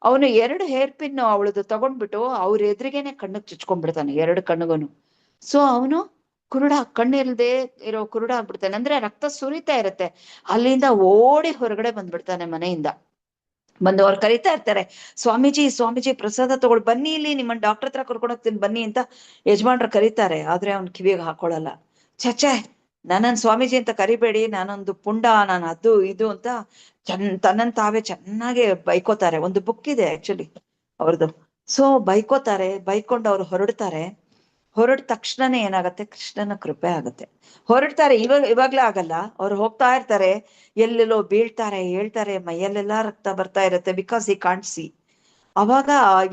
ಅವನು 2 ಹೇರ್ ಪಿನ್ ಅವಳದು ತಗೊಂಡ್ಬಿಟ್ಟು ಅವ್ರ ಎದುರಿಗೇನೆ ಕಣ್ಣಿಗೆ ಚುಚ್ಕೊಂಡ್ಬಿಡ್ತಾನೆ, 2 ಕಣ್ಣಿಗೂನು. ಸೊ ಅವನು ಕಣ್ಣಿಲ್ದೆ ಇರೋ ಕುರುಡ ಆಗ್ಬಿಡ್ತಾನೆ, ಅಂದ್ರೆ ರಕ್ತ ಸುರಿತಾ ಇರುತ್ತೆ. ಅಲ್ಲಿಂದ ಓಡಿ ಹೊರಗಡೆ ಬಂದ್ಬಿಡ್ತಾನೆ ಮನೆಯಿಂದ. ಬಂದು ಅವ್ರು ಕರಿತಾ ಇರ್ತಾರೆ, ಸ್ವಾಮೀಜಿ ಸ್ವಾಮೀಜಿ ಪ್ರಸಾದ ತಗೊಳ್ ಬನ್ನಿ, ಇಲ್ಲಿ ನಿಮ್ಮನ್ನ ಡಾಕ್ಟರ್ ಹತ್ರ ಕರ್ಕೊಂಡು ಹೋಗ್ತೀನಿ ಬನ್ನಿ ಅಂತ ಯಜಮಾನ್ರು ಕರೀತಾರೆ. ಆದ್ರೆ ಅವ್ನ್ ಕಿವಿಗೆ ಹಾಕೊಳ್ಳಲ್ಲ. ಛೆ, ನನ್ನನ್ ಸ್ವಾಮೀಜಿ ಅಂತ ಕರಿಬೇಡಿ, ನಾನೊಂದು ಪುಂಡ, ನಾನು ಅದು ಇದು ಅಂತ ತನ್ನನ್ ತಾವೇ ಚೆನ್ನಾಗಿ ಬೈಕೋತಾರೆ. ಒಂದು ಬುಕ್ ಇದೆ ಆಕ್ಚುಲಿ ಅವ್ರದ್ದು. ಸೊ ಬೈಕೋತಾರೆ, ಬೈಕೊಂಡು ಅವ್ರು ಹೊರಡ್ತಾರೆ. ಹೊರಡ ತಕ್ಷಣನೇ ಏನಾಗತ್ತೆ, ಕೃಷ್ಣನ ಕೃಪೆ ಆಗತ್ತೆ. ಹೊರಡ್ತಾರೆ, ಇವಾಗ್ಲೇ ಆಗಲ್ಲ, ಅವ್ರು ಹೋಗ್ತಾ ಇರ್ತಾರೆ, ಎಲ್ಲೆಲ್ಲೋ ಬೀಳ್ತಾರೆ, ಹೇಳ್ತಾರೆ, ಮೈಯಲ್ಲೆಲ್ಲಾ ರಕ್ತ ಬರ್ತಾ ಇರುತ್ತೆ, ಬಿಕಾಸ್ ಹಿ ಕಾಂಟ್ ಸಿ. ಅವಾಗ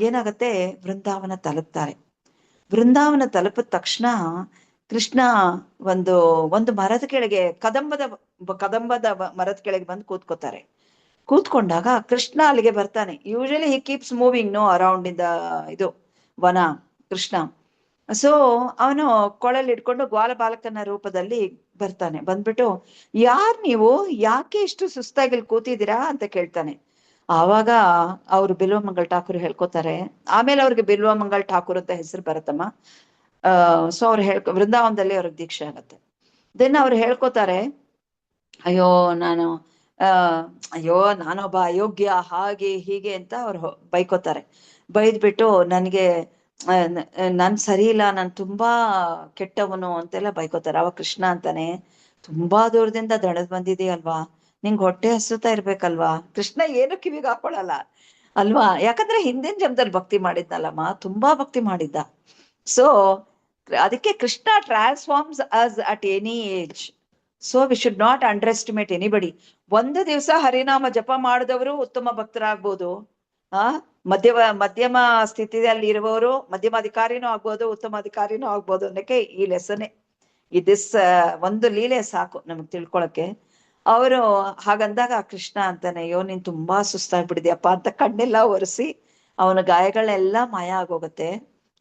ಏನಾಗತ್ತೆ, ವೃಂದಾವನ ತಲುಪ್ತಾರೆ. ವೃಂದಾವನ ತಲುಪಿದ ತಕ್ಷಣ ಕೃಷ್ಣ ಒಂದು ಮರದ ಕೆಳಗೆ, ಕದಂಬದ ಮರದ ಕೆಳಗೆ ಬಂದು ಕೂತ್ಕೋತಾರೆ. ಕೂತ್ಕೊಂಡಾಗ ಕೃಷ್ಣ ಅಲ್ಲಿಗೆ ಬರ್ತಾನೆ. Usually he keeps moving around in the ಇದು ವನ ಕೃಷ್ಣ. ಸೊ ಅವನು ಕೊಳಲ್ಲಿ ಇಟ್ಕೊಂಡು ಗ್ವಾಲ ಬಾಲಕನ ರೂಪದಲ್ಲಿ ಬರ್ತಾನೆ. ಬಂದ್ಬಿಟ್ಟು, ಯಾರ್ ನೀವು, ಯಾಕೆ ಇಷ್ಟು ಸುಸ್ತಾಗಿ ಕೂತಿದ್ದೀರಾ ಅಂತ ಕೇಳ್ತಾನೆ. ಆವಾಗ ಅವ್ರು ಬಿಲ್ವಮಂಗಲ್ ಠಾಕೂರ್ ಹೇಳ್ಕೊತಾರೆ. ಆಮೇಲೆ ಅವ್ರಿಗೆ ಬಿಲ್ವಮಂಗಲ್ ಠಾಕೂರ್ ಅಂತ ಹೆಸರು ಬರುತ್ತಮ್ಮ. ಸೊ ಅವ್ರು ವೃಂದಾವನದಲ್ಲಿ ಅವ್ರಿಗೆ ದೀಕ್ಷೆ ಆಗತ್ತೆ. ದೆನ್ ಅವ್ರು ಹೇಳ್ಕೊತಾರೆ, ಅಯ್ಯೋ ನಾನೊಬ್ಬ ಅಯೋಗ್ಯ, ಹಾಗೆ ಹೀಗೆ ಅಂತ ಅವ್ರು ಬೈಕೋತಾರೆ. ಬೈದ್ಬಿಟ್ಟು ನನ್ ಸರಿ ಇಲ್ಲ, ನಾನ್ ತುಂಬಾ ಕೆಟ್ಟವನು ಅಂತೆಲ್ಲ ಬೈಕೋತಾರೆ. ಅವ ಕೃಷ್ಣ ಅಂತಾನೆ, ತುಂಬಾ ದೂರದಿಂದ ದಣದ್ ಬಂದಿದೆಯಲ್ವಾ, ನಿಂಗ್ ಹೊಟ್ಟೆ ಹಸುತ್ತಾ ಇರ್ಬೇಕಲ್ವಾ? ಕೃಷ್ಣ ಏನು ಕಿವಿಗೆ ಹಾಕೊಳಲ್ಲ ಅಲ್ವಾ? ಯಾಕಂದ್ರೆ ಹಿಂದಿನ ಜನ್ಮದಲ್ಲಿ ಭಕ್ತಿ ಮಾಡಿದ್ನಲ್ಲಮ್ಮ, ತುಂಬಾ ಭಕ್ತಿ ಮಾಡಿದ್ದ. ಸೊ ಅದಕ್ಕೆ Krishna transforms us at any age. So we should not under estimate anybody. ಒಂದು ದಿವಸ ಹರಿನಾಮ ಜಪ ಮಾಡಿದವರು ಉತ್ತಮ ಭಕ್ತರಾಗ್ಬೋದು. ಮಧ್ಯಮ ಸ್ಥಿತಿಯಲ್ಲಿ ಇರುವವರು ಮಧ್ಯಮ ಅಧಿಕಾರಿನೂ ಆಗ್ಬೋದು, ಉತ್ತಮ ಅಧಿಕಾರಿನೂ ಆಗ್ಬೋದು ಅನ್ನಕ್ಕೆ ಈ ಲೆಸನ್ನೇ, ಇದಿಸ್ ಒಂದು ಲೀಲೆ ಸಾಕು ನಮಗ್ ತಿಳ್ಕೊಳಕ್ಕೆ. ಅವರು ಹಾಗಂದಾಗ ಕೃಷ್ಣ ಅಂತಾನೆ, ಅಯ್ಯೋ ನೀನ್ ತುಂಬಾ ಸುಸ್ತಾಗ್ಬಿಡಿದ್ಯಪ್ಪ ಅಂತ ಕಣ್ಣೆಲ್ಲ ಒರೆಸಿ ಅವನ ಗಾಯಗಳೆಲ್ಲ ಮಾಯ ಆಗೋಗತ್ತೆ.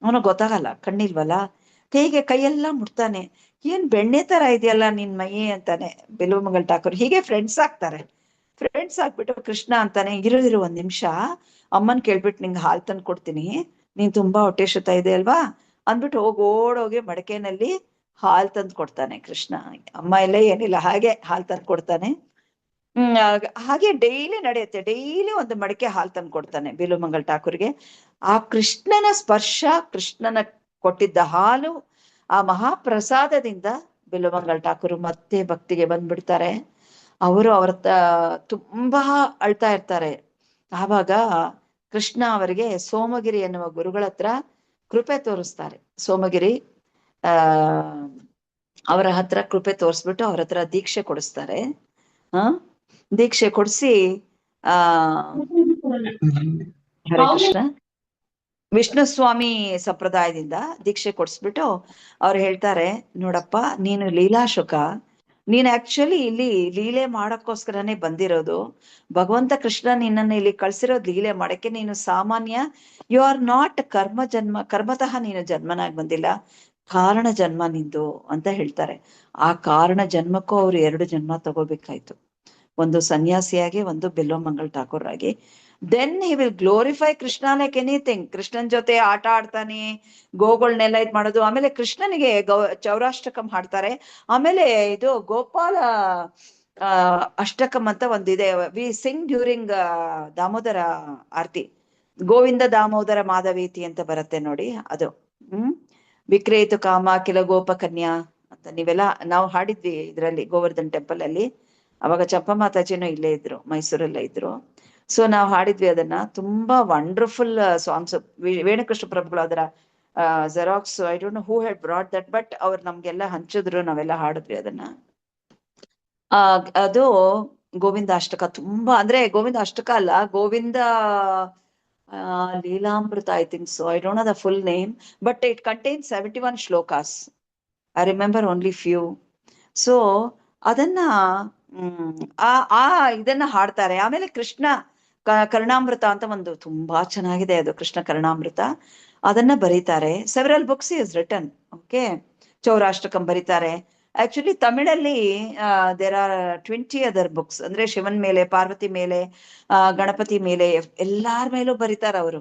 ಅವನಿಗೆ ಗೊತ್ತಾಗಲ್ಲ, ಕಣ್ಣಿಲ್ವಲ್ಲ. ಕೈಯೆಲ್ಲ ಮುಟ್ತಾನೆ, ಏನ್ ಬೆಣ್ಣೆ ತರ ಇದೆಯಲ್ಲ ನಿನ್ ಮೈ ಅಂತಾನೆ ಬಿಲ್ವಮಂಗಲ್ ಠಾಕೂರ್. ಹೀಗೆ ಫ್ರೆಂಡ್ಸ್ ಆಗ್ತಾರೆ. ಫ್ರೆಂಡ್ಸ್ ಆಗ್ಬಿಟ್ಟು ಕೃಷ್ಣ ಅಂತಾನೆ, ಇರು ಒಂದ್ ನಿಮಿಷ ಅಮ್ಮನ್ ಕೇಳ್ಬಿಟ್ಟು ನಿಂಗೆ ಹಾಲ್ ತಂದು ಕೊಡ್ತೀನಿ, ನೀನ್ ತುಂಬಾ ಹೊಟ್ಟೆ ಶುತ ಇದೆ ಅಲ್ವಾ ಅಂದ್ಬಿಟ್ಟು ಓಡೋಗಿ ಮಡಕೆನಲ್ಲಿ ಹಾಲ್ ತಂದು ಕೊಡ್ತಾನೆ ಕೃಷ್ಣ. ಅಮ್ಮ ಎಲ್ಲ ಏನಿಲ್ಲ, ಹಾಗೆ ಹಾಲ್ ತಂದು ಕೊಡ್ತಾನೆ. ಹಾಗೆ ಡೈಲಿ ನಡೆಯುತ್ತೆ, ಡೈಲಿ ಒಂದು ಮಡಕೆ ಹಾಲ್ ತಂದು ಕೊಡ್ತಾನೆ ಬಿಲ್ವಮಂಗಲ್ ಠಾಕೂರ್ಗೆ. ಆ ಕೃಷ್ಣನ ಸ್ಪರ್ಶ, ಕೃಷ್ಣನ ಕೊಟ್ಟಿದ್ದ ಹಾಲು, ಆ ಮಹಾಪ್ರಸಾದದಿಂದ ಬಿಲ್ವಮಂಗಲ್ ಠಾಕೂರ್ ಮತ್ತೆ ಭಕ್ತಿಗೆ ಬಂದ್ಬಿಡ್ತಾರೆ. ಅವರು ತುಂಬಾ ಅಳ್ತಾ ಇರ್ತಾರೆ. ಆವಾಗ ಕೃಷ್ಣ ಅವರಿಗೆ ಸೋಮಗಿರಿ ಎನ್ನುವ ಗುರುಗಳ ಹತ್ರ ಕೃಪೆ ತೋರಿಸ್ತಾರೆ. ಸೋಮಗಿರಿ ಅವರ ಹತ್ರ ಕೃಪೆ ತೋರಿಸ್ಬಿಟ್ಟು ಅವ್ರ ಹತ್ರ ದೀಕ್ಷೆ ಕೊಡಿಸ್ತಾರೆ. ದೀಕ್ಷೆ ಕೊಡಿಸಿ ಹರೇ ಕೃಷ್ಣ ವಿಷ್ಣು ಸ್ವಾಮಿ ಸಂಪ್ರದಾಯದಿಂದ ದೀಕ್ಷೆ ಕೊಡಿಸ್ಬಿಟ್ಟು ಅವ್ರು ಹೇಳ್ತಾರೆ, ನೋಡಪ್ಪ ನೀನು ಲೀಲಾಶುಕ, ನೀನ್ ಆಕ್ಚುಲಿ ಇಲ್ಲಿ ಲೀಲೆ ಮಾಡಕ್ಕೋಸ್ಕರನೇ ಬಂದಿರೋದು. ಭಗವಂತ ಕೃಷ್ಣ ನಿನ್ನನ್ನು ಇಲ್ಲಿ ಕಳ್ಸಿರೋದು ಲೀಲೆ ಮಾಡಕ್ಕೆ. ನೀನು ಸಾಮಾನ್ಯ, ಯು ಆರ್ ನಾಟ್ ಕರ್ಮತಃ ನೀನು ಜನ್ಮನಾಗಿ ಬಂದಿಲ್ಲ, ಕಾರಣ ಜನ್ಮ ನಿಂದು ಅಂತ ಹೇಳ್ತಾರೆ. ಆ ಕಾರಣ ಜನ್ಮಕ್ಕೂ ಅವ್ರು 2 ಜನ್ಮ ತಗೋಬೇಕಾಯ್ತು, ಒಂದು ಸನ್ಯಾಸಿಯಾಗಿ, ಒಂದು ಬಿಲ್ವಮಂಗಲ್ ಠಾಕೂರ್ ಆಗಿ. Then he will glorify Krishna like anything. ಕೃಷ್ಣನ್ ಜೊತೆ ಆಟ ಆಡ್ತಾನೆ, ಗೋಗಳನ್ನೆಲ್ಲ ಇದ್ ಮಾಡೋದು. ಆಮೇಲೆ ಕೃಷ್ಣನಿಗೆ ಚೌರಾಷ್ಟಕಂ ಹಾಡ್ತಾರೆ. ಆಮೇಲೆ ಇದು ಗೋಪಾಲ ಅಷ್ಟಕಂ ಅಂತ ಒಂದಿದೆ, ವಿ ಸಿಂಗ್ ಡ್ಯೂರಿಂಗ್ ದಾಮೋದರ ಆರತಿ. ಗೋವಿಂದ ದಾಮೋದರ ಮಾಧವೀತಿ ಅಂತ ಬರುತ್ತೆ ನೋಡಿ, ಅದು ವಿಕ್ರೇತು ಕಾಮ ಕಿಲ ಗೋಪ ಕನ್ಯಾ ಅಂತ ನೀವೆಲ್ಲ ನಾವು ಹಾಡಿದ್ವಿ ಇದ್ರಲ್ಲಿ ಗೋವರ್ಧನ್ ಟೆಂಪಲ್ ಅಲ್ಲಿ. ಅವಾಗ ಚಂಪ ಮಾತಾಜಿನೂ ಇಲ್ಲೇ ಇದ್ರು, ಮೈಸೂರಲ್ಲೇ ಇದ್ರು. ಸೊ ನಾವು ಹಾಡಿದ್ವಿ ಅದನ್ನ. ತುಂಬಾ ವಂಡರ್ಫುಲ್ ಸಾಂಗ್ಸ್. ವೇಣುಕೃಷ್ಣ ಪ್ರಭುಗಳು ಅದರ xerox, I don't no who had brought that, but ಅವ್ರು ನಮ್ಗೆಲ್ಲ ಹಂಚಿದ್ರು, ನಾವೆಲ್ಲ ಹಾಡಿದ್ವಿ ಅದನ್ನ. ಅದು ಗೋವಿಂದ ಅಷ್ಟಕ. ತುಂಬಾ ಅಂದ್ರೆ ಗೋವಿಂದ ಅಷ್ಟಕ ಅಲ್ಲ, Govinda Lilamrita, I think so, I don't know the full name, but it contains 71 shlokas. I remember only few. So ಅದನ್ನ ಇದನ್ನ ಹಾಡ್ತಾರೆ. ಆಮೇಲೆ ಕೃಷ್ಣ ಕರ್ಣಾಮೃತ ಅಂತ ಒಂದು ತುಂಬಾ ಚೆನ್ನಾಗಿದೆ, ಅದು ಕೃಷ್ಣ ಕರ್ಣಾಮೃತ. ಅದನ್ನ ಬರೀತಾರೆ. Several books is written. Okay, Chaurashtakam ಬರೀತಾರೆ. ಆಕ್ಚುಲಿ ತಮಿಳಲ್ಲಿ ದೇರ್ ಆರ್ 20 ಅದರ್ ಬುಕ್ಸ್. ಅಂದ್ರೆ ಶಿವನ್ ಮೇಲೆ, ಪಾರ್ವತಿ ಮೇಲೆ, ಗಣಪತಿ ಮೇಲೆ, ಎಲ್ಲಾರ ಮೇಲೂ ಬರೀತಾರ ಅವರು.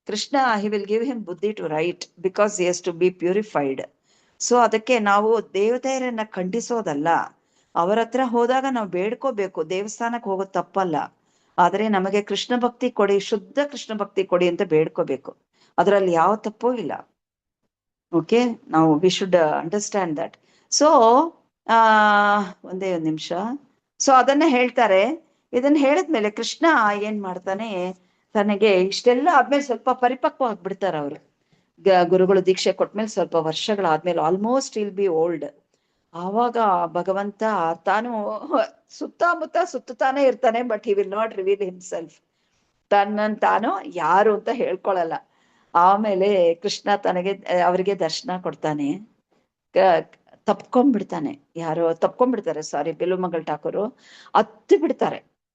Krishna he will give him buddhi to write, because he has to B purified. So ಅದಕ್ಕೆ ನಾವು ದೇವತೆಯರನ್ನ ಖಂಡಿಸೋದಲ್ಲ, ಅವರ ಹತ್ರ ಹೋದಾಗ ನಾವು ಬೇಡ್ಕೋಬೇಕು. ದೇವಸ್ಥಾನಕ್ಕೆ ಹೋಗೋದು ತಪ್ಪಲ್ಲ, ಆದ್ರೆ ನಮಗೆ ಕೃಷ್ಣ ಭಕ್ತಿ ಕೊಡಿ, ಶುದ್ಧ ಕೃಷ್ಣ ಭಕ್ತಿ ಕೊಡಿ ಅಂತ ಬೇಡ್ಕೋಬೇಕು. ಅದರಲ್ಲಿ ಯಾವ ತಪ್ಪೂ ಇಲ್ಲ. ಓಕೆ, ನಾವು we should understand that. So ಒಂದೇ ಒಂದು ನಿಮಿಷ. ಸೊ ಅದನ್ನ ಹೇಳ್ತಾರೆ. ಇದನ್ನ ಹೇಳಿದ್ಮೇಲೆ ಕೃಷ್ಣ ಏನ್ ಮಾಡ್ತಾನೆ, ತನಗೆ ಇಷ್ಟೆಲ್ಲ ಆದ್ಮೇಲೆ ಸ್ವಲ್ಪ ಪರಿಪಕ್ವ ಆಗ್ಬಿಡ್ತಾರ ಅವರು. ಗುರುಗಳು ದೀಕ್ಷೆ ಕೊಟ್ಮೇಲೆ ಸ್ವಲ್ಪ ವರ್ಷಗಳಾದ್ಮೇಲೆ, ಆಲ್ಮೋಸ್ಟ್ ವಿಲ್ ಬಿ ಓಲ್ಡ್. ಆವಾಗ ಭಗವಂತ ತಾನು ಸುತ್ತಮುತ್ತ ಸುತ್ತಾನೆ ಇರ್ತಾನೆ, but he will not reveal himself. ತಾನು ಯಾರು ಅಂತ ಹೇಳ್ಕೊಳಲ್ಲ. ಆಮೇಲೆ ಕೃಷ್ಣ ಅವರಿಗೆ ದರ್ಶನ ಕೊಡ್ತಾನೆ. ತಪ್ಕೊಂಡ್ಬಿಡ್ತಾನೆ, ಯಾರೋ ತಪ್ಕೊಂಡ್ಬಿಡ್ತಾರೆ, ಸಾರಿ, ಬಿಲ್ವಮಂಗಲ್ ಠಾಕೂರು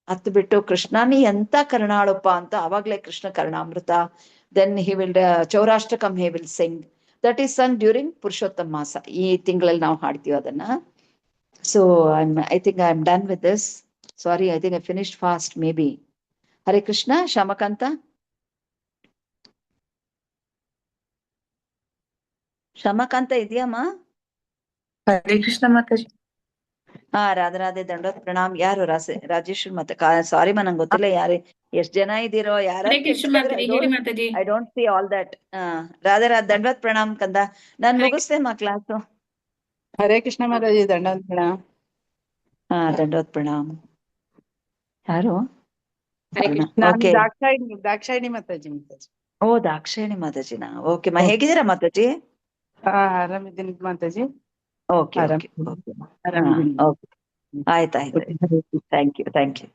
ಹತ್ತು ಬಿಟ್ಟು ಕೃಷ್ಣ ನೀ ಎಂತ ಕರ್ಣಾಳಪ್ಪ ಅಂತ. ಅವಾಗ್ಲೇ Krishna Karnamrita, then he will Chaurashtakam he will sing. That is sung during Purushottama masa. ಈ ತಿಂಗಳಲ್ಲಿ ನಾವು ಹಾಡ್ತೀವಿ ಅದನ್ನ. So I think I am done with this. Sorry, I think I finished fast maybe. Hare Krishna. Shyamakanta, Shyamakanta ಇದೆಯಮ್ಮ? ಹರೇ ಕೃಷ್ಣ ಮಾತಾಜಿ. ರಾಧೆ ದಂಡೋತ್ ಪ್ರಣಾಮ್. ಯಾರು ರಾಜೇಶ್ವರಿ ಮತ್ತೆ ಸಾರಿ ನಂಗೆ ಗೊತ್ತಿಲ್ಲ ಯಾರು ಎಷ್ಟ್ ಜನ ಇದೀರೋ, ಹರೇ ಕೃಷ್ಣ ಮಾತಾಜಿ, ಹೇಳಿ Mataji. I don't see all that. Radhe dandot pranam ಕಂದ. ನಾನ್ ಮುಗಿಸ್ತೇ ಕ್ಲಾಸು. ಹರೇ ಕೃಷ್ಣ ಮಾತಾಜಿ, ದಂಡೋತ್ ಪ್ರಣಾಮ್. ದಂಡೋತ್ ಪ್ರಣಾಮ್. ಯಾರು? ಹರೇ ಅರುಣ. ಕೃಷ್ಣ. ನಾನು ಓಕೆ. ದಾಕ್ಷಾಯಿಣಿ ಮಾತಾಜಿ. ಓ, ದಾಕ್ಷಾಯಿಣಿ ಮಾತಾಜಿನ. ಓಕೆ ಮಾ, ಹೇಗಿದ್ದೀರಾ ಮಾತಾಜಿ? ಆರಾಮಿದ್ದೀನಿ ಮಾತಾಜಿ. Okay okay okay. ಆರಾಮಿದ್ದೀನಿ. ಓಕೆ, ಆಯ್ತಾಯ್ತು. Thank you.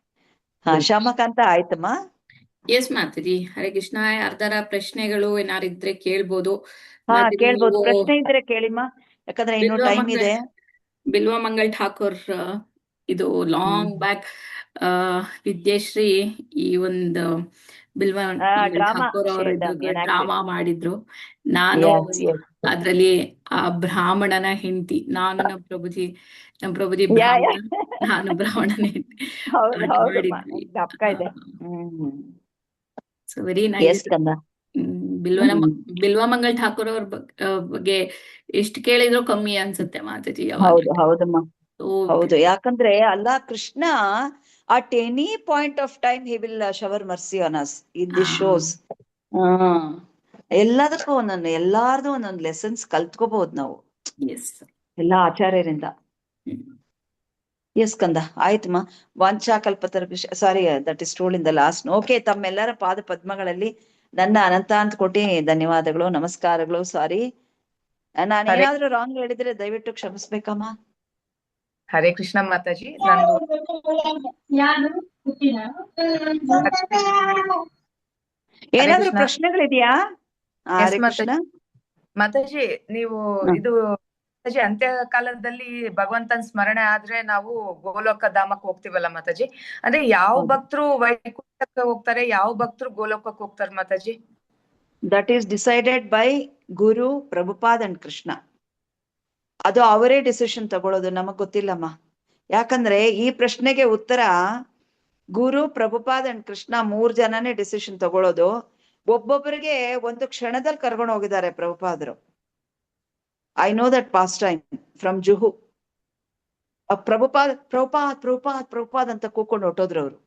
ಹಾ, ಶ್ಯಾಮಕಾಂತ ಆಯ್ತಮ್ಮ. ಎಸ್ ಮಾತಾಜಿ. ಹರೇ ಕೃಷ್ಣ. ಯಾರ್ದಾರ ಪ್ರಶ್ನೆಗಳು ಏನಾರು ಇದ್ರೆ ಕೇಳ್ಬೋದು. ಹಾ, ಮಾತಾಜಿ, ಕೇಳ್ಬೋದು. ನೀವು ಪ್ರಶ್ನೆ ಇದ್ರೆ ಕೇಳಿಮ್ಮ, ಯಾಕಂದ್ರೆ ಇನ್ನು ಟೈಮ್ ಇದೆ. ಬಿಲ್ವ ಮಂಗಳ್ ಠಾಕೂರ್ ಇದು ಲಾಂಗ್ ಬ್ಯಾಕ್ ವಿದ್ಯಶ್ರೀ ಈ ಒಂದು ಬಿಲ್ವ ಮಂಗಳ್ ಡ್ರಾಮಾ ಠಾಕೂರ್ ಅವ್ರ ಡ್ರಾಮಾ ಮಾಡಿದ್ರು. ನಾನು ಅದ್ರಲ್ಲಿ ಆ ಬ್ರಾಹ್ಮಣನ ಹೆಂಡತಿ, ನಾನು ನಮ್ಮ ಪ್ರಭುಜಿ ಬ್ರಾಹ್ಮಣ, ನಾನು ಬ್ರಾಹ್ಮಣನ ಹೆಂಡತಿ ಮಾಡಿದ್ವಿ. ಜ್ಞಾಪಕ ಇದೆ. So very nice. Bilva Mangal Thakur ಅವ್ರ ಬಗ್ಗೆ ಎಷ್ಟು ಕೇಳಿದ್ರು ಕಮ್ಮಿ ಅನ್ಸುತ್ತೆ ಮಾತಾಜಿ. ಹೌದಮ್ಮ, ಹೌದು. ಯಾಕಂದ್ರೆ ಅಲ್ಲ, Krishna at any point of time he will shower mercy on us in this shows. ಎಲ್ಲದಕ್ಕೂ ಎಲ್ಲಾರ್ದು ಒಂದೊಂದು ಲೆಸನ್ಸ್ ಕಲ್ತ್ಕೋಬಹುದು ನಾವು ಎಲ್ಲಾ ಆಚಾರ್ಯರಿಂದ. ಎಸ್ ಕಂದ, ಆಯ್ತಮ್ಮ. ವಾಂಛಾ ಕಲ್ಪತರ, sorry, that is told in the last. Okay, ತಮ್ಮೆಲ್ಲರ ಪಾದ ಪದ್ಮಗಳಲ್ಲಿ ನನ್ನ ಅನಂತಾಂತ ಕೋಟಿ ಧನ್ಯವಾದಗಳು, ನಮಸ್ಕಾರಗಳು. ಸಾರಿ, ನಾನೇನಾದ್ರೂ ರಾಂಗ್ ಹೇಳಿದ್ರೆ ದಯವಿಟ್ಟು ಕ್ಷಮಿಸ್ಬೇಕಮ್ಮ. ಹರೇ ಕೃಷ್ಣ ಮಾತಾಜಿ. ನಂದು ಏನಾದ್ರೂ ಪ್ರಶ್ನೆಗಳಿದೆಯಾ? ಹರೇ ಕೃಷ್ಣ ಮಾತಾಜಿ, ನೀವು ಇದು ಮಾತಾಜಿ ಅಂತ್ಯ ಕಾಲದಲ್ಲಿ ಭಗವಂತನ ಸ್ಮರಣೆ ಆದ್ರೆ ನಾವು ಗೋಲೋಕ ಧಾಮಕ್ಕೆ ಹೋಗ್ತಿವಲ್ಲ ಮಾತಾಜಿ, ಅಂದ್ರೆ ಯಾವ ಭಕ್ತರು ವೈಕುಂಠಕ್ಕೆ ಹೋಗ್ತಾರೆ, ಯಾವ ಭಕ್ತರು ಗೋಲೋಕಕ್ಕೆ ಹೋಗ್ತಾರೆ Mataji? That is decided by Guru, Prabhupad and Krishna. ಅದು ಅವರೇ ಡಿಸಿಷನ್ ತಗೊಳ್ಳೋದು, ನಮಗ್ ಗೊತ್ತಿಲ್ಲಮ್ಮ. ಯಾಕಂದ್ರೆ ಈ ಪ್ರಶ್ನೆಗೆ ಉತ್ತರ ಗುರು, ಪ್ರಭುಪಾದ್ ಅಂಡ್ ಕೃಷ್ಣ 3 ಜನನೇ ಡಿಸಿಷನ್ ತಗೊಳ್ಳೋದು. ಒಬ್ಬೊಬ್ಬರಿಗೆ ಒಂದು ಕ್ಷಣದಲ್ಲಿ ಕರ್ಕೊಂಡು ಹೋಗಿದ್ದಾರೆ ಪ್ರಭುಪಾದರು. I know that pastime from Juhu. Prabhupad ಅಂತ ಕೂಕೊಂಡು ಹೊಟ್ಟೋದ್ರು ಅವರು.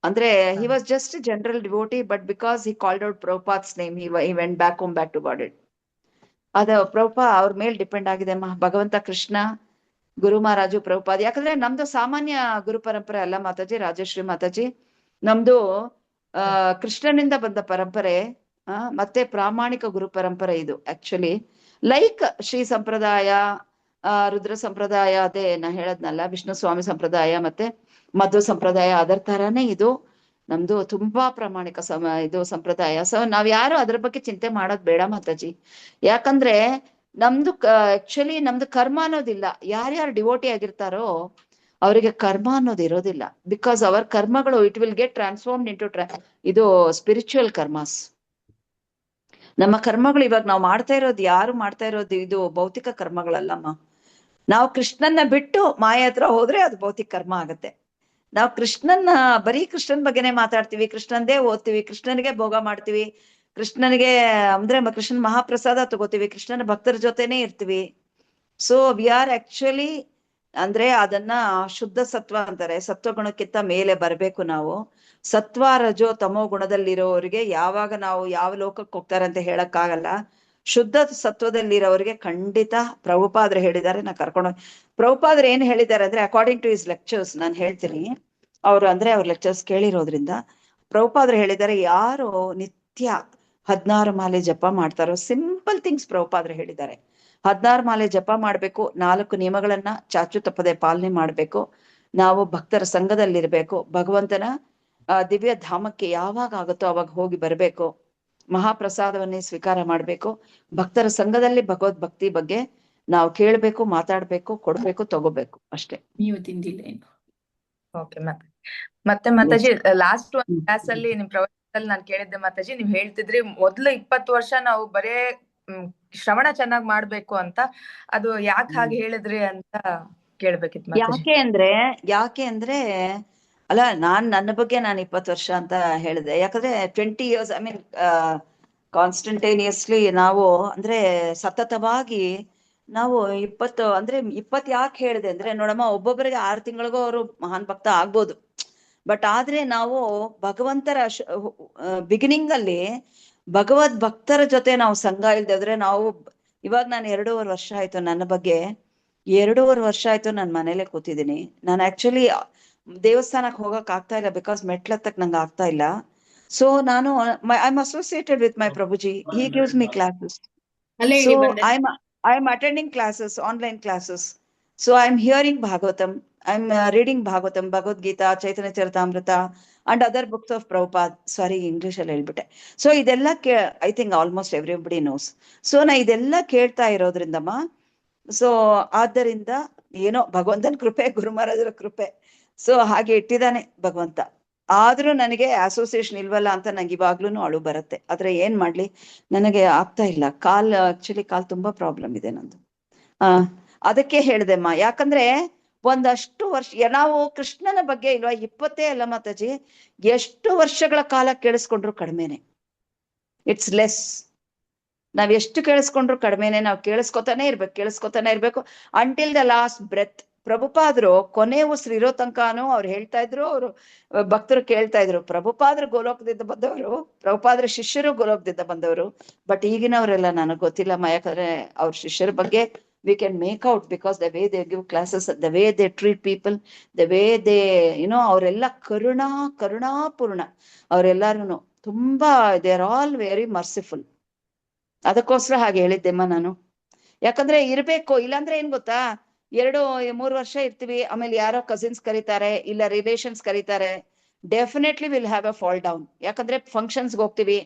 ಅಂದ್ರೆ he was just a general devotee, but because he called out Prabhupada's name, he went back home, back to Godhead. ಅದು ಪ್ರಭುಪಾದ ಅವ್ರ ಮೇಲ್ ಡಿಪೆಂಡ್ ಆಗಿದೆ ಅಮ್ಮ. ಭಗವಂತ ಕೃಷ್ಣ, ಗುರು ಮಹಾರಾಜು, ಪ್ರಭುಪಾದ. ಯಾಕಂದ್ರೆ ನಮ್ದು ಸಾಮಾನ್ಯ ಗುರು ಪರಂಪರೆ ಅಲ್ಲ ಮಾತಾಜಿ, ರಾಜಶ್ರೀ ಮಾತಾಜಿ. ನಮ್ದು ಕೃಷ್ಣನಿಂದ ಬಂದ ಪರಂಪರೆ, ಮತ್ತೆ ಪ್ರಾಮಾಣಿಕ ಗುರು ಪರಂಪರೆ ಇದು. ಆಕ್ಚುಲಿ ಲೈಕ್ ಶ್ರೀ ಸಂಪ್ರದಾಯ, ರುದ್ರ ಸಂಪ್ರದಾಯ, ಅದೇ ನಾ ಹೇಳದ್ನಲ್ಲ, ವಿಷ್ಣು ಸ್ವಾಮಿ ಸಂಪ್ರದಾಯ ಮತ್ತೆ ಮಧ್ವ ಸಂಪ್ರದಾಯ, ಅದರ ತರಾನೇ ಇದು ನಮ್ದು ತುಂಬಾ ಪ್ರಾಮಾಣಿಕ ಇದು ಸಂಪ್ರದಾಯ. ಸೊ ನಾವ್ ಯಾರು ಅದ್ರ ಬಗ್ಗೆ ಚಿಂತೆ ಮಾಡೋದ್ ಬೇಡ ಮಾತಾಜಿ. ಯಾಕಂದ್ರೆ ನಮ್ದು ಆಕ್ಚುಲಿ ನಮ್ದು ಕರ್ಮ ಅನ್ನೋದಿಲ್ಲ. ಯಾರ್ಯಾರು ಡಿವೋಟಿ ಆಗಿರ್ತಾರೋ ಅವರಿಗೆ ಕರ್ಮ ಅನ್ನೋದು ಇರೋದಿಲ್ಲ. ಬಿಕಾಸ್ ಅವರ್ ಕರ್ಮಗಳು it will get transformed into ಇದು ಸ್ಪಿರಿಚುವಲ್ ಕರ್ಮಾಸ್. ನಮ್ಮ ಕರ್ಮಗಳು ಇವಾಗ ನಾವು ಮಾಡ್ತಾ ಇರೋದು, ಯಾರು ಮಾಡ್ತಾ ಇರೋದು ಇದು ಭೌತಿಕ ಕರ್ಮಗಳಲ್ಲಮ್ಮ. ನಾವು ಕೃಷ್ಣನ್ನ ಬಿಟ್ಟು ಮಾಯ ಹತ್ರ ಹೋದ್ರೆ ಅದು ಭೌತಿಕ ಕರ್ಮ ಆಗತ್ತೆ. ನಾವು ಕೃಷ್ಣನ್ನ ಬರೀ ಕೃಷ್ಣನ್ ಬಗ್ಗೆನೆ ಮಾತಾಡ್ತೀವಿ, ಕೃಷ್ಣಂದೇ ಓದ್ತೀವಿ, ಕೃಷ್ಣನಿಗೆ ಭೋಗ ಮಾಡ್ತೀವಿ, ಕೃಷ್ಣನಿಗೆ ಅಂದ್ರೆ ಕೃಷ್ಣನ್ ಮಹಾಪ್ರಸಾದ ತಗೋತೀವಿ, ಕೃಷ್ಣನ ಭಕ್ತರ ಜೊತೆನೆ ಇರ್ತೀವಿ. ಸೊ ವಿ ಆರ್ ಆಕ್ಚುಲಿ ಅಂದ್ರೆ ಅದನ್ನ ಶುದ್ಧ ಸತ್ವ ಅಂತಾರೆ. ಸತ್ವಗುಣಕ್ಕಿಂತ ಮೇಲೆ ಬರ್ಬೇಕು ನಾವು. ಸತ್ವ, ರಜೋ, ತಮೋ ಗುಣದಲ್ಲಿರೋರಿಗೆ ಯಾವಾಗ ನಾವು ಯಾವ ಲೋಕಕ್ಕೆ ಹೋಗ್ತಾರೆ ಅಂತ ಹೇಳಕ್ಕಾಗಲ್ಲ. ಶುದ್ಧ ಸತ್ವದಲ್ಲಿರೋರಿಗೆ ಖಂಡಿತ ಪ್ರಭುಪಾದ್ರು ಹೇಳಿದ್ದಾರೆ. ನಾ ಕರ್ಕೊಂಡು ಪ್ರಭುಪಾದ್ರು ಏನ್ ಹೇಳಿದ್ದಾರೆ ಅಂದ್ರೆ, ಅಕಾರ್ಡಿಂಗ್ ಟು ಹಿಸ್ ಲೆಕ್ಚರ್ಸ್ ನಾನು ಹೇಳ್ತೀನಿ. ಅವ್ರ ಲೆಕ್ಚರ್ಸ್ ಕೇಳಿರೋದ್ರಿಂದ ಪ್ರಭುಪಾದ್ರು ಹೇಳಿದ್ದಾರೆ, ಯಾರು ನಿತ್ಯ 16 ಮಾಲೆ ಜಪ ಮಾಡ್ತಾರೋ, ಸಿಂಪಲ್ ಥಿಂಗ್ಸ್ ಪ್ರಭುಪಾದ್ರು ಹೇಳಿದ್ದಾರೆ. 16 ಮಾಲೆ ಜಪ ಮಾಡ್ಬೇಕು, 4 ನಿಯಮಗಳನ್ನ ಚಾಚು ತಪ್ಪದೆ ಪಾಲನೆ ಮಾಡ್ಬೇಕು, ನಾವು ಭಕ್ತರ ಸಂಘದಲ್ಲಿರ್ಬೇಕು, ಭಗವಂತನ ದಿವ್ಯ ಧಾಮಕ್ಕೆ ಯಾವಾಗ ಆಗುತ್ತೋ ಅವಾಗ ಹೋಗಿ ಬರ್ಬೇಕು, ಮಹಾಪ್ರಸಾದವನ್ನೇ ಸ್ವೀಕಾರ ಮಾಡ್ಬೇಕು, ಭಕ್ತರ ಸಂಘದಲ್ಲಿ ಭಗವದ್ ಭಕ್ತಿ ಬಗ್ಗೆ ನಾವು ಕೇಳ್ಬೇಕು, ಮಾತಾಡ್ಬೇಕು, ಕೊಡ್ಬೇಕು, ತಗೋಬೇಕು, ಅಷ್ಟೇ. ನೀವು ತಿಂದಿಲ್ಲ ಏನು? ಓಕೆ ಮತ್ತೆ ಮಾತಾಜಿ, ಲಾಸ್ಟ್ ಒಂದು ಕ್ಲಾಸ್ ಅಲ್ಲಿ ನಿಮ್ ಪ್ರವಚನದಲ್ಲಿ ನಾನು ಕೇಳಿದ್ದೆ ಮಾತಾಜಿ, ನೀವ್ ಹೇಳ್ತಿದ್ರಿ ಮೊದ್ಲು 20 ವರ್ಷ ನಾವು ಬರೇ ಶ್ರವಣ ಚೆನ್ನಾಗ್ ಮಾಡ್ಬೇಕು ಅಂತ. ಅದು ಯಾಕೆ ಹಾಗೆ ಹೇಳಿದ್ರಿ ಅಂತ ಕೇಳ್ಬೇಕಿತ್ತು ಮಾತಾಜಿ. ಯಾಕೆ ಅಂದ್ರೆ ಅಲ್ಲ, ನನ್ನ ಬಗ್ಗೆ ನಾನು 20 ವರ್ಷ ಅಂತ ಹೇಳಿದೆ. ಯಾಕಂದ್ರೆ 20 years ಐ ಮೀನ್ ಕಾನ್ಸ್ಟಂಟೇನಿಯಸ್ಲಿ ನಾವು ಅಂದ್ರೆ ಸತತವಾಗಿ ನಾವು 20 ಯಾಕೆ ಹೇಳಿದೆ ಅಂದ್ರೆ, ನೋಡಮ್ಮ, ಒಬ್ಬೊಬ್ಬರಿಗೆ 6 ತಿಂಗಳಿಗೂ ಅವರು ಮಹಾನ್ ಭಕ್ತ ಆಗ್ಬೋದು. ಬಟ್ ಆದ್ರೆ ನಾವು ಭಗವಂತರ ಬಿಗಿನಿಂಗ್ ಅಲ್ಲಿ ಭಗವದ್ ಭಕ್ತರ ಜೊತೆ ನಾವು ಸಂಘ ಇಲ್ದಿದ್ರೆ ನಾವು ಇವಾಗ ನಾನು 2.5 ವರ್ಷ ಆಯ್ತು ನನ್ನ ಬಗ್ಗೆ 2.5 ವರ್ಷ ಆಯ್ತು ನಾನು ಮನೇಲೆ ಕೂತಿದ್ದೀನಿ. ನಾನು ಆಕ್ಚುಲಿ ದೇವಸ್ಥಾನಕ್ಕೆ ಹೋಗಕ್ ಆಗ್ತಾ ಇಲ್ಲ ಬಿಕಾಸ್ ಮೆಟ್ಲತ್ತಕ್ ನಂಗೆ ಆಗ್ತಾ ಇಲ್ಲ. ಸೊ ನಾನು I am associated with my Prabhuji. He gives me classes. ಅಲ್ಲೇ So ಹೇಳಿ ಬಂದೆ. I'm attending classes, online classes. So I'm hearing Bhagavatam. I'm reading Bhagavatam, Bhagavad Gita, Chaitanya Charitamrita, and other books of Prabhupada. Sorry, English ಅಲ್ಲಿ ಹೇಳ್ಬಿಟ್ಟೆ. So ಇದೆಲ್ಲ I think almost everybody knows. So ನಾ ಇದೆಲ್ಲ ಕೇಳ್ತಾ ಇರೋದ್ರಿಂದಮ್ಮ, ಸೊ ಆದ್ದರಿಂದ ಏನೋ ಭಗವಂತನ ಕೃಪೆ, ಗುರು ಮಹಾರಾಜರ ಕೃಪೆ, ಸೊ ಹಾಗೆ ಇಟ್ಟಿದ್ದಾನೆ ಭಗವಂತ. ಆದ್ರೂ ನನಗೆ ಅಸೋಸಿಯೇಷನ್ ಇಲ್ವಲ್ಲ ಅಂತ ನಂಗೆ ಇವಾಗ್ಲೂ ಅಳು ಬರುತ್ತೆ. ಆದ್ರೆ ಏನ್ ಮಾಡ್ಲಿ, ನನಗೆ ಆಗ್ತಾ ಇಲ್ಲ. ಆಕ್ಚುಲಿ ಕಾಲ್ ತುಂಬಾ ಪ್ರಾಬ್ಲಮ್ ಇದೆ ನಂದು. ಅದಕ್ಕೆ ಹೇಳ್ದೆಮ್ಮ, ಯಾಕಂದ್ರೆ ಒಂದಷ್ಟು ವರ್ಷ ನಾವು ಕೃಷ್ಣನ ಬಗ್ಗೆ ಇಲ್ವಾ 20 ಅಲ್ಲ ಮಾತಾಜಿ, ಎಷ್ಟು ವರ್ಷಗಳ ಕಾಲ ಕೇಳಿಸ್ಕೊಂಡ್ರು ಕಡಿಮೆನೆ. It's less. ನಾವ್ ಎಷ್ಟು ಕೇಳಿಸ್ಕೊಂಡ್ರು ಕಡಿಮೆನೆ. ನಾವು ಕೇಳಿಸ್ಕೊತಾನೆ ಇರ್ಬೇಕು ಅಂಟಿಲ್ ದ ಲಾಸ್ಟ್ ಬ್ರೆತ್. ಪ್ರಭುಪಾದ್ರು ಕೊನೆ ಉಸಿರು ಇರೋ ತನಕನೂ ಅವ್ರು ಹೇಳ್ತಾ ಇದ್ರು, ಅವರು ಭಕ್ತರು ಕೇಳ್ತಾ ಇದ್ರು. ಪ್ರಭುಪಾದ್ರು ಗೋಲೋಕದಿಂದ ಬಂದವರು, ಪ್ರಭುಪಾದ್ರ ಶಿಷ್ಯರು ಗೋಲೋಕದಿಂದ ಬಂದವರು. ಬಟ್ ಈಗಿನವರೆಲ್ಲ ನನಗ್ ಗೊತ್ತಿಲ್ಲಮ್ಮ, ಯಾಕಂದ್ರೆ ಅವ್ರ ಶಿಷ್ಯರ ಬಗ್ಗೆ we can make out because the way they give classes, the way they treat people, the way they ಅವರೆಲ್ಲ ಕರುಣಾಪೂರ್ಣ. ಅವರೆಲ್ಲಾರು ತುಂಬಾ they are all very merciful. ಅದಕ್ಕೋಸ್ಕರ ಹಾಗೆ ಹೇಳಿದ್ದೆಮ್ಮ ನಾನು. ಯಾಕಂದ್ರೆ ಇರ್ಬೇಕು, ಇಲ್ಲಾಂದ್ರೆ ಏನ್ ಗೊತ್ತಾ, 2-3 ವರ್ಷ ಇರ್ತೀವಿ, ಆಮೇಲೆ ಯಾರೋ ಕಸಿನ್ಸ್ ಕರೀತಾರೆ, ಇಲ್ಲ ರಿಲೇಷನ್ಸ್ ಕರೀತಾರೆ, definitely will have a fall down. ಯಾಕಂದ್ರೆ ಫಂಕ್ಷನ್ಸ್ಗೆ ಹೋಗ್ತೀವಿ,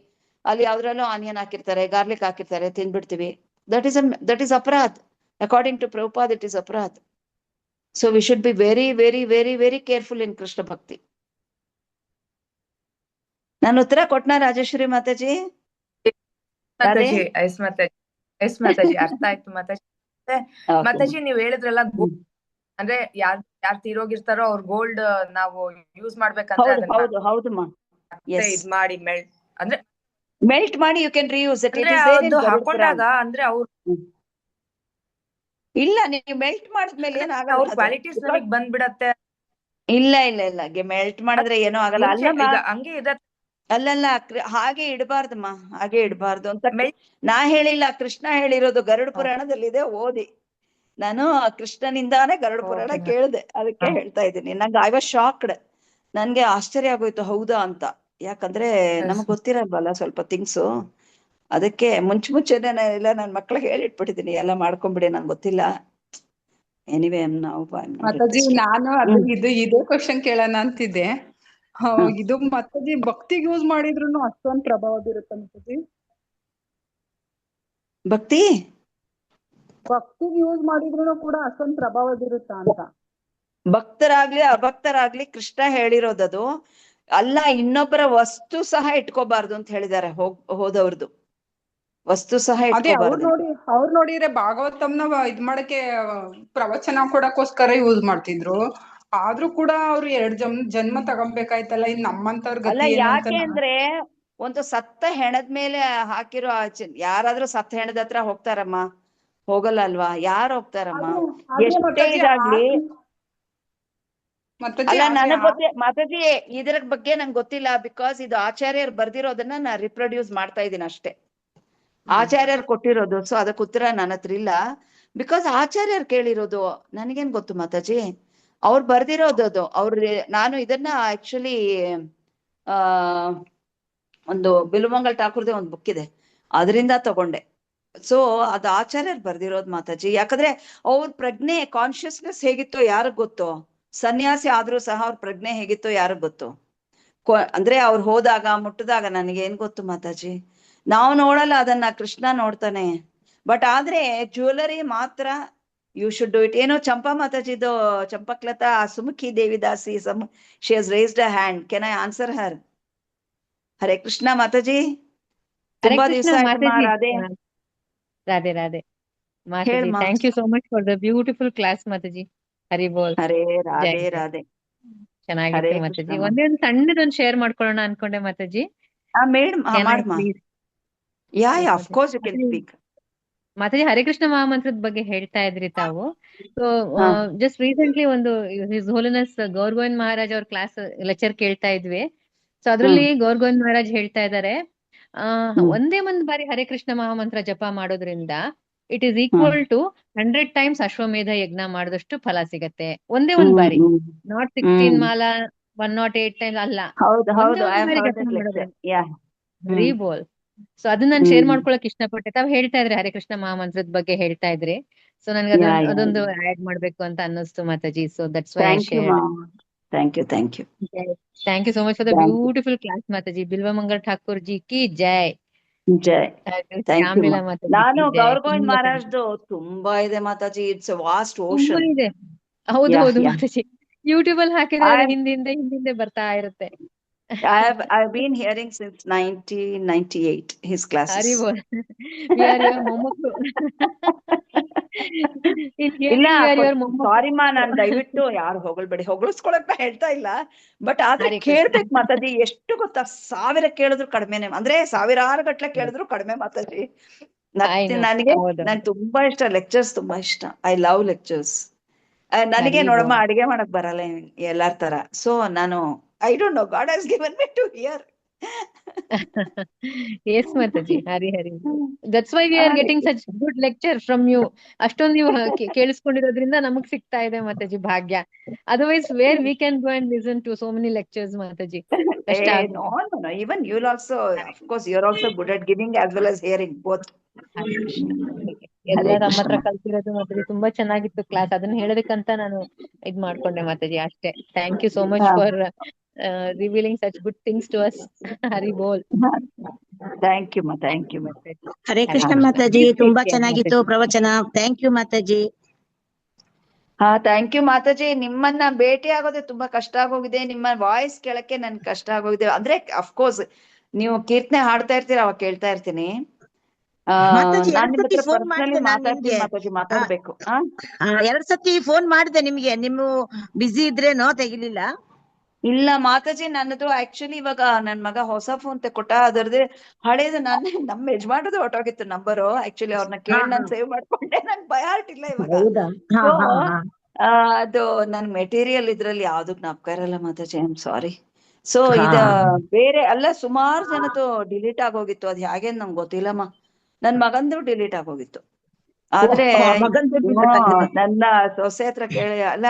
ಅಲ್ಲಿ ಯಾವ್ದ್ರಲ್ಲೂ ಆನಿಯನ್ ಹಾಕಿರ್ತಾರೆ, ಗಾರ್ಲಿಕ್ ಹಾಕಿರ್ತಾರೆ, ತಿಂದ್ಬಿಡ್ತೀವಿ. That is aparadh. According to Prabhupad it is aparadh. So we should be very very very very careful in Krishna bhakti. ನಾನು ಉತ್ತರ ಕೊಟ್ನಾ ರಾಜೇಶ್ವರಿ ಮಾತಾಜಿ? ಮಾತಾಜಿ ಎಸ್ ಮಾತಾಜಿ ಅರ್ಥ ಆಯ್ತು ಮಾತಾಜಿ. ಮಾತಾಜಿ ನೀವ್ ಹೇಳಿದ್ರಲ್ಲ, ಅಂದ್ರೆ ಯಾರ್ ತೀರೋಗಿರ್ತಾರೋ ಅವ್ರ ಗೋಲ್ಡ್ ನಾವು ಯೂಸ್ ಮಾಡ್ಬೇಕಂದ್ರೆ ಅದನ್ನ ಹೌದಮ್ಮ, ಇದ್ ಮಾಡಿ ಅಂದ್ರೆ ಮೆಲ್ಟ್ ಮಾಡಿ ಯು ಕ್ಯಾನ್ ರೀಯೂಸ್ ಇಟ್. ಅದು ಹಾಕೊಂಡಾಗ ಅಂದ್ರೆ ಅವ್ರು ಇಲ್ಲ, ನೀವು ಮೆಲ್ಟ್ ಮಾಡಿದ್ಮೇಲೆ ಏನಾಗಲ್ಲ, ಅವ್ರ ಕ್ವಾಲಿಟೀಸ್ ನಮಗ್ ಬಂದ್ಬಿಡತ್ತೆ. ಇಲ್ಲ ಮೆಲ್ಟ್ ಮಾಡಿದ್ರೆ ಏನೋ ಆಗಲ್ಲ. ಹಂಗೆ ಇದೆ. ಅಲ್ಲಲ್ಲ, ಹಾಗೆ ಇಡಬಾರ್ದಮ್ಮ, ಹಾಗೆ ಇಡಬಾರ್ದು ಅಂತ ನಾ ಹೇಳಿಲ್ಲ, ಕೃಷ್ಣ ಹೇಳಿರೋದು. ಗರುಡ ಪುರಾಣದಲ್ಲಿದೆ, ಓದಿ. ನಾನು ಕೃಷ್ಣನಿಂದಾನೇ ಗರುಡ ಪುರಾಣ ಕೇಳಿದೆ, ಅದಕ್ಕೆ ಹೇಳ್ತಾ ಇದ್ದೀನಿ. ನಂಗೆ ಐ ವಾಸ್ ಶಾಕ್ಡ್. ನನ್ಗೆ ಆಶ್ಚರ್ಯ ಆಗೋಯ್ತು, ಹೌದಾ ಅಂತ. ಯಾಕಂದ್ರೆ ನಮಗ್ ಗೊತ್ತಿರಲ್ವಲ್ಲ ಸ್ವಲ್ಪ ಥಿಂಗ್ಸು. ಅದಕ್ಕೆ ಮುಂಚೆನೆ ಎಲ್ಲ ನನ್ನ ಮಕ್ಳಿಗೆ ಹೇಳಿಟ್ಬಿಟ್ಟಿದ್ದೀನಿ, ಎಲ್ಲ ಮಾಡ್ಕೊಂಡ್ಬಿಡಿ, ನಂಗೆ ಗೊತ್ತಿಲ್ಲ. ಎನಿವೇ ನಾವು ಮಾತಾಜಿ, ನಾನು ಇದೇ ಕ್ವಶನ್ ಕೇಳೋಣ ಅಂತಿದ್ದೆ. ಇದು ಮಾತಾಜಿ ಭಕ್ತಿಗೆ ಯೂಸ್ ಮಾಡಿದ್ರು ಅಷ್ಟೊಂದು ಪ್ರಭಾವ ಬೀರುತ್ತೆ ಮಾತಾಜಿ? ಭಕ್ತಿಗೆ ಯೂಸ್ ಮಾಡಿದ್ರು ಕೂಡ ಅಷ್ಟೊಂದು ಪ್ರಭಾವ ಬೀರುತ್ತಾ ಅಂತ? ಭಕ್ತರಾಗ್ಲಿ ಅಭಕ್ತರಾಗ್ಲಿ ಕೃಷ್ಣ ಹೇಳಿರೋದದು ಅಲ್ಲ. ಇನ್ನೊಬ್ಬರ ವಸ್ತು ಸಹ ಇಟ್ಕೋಬಾರ್ದು ಅಂತ ಹೇಳಿದ್ದಾರೆ ಹೋದವ್ರದ್ದು. ವಸ್ತು ಸಹ ಅವ್ರು ನೋಡಿದ್ರೆ ಭಾಗವತಂನ ಇದ್ ಮಾಡಕ್ಕೆ, ಪ್ರವಚನ ಕೊಡಕ್ಕೋಸ್ಕರ ಯೂಸ್ ಮಾಡ್ತಿದ್ರು. ಆದ್ರೂ ಕೂಡ ಅವ್ರು 2 ಜನ್ಮ ತಗೊಂಬೇಕಾಯ್ತಲ್ಲ. ಇನ್ ನಮ್ಮಂತವ್ರ ಗತಿ ಏನು ಅಂತ. ಯಾಕೆ ಅಂದ್ರೆ ಒಂದು ಸತ್ತ ಹೆಣದ ಮೇಲೆ ಹಾಕಿರೋ ಯಾರಾದ್ರೂ ಸತ್ತ ಹೆಣದ ಹತ್ರ ಹೋಗ್ತಾರಮ್ಮ? ಹೋಗಲ್ಲ ಅಲ್ವಾ? ಯಾರು ಹೋಗ್ತಾರಮ್ಮ? ಎಷ್ಟೇ ಇದಾಗ್ಲಿ. ಅಲ್ಲ, ನನಗ್ ಮಾತಾಜಿ ಇದ್ರ ಬಗ್ಗೆ ನಂಗೆ ಗೊತ್ತಿಲ್ಲ, ಬಿಕಾಸ್ ಇದು ಆಚಾರ್ಯರು ಬರ್ದಿರೋದನ್ನ ನಾ ರಿಪ್ರೊಡ್ಯೂಸ್ ಮಾಡ್ತಾ ಇದ್ದೀನಿ ಅಷ್ಟೇ. ಆಚಾರ್ಯರು ಕೊಟ್ಟಿರೋದು, ಸೊ ಅದಕ್ಕೆ ಉತ್ತರ ನನ್ನ ಹತ್ರ ಇಲ್ಲ. ಬಿಕಾಸ್ ಆಚಾರ್ಯರು ಕೇಳಿರೋದು, ನನಗೇನ್ ಗೊತ್ತು ಮಾತಾಜಿ? ಅವ್ರು ಬರ್ದಿರೋದು ನಾನು ಇದನ್ನ ಆಕ್ಚುಲಿ ಒಂದು ಬಿಲ್ವಮಂಗಲ್ ಠಾಕೂರ್ದೆ ಒಂದು ಬುಕ್ ಇದೆ, ಅದರಿಂದ ತಗೊಂಡೆ. ಸೊ ಅದು ಆಚಾರ್ಯರು ಬರ್ದಿರೋದು ಮಾತಾಜಿ. ಯಾಕಂದ್ರೆ ಅವ್ರ ಪ್ರಜ್ಞೆ, ಕಾನ್ಶಿಯಸ್ನೆಸ್ ಹೇಗಿತ್ತೋ ಯಾರಿಗ್ ಗೊತ್ತು? ಸನ್ಯಾಸಿ ಆದ್ರೂ ಸಹ ಅವ್ರ ಪ್ರಜ್ಞೆ ಹೇಗಿತ್ತೋ ಯಾರಿಗ್ ಗೊತ್ತು? ಅಂದ್ರೆ ಅವ್ರು ಹೋದಾಗ ಮುಟ್ಟಿದಾಗ ನನಗೇನ್ ಗೊತ್ತು ಮಾತಾಜಿ? ನಾವು ನೋಡಲ್ಲ ಅದನ್ನ, ಕೃಷ್ಣ ನೋಡ್ತಾನೆ. ಬಟ್ ಆದ್ರೆ ಜ್ಯುವೆಲರಿ ಮಾತ್ರ ಯು ಶುಡ್ ಡೂ ಇಟ್. ಏನೋ ಚಂಪಾ ಮಾತಾಜಿದು, Champaklata Sumukhi Devidasi, she has raised a hand. Can I answer her? Hare Krishna Mataji. ತುಂಬಾ ದಿವಸ Radhe Radhe Mataji. Thank you so much for the beautiful class Mataji. Hari bol. Hare Radhe. ಚೆನ್ನಾಗಿತ್ತು ಮಾತಾಜಿ. ಒಂದೊಂದು ಸಣ್ಣದೊಂದು ಶೇರ್ ಮಾಡ್ಕೊಳ್ಳೋಣ ಅನ್ಕೊಂಡೆ ಮಾತಾಜಿ. ಮಾತಾಜಿ, ಹರೇ ಕೃಷ್ಣ ಮಹಾಮಂತ್ರದ ಬಗ್ಗೆ ಹೇಳ್ತಾ ಇದ್ರಿ ತಾವು. ಸೊ ಜಸ್ಟ್ ರೀಸೆಂಟ್ಲಿ ಒಂದು ಹಿಸ್ ಹೋಲಿನೆಸ್ ಗೌರ್ ಗೋವಿಂದ್ ಮಹಾರಾಜ್ ಅವ್ರ ಕ್ಲಾಸ್ ಲೆಕ್ಚರ್ ಕೇಳ್ತಾ ಇದ್ವಿ. ಸೊ ಅದ್ರಲ್ಲಿ ಗೌರ್ ಗೋವಿಂದ್ ಮಹಾರಾಜ್ ಹೇಳ್ತಾ ಇದ್ದಾರೆ, ಒಂದೇ ಒಂದ್ ಬಾರಿ ಹರೇ ಕೃಷ್ಣ ಮಹಾಮಂತ್ರ ಜಪ ಮಾಡೋದ್ರಿಂದ it is equal to 100 times ಅಶ್ವಮೇಧ ಯಜ್ಞ ಮಾಡಿದಷ್ಟು ಫಲ ಸಿಗತ್ತೆ ಒಂದೇ ಒಂದ್ ಬಾರಿ. ನಾಟ್ 16 ಮಾಲ 108 ಟೈಮ್ಸ್ ಅಲ್ಲ, ಹೌದು ಒಂದೇ ಹೌದು, ಐ ಒಂದ್ ಹ್ಯಾವ್ ಬಾರಿ ಹರ್ಡ್ ಜಪ ದಟ್ ಮಾಡೋದು. ಲೆಕ್ಚರ್. ಯಾ. ವೆರಿ ಬೋಲ್. ಸೊ ಅದನ್ನ ನಾನು ಶೇರ್ ಮಾಡ್ಕೊಳಕ್ ಇಷ್ಟಪಟ್ಟೆ. ತಾವ್ ಹೇಳ್ತಾ ಇದ್ರಿ ಹರೇ ಕೃಷ್ಣ ಮಹಾಮಂತ್ರದ ಬಗ್ಗೆ ಹೇಳ್ತಾ ಇದ್ರಿ. ಸೊ ನನ್ಗೆ ಯಾ ಯಾ. ಅದೊಂದು ಆಡ್ ಮಾಡ್ಬೇಕು ಅಂತ ಅನ್ನಿಸ್ತು Mataji. So that's why I thank you shared. ಮಾ, thank you, thank you, Thank you so much for the thank you. beautiful class, Mataji. Bilwamangal Thakur ji ki jai. ಜೈ. ಥ್ಯಾಂಕ್ ಯು ಮಾ. Shyamlila Mataji ನಾನು ki jai. ಗೌರ್ ಗೋವಿಂದ್ ತುಂಬಾ ಮಹಾರಾಜ್ದು ತುಂಬಾ ಇದೆ ಮಾತಾಜಿ. ಇಟ್ಸ್ ವಾಸ್ಟ್ ತುಂಬಾ ಓಷನ್. ಇದೆ. ಹೌದು ಯಾ ಹೌದು ಯಾ. ಮಾತಾಜಿ. ಯೂಟ್ಯೂಬ್ ಅಲ್ಲಿ ಹಾಕಿದ್ರೆ ಅದು I ಹಿಂದಿಂದೆ ಬರ್ತಾ ಇರುತ್ತೆ. I've been hearing since 1998 his classes. Hari bowl. We are your ಮೊಮ್ಮಕ್ಕಳು. In ಇಲ್ಲ, hearing we are your ಮೊಮ್ಮಕ್ಕಳು. ಸಾರಿ ಮಾ, ನಾನ್ ದಯವಿಟ್ಟು ಯಾರು ಹೊಗಳ್ಬೇಡಿ, ಹೊಗಳಿಸ್ಕೊಳಕ್ ನಾ ಹೇಳ್ತಾ ಇಲ್ಲ. ಬಟ್ ಆದ್ರೆ ಹರಿ ಕೃಷ್ಣ. ಕೇಳ್ಬೇಕು ಮಾತಾಜಿ. ಎಷ್ಟು ಗೊತ್ತಾ, 1000 ಕೇಳಿದ್ರು ಕಡಿಮೆನೆ, ಅಂದ್ರೆ 1000 ಗಟ್ಲೆ ಕೇಳಿದ್ರು ಕಡಿಮೆ ಮಾತಾಜಿ. I know. ನನಗೆ ಹೌದು. ನನ್ಗೆ ತುಂಬಾ ಇಷ್ಟ ಲೆಕ್ಚರ್ಸ್, ತುಂಬಾ ಇಷ್ಟ. I love lectures. ನನಗೆ ಹರಿ ನೋಡಮ್ಮ ಬೋಲ್. ಅಡಿಗೆ ಮಾಡಕ್ ಬರಲ್ಲ ಎಲ್ಲಾರ್ ತರ. ಸೊ ನಾನು I don't know, God has given me to hear. Yes, Mataji. Hari. That's why we are getting such good lecture from you. ಅಷ್ಟೊಂದು ನೀವು ಕೇಳಿಸ್ಕೊಂಡಿರೋದ್ರಿಂದ ನಮಗ್ ಸಿಗ್ತಾ ಇದೆ ಮಾತಾಜಿ ಭಾಗ್ಯ. Otherwise, where we can go and listen to so many lectures, Mataji. ಕಷ್ಟ No, ಆಗುತ್ತೆ. no, no. Even you'll also, of course, you're also good at giving as well as hearing both. Hare Krishna. ಹರೇ ಎಲ್ಲ ನಮ್ಮ ಕೃಷ್ಣ. ಹತ್ರ ಕಲ್ತಿರೋದು ಮಾತಾಜಿ. ತುಂಬಾ ಚೆನ್ನಾಗಿತ್ತು ಕ್ಲಾಸ್. ಅದನ್ನ ಹೇಳೋದಕ್ಕಂತ ನಾನು ಇದ್ ಮಾಡ್ಕೊಂಡೆ ಮಾತಾಜಿ ಅಷ್ಟೇ. Thank you so much for revealing such good things to us. Hari ಬೋಲ್. Thank you ma, thank you ma. Hare Krishna Mataji, ತುಂಬಾ ಚೆನ್ನಾಗಿತ್ತು ಪ್ರವಚನ. Thank you Mataji. ಹಾ, ಥ್ಯಾಂಕ್ ಯು ಮಾತಾಜಿ. ನಿಮ್ಮನ್ನ ಭೇಟಿ ಆಗೋದೇ ತುಂಬಾ ಕಷ್ಟ ಆಗೋಗಿದೆ. ನಿಮ್ಮ ವಾಯ್ಸ್ ಕೇಳಕ್ಕೆ ನನ್ಗೆ ಕಷ್ಟ ಆಗೋಗಿದೆ. ಅಂದ್ರೆ ಅಫ್ಕೋರ್ಸ್ ನೀವು ಕೀರ್ತನೆ ಹಾಡ್ತಾ ಇರ್ತೀರ, ಅವಾಗ ಕೇಳ್ತಾ ಇರ್ತೀನಿ. ಮಾತಾಜಿ, ನಾನ್ 2 ನಿಮ್ ಸತಿ ಹತ್ರ ಫೋನ್ ಪರ್ಸನಲಿ ಮಾಡಿದೆ ನಾನು ಮಾತಾಡ್ತೀನಿ ನಿಮ್ಗೆ. ಮಾತಾಜಿ, ಮಾತಾಡ್ಬೇಕು. 2 ಸತಿ ಫೋನ್ ಮಾಡಿದೆ ನಿಮ್ಗೆ, ನೀವು ಬಿಸಿ ಇದ್ರೇನೋ ತೆಗಿಲಿಲ್ಲ. ಇಲ್ಲ ಮಾತಾಜಿ, ನನ್ನದು ಆಕ್ಚುಲಿ ಇವಾಗ ನನ್ ಮಗ ಹೊಸ ಫೋನ್ ಕೊಟ್ಟ, ಅದರದೇ ಹಳೇದು ನಮ್ಮ ಯಜಮಾನ್ರದ್ದು ಹೊಟ್ಟೋಗಿತ್ತು ನಂಬರು. ಆಕ್ಚುಲಿ ಅವ್ರನ್ನ ಕೇಳಿ ನಾನು ಸೇವ್ ಮಾಡ್ಕೊಂಡೆ. ನನ್ ಭಯ ಇಟ್ಟಿಲ್ಲ ಇವಾಗ. ಹೌದಾ? So, ಅದು ನನ್ ಮೆಟೀರಿಯಲ್ ಇದ್ರಲ್ಲಿ ಯಾವ್ದು ಜ್ಞಾಪಕ ಇರಲ್ಲ Mataji. I am sorry. So ಇದ ಬೇರೆ ಅಲ್ಲ, ಸುಮಾರು ಜನದ್ದು ಡಿಲೀಟ್ ಆಗೋಗಿತ್ತು. ಅದ್ ಹೇಗೆ ನಂಗೆ ಗೊತ್ತಿಲ್ಲಮ್ಮ. ನನ್ ಮಗಂದು ಡಿಲೀಟ್ ಆಗೋಗಿತ್ತು. ಆದ್ರೆ ನನ್ನ ಸೊಸೆ ಹತ್ರ ಕೇಳಿ, ಅಲ್ಲ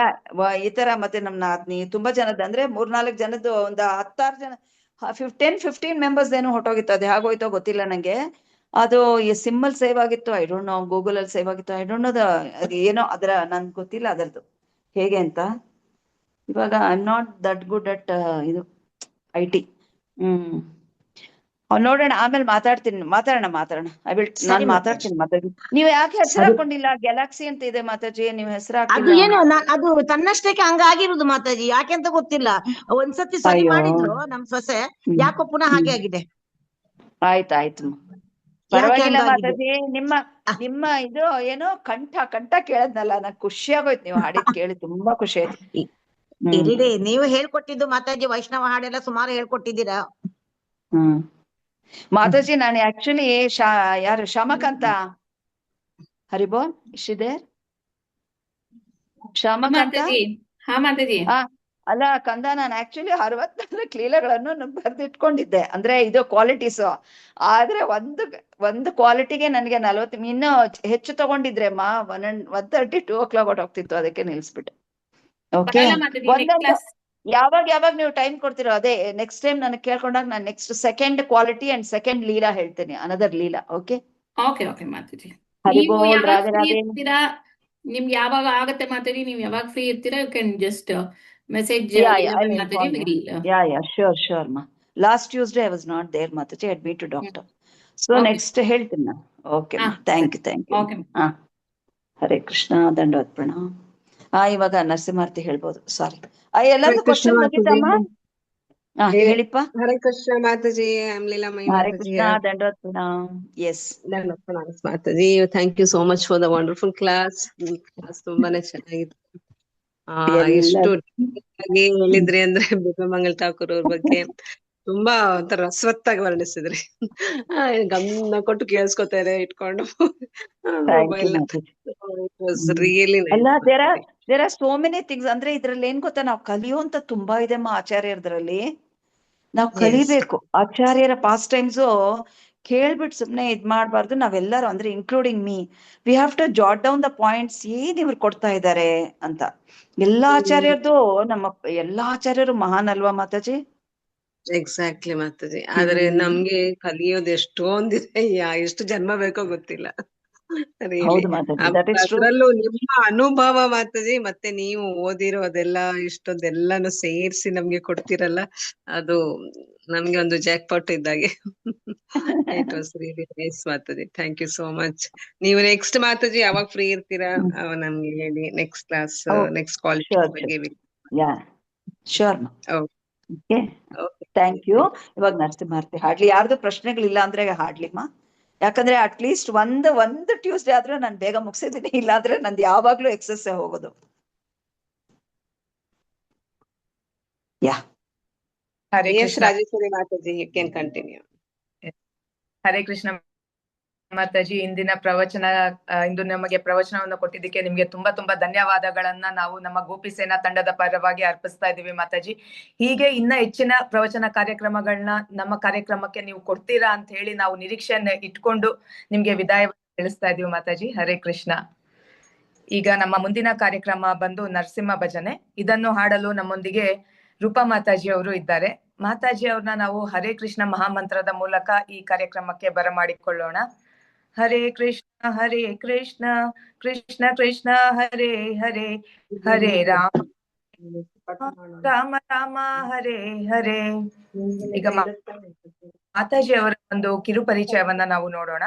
ಈ ತರ, ಮತ್ತೆ ನಮ್ ನಾದ್ನಿ ತುಂಬಾ ಜನದ, ಅಂದ್ರೆ 3-4 ಜನದ್ದು, ಒಂದು 10-6 ಜನ, 10-15 ಮೆಂಬರ್ಸ್ ಏನೋ ಹೊಟ್ಟೋಗಿತ್ತು. ಅದು ಹೇಗೋಯ್ತೋ ಗೊತ್ತಿಲ್ಲ ನಂಗೆ. ಅದು ಸಿಮ್ಮಲ್ ಸೇವ್ ಆಗಿತ್ತು, ಐ ಡೋಂಟ್ ನೋ. ಗೂಗಲ್ ಅಲ್ಲಿ ಸೇವ್ ಆಗಿತ್ತು, ಐ ಡೋಂಟ್ ನೋ. ಅದು ಏನೋ ಅದರ ನನ್ಗೆ ಗೊತ್ತಿಲ್ಲ ಅದರದ್ದು ಹೇಗೆ ಅಂತ. ಇವಾಗ I am not that good at ಇದು IT. ನೋಡೋಣ, ಆಮೇಲೆ ಮಾತಾಡೋಣ. ನಾನ್ ಮಾತಾಡ್ತೀನಿ ಮಾತಾಡಿ. ನೀವು ಯಾಕೆ ಹೆಸರು ಹಾಕೊಂಡಿಲ್ಲ? ಗ್ಯಾಲಕ್ಸಿ ಅಂತ ಇದೆ ಮಾತಾಜಿ, ನೀವು ಹೆಸರು ಅದು ಹಾಕಿಲ್ಲ. ಏನು ಅದು ತನ್ನಷ್ಟಕ್ಕೆ ಹಂಗಾಗಿರುದು ಮಾತಾಜಿ, ಯಾಕೆಂತ ಗೊತ್ತಿಲ್ಲ. ಒಂದ್ಸತಿ ಸರಿ ಅಯ್ಯೋ. ಮಾಡಿದ್ರು ನಮ್ ಸೊಸೆ, ಯಾಕೋ ಪುನಃ ಹಾಗೆ ಆಗಿದೆ. ಆಯ್ತು ಪರವಾಗಿಲ್ಲ ಮಾತಾಜಿ. ನಿಮ್ಮ ಇದು ಏನೋ ಕಂಠ ಕೇಳದ್ನಲ್ಲ, ನಂಗೆ ಖುಷಿ ಆಗೋಯ್ತು. ನೀವು ಹಾಡಿದ್ ಕೇಳಿ ತುಂಬಾ ಖುಷಿ ಆಯ್ತು. ಇರ್ಲಿ, ನೀವು ಹೇಳ್ಕೊಟ್ಟಿದ್ದು ಮಾತಾಜಿ, ವೈಷ್ಣವ ಹಾಡೆಲ್ಲ ಸುಮಾರು ಹೇಳ್ಕೊಟ್ಟಿದ್ದೀರಾ. ಮಾತಾಜಿ, ನಾನು ಆಕ್ಚುಲಿ ಯಾರು ಶಾಮಕಾಂತ ಹರಿಬೋಲ್ ಇಷ್ಟಿದೆ. ಶಾಮಕಾಂತ, ಹಾ ಮಾತಾಜಿ. ಅಲ್ಲ ಕಂದ, ನಾನು ಆಕ್ಚುಲಿ 64 ಲೀಲೆಗಳನ್ನು ಬರ್ದಿಟ್ಕೊಂಡಿದ್ದೆ. ಅಂದ್ರೆ ಇದು ಕ್ವಾಲಿಟೀಸ್. ಆದ್ರೆ ಒಂದು ಕ್ವಾಲಿಟಿಗೆ ನನಗೆ 40, ಇನ್ನೂ ಹೆಚ್ಚು ತಗೊಂಡಿದ್ರೆ 1:30 2 o'clock ಹೋಗ್ತಿತ್ತು. ಅದಕ್ಕೆ ನಿಲ್ಸ್ಬಿಟ್ಟೆ. ಓಕೆ, ಯಾವಾಗ ನೀವು ಟೈಮ್ ಕೊಡ್ತೀರೋ ಅದೇ ನೆಕ್ಸ್ಟ್ ಟೈಮ್ ನನಗೆ ಕೇಳ್ಕೊಂಡಾಗ ನಾನು next second quality and second Leela ಹೇಳ್ತೇನೆ, ಅನದರ್ ಲೀಲಾ. ಓಕೆ ಮಾತಾಜಿ. ಹರಿಬೋಲ್. ನೀವು ಯಾವಾಗ ರಾಧೆ ಫ್ರೀ ರಾಧೆ. ಇರ್ತೀರಾ, ನಿಮ್ಗೆ ಯಾವಾಗ ಆಗತ್ತೆ ಮಾತಾಡಿ, ನೀವು ಯಾವಾಗ ಫ್ರೀ ಇರ್ತೀರಾ, ಯು ಕ್ಯಾನ್ ಜಸ್ಟ್ ಮೆಸೇಜ್ ಮಾತಾಡಿ. ಶೋರ್ ಮಾ. Last Tuesday I was not there Mataji, admit to doctor. So next ಹೇಳ್ತೀನಿ ನಾನು. Okay, thank you. Hare Krishna, dandavat pranam. ಇವಾಗ ನರಸಿಂಹಾರ್ತಿ ಹೇಳ್ಬೋದು. ಸಾರಿ, ಎಲ್ಲಾರ್ದು ಕ್ವಶನ್ ಮುಗಿತಮ್ಮ. ಹೇಳಿಪ್ಪ. Hare Krishna Mataji. Leelamayi Hare Mataji. Krishna, dandavat pranam. Yes, dandavat pranam Mataji. Thank you so much for the wonderful class. ತುಂಬಾನೇ ಚೆನ್ನಾಗಿತ್ತು. ಎಷ್ಟು ಹೇಳಿದ್ರಿ ಅಂದ್ರೆ ಬಿಲ್ವಮಂಗಲ್ ಠಾಕೂರ್ ಅವ್ರ ಬಗ್ಗೆ ತುಂಬಾ ಒಂಥರ ರಸವತ್ತಾಗಿ ವರ್ಣಿಸಿದ್ರಿ. ಗಮನ ಕೊಟ್ಟು ಕೇಳಿಸ್ಕೊತಾರೆ ಇಟ್ಕೊಂಡು ಮೊಬೈಲ್. Really there are so many things. ಅಂದ್ರೆ ಇದ್ರಲ್ಲಿ ಏನ್ ಗೊತ್ತಾ, ನಾವು ಕಲಿಯುವಂತ ತುಂಬಾ ಇದೆ ಆಚಾರ್ಯರದ್ರಲ್ಲಿ. ನಾವು ಕಲಿಬೇಕು. ಆಚಾರ್ಯರ ಪಾಸ್ಟ್ ಟೈಮ್ಸ್ ಕೇಳ್ಬಿಟ್ಟು ಸುಮ್ನೆ ಇದ್ ಮಾಡ್ಬಾರ್ದು. ನಾವೆಲ್ಲರೂ ಅಂದ್ರೆ including me, we have to jot down the points ಏನ್ ಇವ್ರು ಕೊಡ್ತಾ ಇದ್ದಾರೆ ಅಂತ. ಎಲ್ಲಾ ಆಚಾರ್ಯರದು ಎಲ್ಲಾ ಆಚಾರ್ಯರು ಮಹಾನ್ ಅಲ್ವಾ ಮಾತಾಜಿ? ಎಕ್ಸಾಕ್ಟ್ಲಿ ಮಾತಾಜಿ. ಆದ್ರೆ ನಮ್ಗೆ ಕಲಿಯೋದು ಎಷ್ಟೊಂದಿದೆ, ಎಷ್ಟು ಜನ್ಮ ಬೇಕೋ ಗೊತ್ತಿಲ್ಲ. ರಿಯಲಿ ಹೌದು ಮಾತಾಜಿ, ದಟ್ ಇಸ್ ಟ್ರೂ. ಅದ್ರಲ್ಲೂ ನಿಮ್ಮ ಅನುಭವ ಮಾತಾಜಿ, ಮತ್ತೆ ನೀವು ಓದಿರೋದೆಲ್ಲ ಇಷ್ಟೊಂದೆಲ್ಲಾನು ಸೇರ್ಸಿ ನಮ್ಗೆ ಕೊಡ್ತಿರಲ್ಲ, ಅದು ನಮ್ಗೆ ಒಂದು ಜಾಕ್ ಪಾಟ್ ಇದ್ದಾಗೆ. It was really nice Mataji, thank you so much. ನೀವು ನೆಕ್ಸ್ಟ್ ಮಾತಾಜಿ ಯಾವಾಗ ಫ್ರೀ ಇರ್ತೀರಾ ನಮ್ಗೆ ಹೇಳಿ. ನೆಕ್ಸ್ಟ್ ಕ್ಲಾಸ್, ನೆಕ್ಸ್ಟ್ ಕ್ವಾಲಿಟಿ ಬಗ್ಗೆ. Yeah sure. Okay, okay, thank you. ಇವಾಗ ನರಸಿಂಹಾರ್ತಿ ಹಾಡ್ಲಿ. ಯಾರ್ದು ಪ್ರಶ್ನೆಗಳಿಲ್ಲ ಅಂದ್ರೆ ಹಾಡ್ಲಿಮ್ಮ. ಯಾಕಂದ್ರೆ ಅಟ್ಲೀಸ್ಟ್ ಒಂದು ಟ್ಯೂಸ್ಡೇ ಆದ್ರೂ ನಾನು ಬೇಗ ಮುಗಿಸಿದ್ದೀನಿ, ಇಲ್ಲಾಂದ್ರೆ ನಂದು ಯಾವಾಗ್ಲೂ ಎಕ್ಸಸ್ ಹೋಗೋದು. Yeah Hare yes Krishna. Rajeshwari Mataji, you can continue. Hare Krishna Mataji, ಇಂದಿನ ಪ್ರವಚನ, ಇಂದು ನಮಗೆ ಪ್ರವಚನವನ್ನು ಕೊಟ್ಟಿದ್ದಕ್ಕೆ ನಿಮ್ಗೆ ತುಂಬಾ ತುಂಬಾ ಧನ್ಯವಾದಗಳನ್ನ ನಾವು ನಮ್ಮ ಗೋಪಿ ಸೇನಾ ತಂಡದ ಪರವಾಗಿ ಅರ್ಪಿಸ್ತಾ ಇದೀವಿ ಮಾತಾಜಿ. ಹೀಗೆ ಇನ್ನ ಹೆಚ್ಚಿನ ಪ್ರವಚನ ಕಾರ್ಯಕ್ರಮಗಳನ್ನ ನಮ್ಮ ಕಾರ್ಯಕ್ರಮಕ್ಕೆ ನೀವು ಕೊಡ್ತೀರಾ ಅಂತ ಹೇಳಿ ನಾವು ನಿರೀಕ್ಷೆಯನ್ನ ಇಟ್ಕೊಂಡು ನಿಮ್ಗೆ ವಿದಾಯ ತಿಳಿಸ್ತಾ ಇದೀವಿ ಮಾತಾಜಿ. ಹರೇ ಕೃಷ್ಣ. ಈಗ ನಮ್ಮ ಮುಂದಿನ ಕಾರ್ಯಕ್ರಮ ಬಂದು ನರಸಿಂಹ ಭಜನೆ. ಇದನ್ನು ಹಾಡಲು ನಮ್ಮೊಂದಿಗೆ ರೂಪಾ ಮಾತಾಜಿ ಅವರು ಇದ್ದಾರೆ. ಮಾತಾಜಿ ಅವ್ರನ್ನ ನಾವು ಹರೇ ಕೃಷ್ಣ ಮಹಾಮಂತ್ರದ ಮೂಲಕ ಈ ಕಾರ್ಯಕ್ರಮಕ್ಕೆ ಬರಮಾಡಿಕೊಳ್ಳೋಣ. ಹರೇ ಕೃಷ್ಣ ಕೃಷ್ಣ ಕೃಷ್ಣ ಹರೇ ಹರೇ, ಹರೇ ರಾಮ ರಾಮ ರಾಮ ಹರೇ ಹರೇ. ಈಗ ಮಾತಾಜಿ ಅವರ ಒಂದು ಕಿರು ಪರಿಚಯವನ್ನ ನಾವು ನೋಡೋಣ.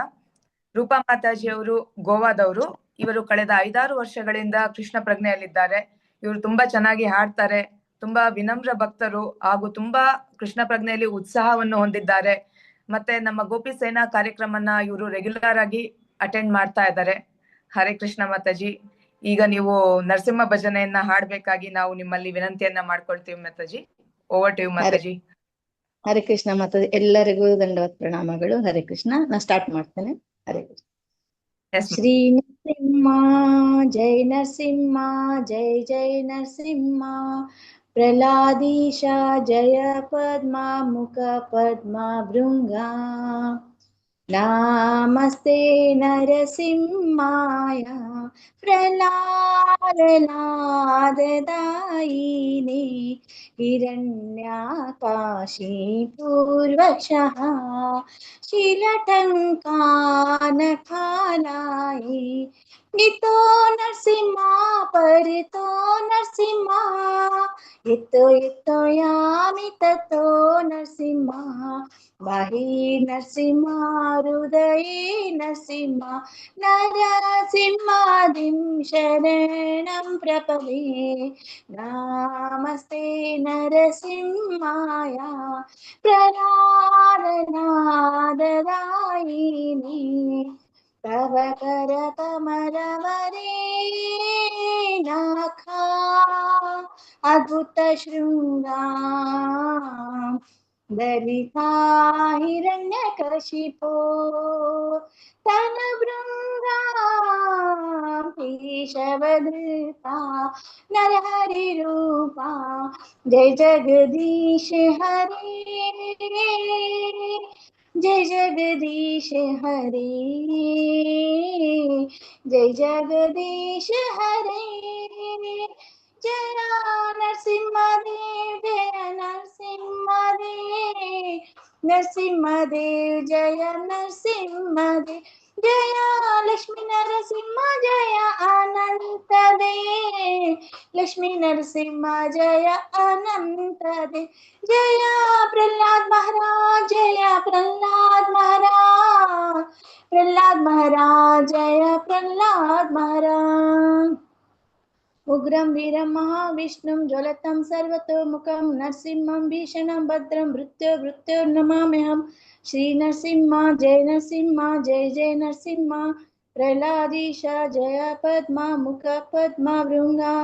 ರೂಪಾ ಮಾತಾಜಿ ಅವರು ಗೋವಾದವರು. ಇವರು ಕಳೆದ 5-6 ವರ್ಷಗಳಿಂದ ಕೃಷ್ಣ ಪ್ರಜ್ಞೆಯಲ್ಲಿದ್ದಾರೆ. ಇವರು ತುಂಬಾ ಚೆನ್ನಾಗಿ ಹಾಡ್ತಾರೆ, ತುಂಬಾ ವಿನಮ್ರ ಭಕ್ತರು ಹಾಗೂ ತುಂಬಾ ಕೃಷ್ಣ ಪ್ರಜ್ಞೆಯಲ್ಲಿ ಉತ್ಸಾಹವನ್ನು ಹೊಂದಿದ್ದಾರೆ. ಮತ್ತೆ ನಮ್ಮ ಗೋಪಿ ಸೇನಾ ಕಾರ್ಯಕ್ರಮನ ಇವರು ರೆಗ್ಯುಲರ್ ಆಗಿ ಅಟೆಂಡ್ ಮಾಡ್ತಾ ಇದ್ದಾರೆ. ಹರೇ ಕೃಷ್ಣ ಮಾತಾಜಿ. ಈಗ ನೀವು ನರಸಿಂಹ ಭಜನೆಯನ್ನ ಹಾಡ್ಬೇಕಾಗಿ ನಾವು ನಿಮ್ಮಲ್ಲಿ ವಿನಂತಿಯನ್ನ ಮಾಡ್ಕೊಳ್ತೀವಿ Mataji. Over to you Mataji. Hare Krishna Mataji, ಎಲ್ಲರಿಗೂ ದಂಡವತ್ ಪ್ರಣಾಮಗಳು. ಹರೇ ಕೃಷ್ಣ. ನಾ ಸ್ಟಾರ್ಟ್ ಮಾಡ್ತೇನೆ. ಹರೇ ಕೃಷ್ಣ. ಶ್ರೀ ನರಸಿಂಹ ಜೈ ನರಸಿಂಹ, ಜೈ ಜೈ ನರಸಿಂಹ. ಪ್ರಹ್ಲಾದೀಶ ಜಯ ಪದ್ಮ ಮುಖ ಪದ್ಮ ಭೃಂಗ. ನಮಸ್ತೆ ನರಸಿಂಹಾಯ ಪ್ರಹ್ಲಾದನಾದದಾಯಿನೇ. ಹಿರಣ್ಯಕಾಶಿ ಪೂರ್ವಶಃ शीलटङ्कानखालायै. इतो नरसिंह परितो नरसिंह, इतो यामि ततो नरसिंह. बाहि नरसिंह हृदये नरसिंह, नरसिंहादिं शरणं प्रपदे. नमस्ते नरसिंहाय प्रह्लादनाददायिनी. तव कर कमलवरे नखा अद्भुत शृङ्गा. दलिता हिरण्यकशिपो तन भृङ्गा. केशवधृता नरहरिरूपा. जय जगदीश हरे, जय जगदीश हरे, जय जगदीश हरे. जय नरसिंहदेव, जय नरसिंहदेव, नरसिंहदेव जय नरसिंहदेव. जय लक्ष्मी नरसिंह जय अनंत देव, लक्ष्मी नरसिंह जय अनंत देव. जय प्रहलाद महाराज, जय प्रहलाद महाराज, प्रहलाद महाराज जय प्रहलाद महाराज. उग्रं वीरं महाविष्णुं ज्वलतं सर्वतोमुखं नरसिंहं भीषणं भद्रं भृत्यो नमाम्यहं. श्री नरसिंह जय नरसिंह, जय जय नरसिंह. प्रहलादीश जय पद्मा मुख पद्मा भृंगा.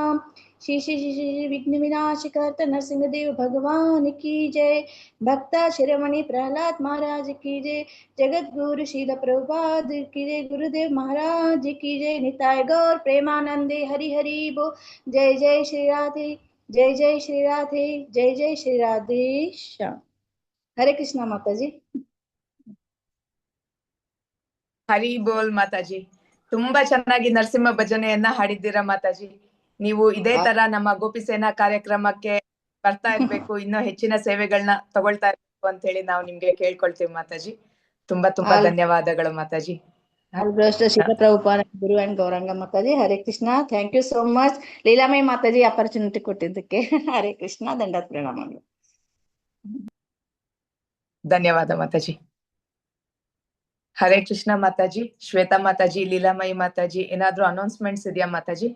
श्री श्री श्री श्री विघ्न विनाशकर्त नरसिंहदेव भगवान की जय. भक्ता शिरोमणि प्रहलाद महाराज की जय. जगत गुरु शील प्रभुपाद की जय. गुरुदेव महाराज की जय. निताय गौर प्रेमानंदे हरि हरि बो. जय जय श्री राधे, जय जय श्री राधे, जय जय श्री राधे श्याम. हरे कृष्णा माता जी. ಹರಿ ಬೋಲ್ ಮಾತಾಜಿ. ತುಂಬಾ ಚೆನ್ನಾಗಿ ನರಸಿಂಹ ಭಜನೆಯನ್ನ ಹಾಡಿದ್ದೀರಾ ಮಾತಾಜಿ. ನೀವು ಇದೇ ತರ ನಮ್ಮ ಗೋಪಿ ಸೇನಾ ಕಾರ್ಯಕ್ರಮಕ್ಕೆ ಬರ್ತಾ ಇರ್ಬೇಕು, ಇನ್ನೂ ಹೆಚ್ಚಿನ ಸೇವೆಗಳನ್ನ ತಗೊಳ್ತಾ ಇರ್ಬೇಕು ಅಂತ ಹೇಳಿ ನಾವು ನಿಮ್ಗೆ ಕೇಳ್ಕೊಳ್ತೀವಿ ಮಾತಾಜಿ. ತುಂಬಾ ತುಂಬಾ ಧನ್ಯವಾದಗಳು Mataji. Shila Prabhupada, Guru and Gauranga Mataji, Hare Krishna. Thank you so much. Leelamai Mataji opportunity ಕೊಟ್ಟಿದ್ದಕ್ಕೆ ಹರೇ ಕೃಷ್ಣ, ದಂಡಾತ್ ಪ್ರಣಾಮಗಳು. ಧನ್ಯವಾದ ಮಾತಾಜಿ. ಹರೇ ಕೃಷ್ಣ ಮಾತಾಜಿ. ಶ್ವೇತಾ ಮಾತಾಜಿ, ಲೀಲಾಮಯಿ ಮಾತಾಜಿ, ಏನಾದ್ರೂ ಅನೌನ್ಸ್ಮೆಂಟ್ಸ್ ಇದೆಯಾ Mataji?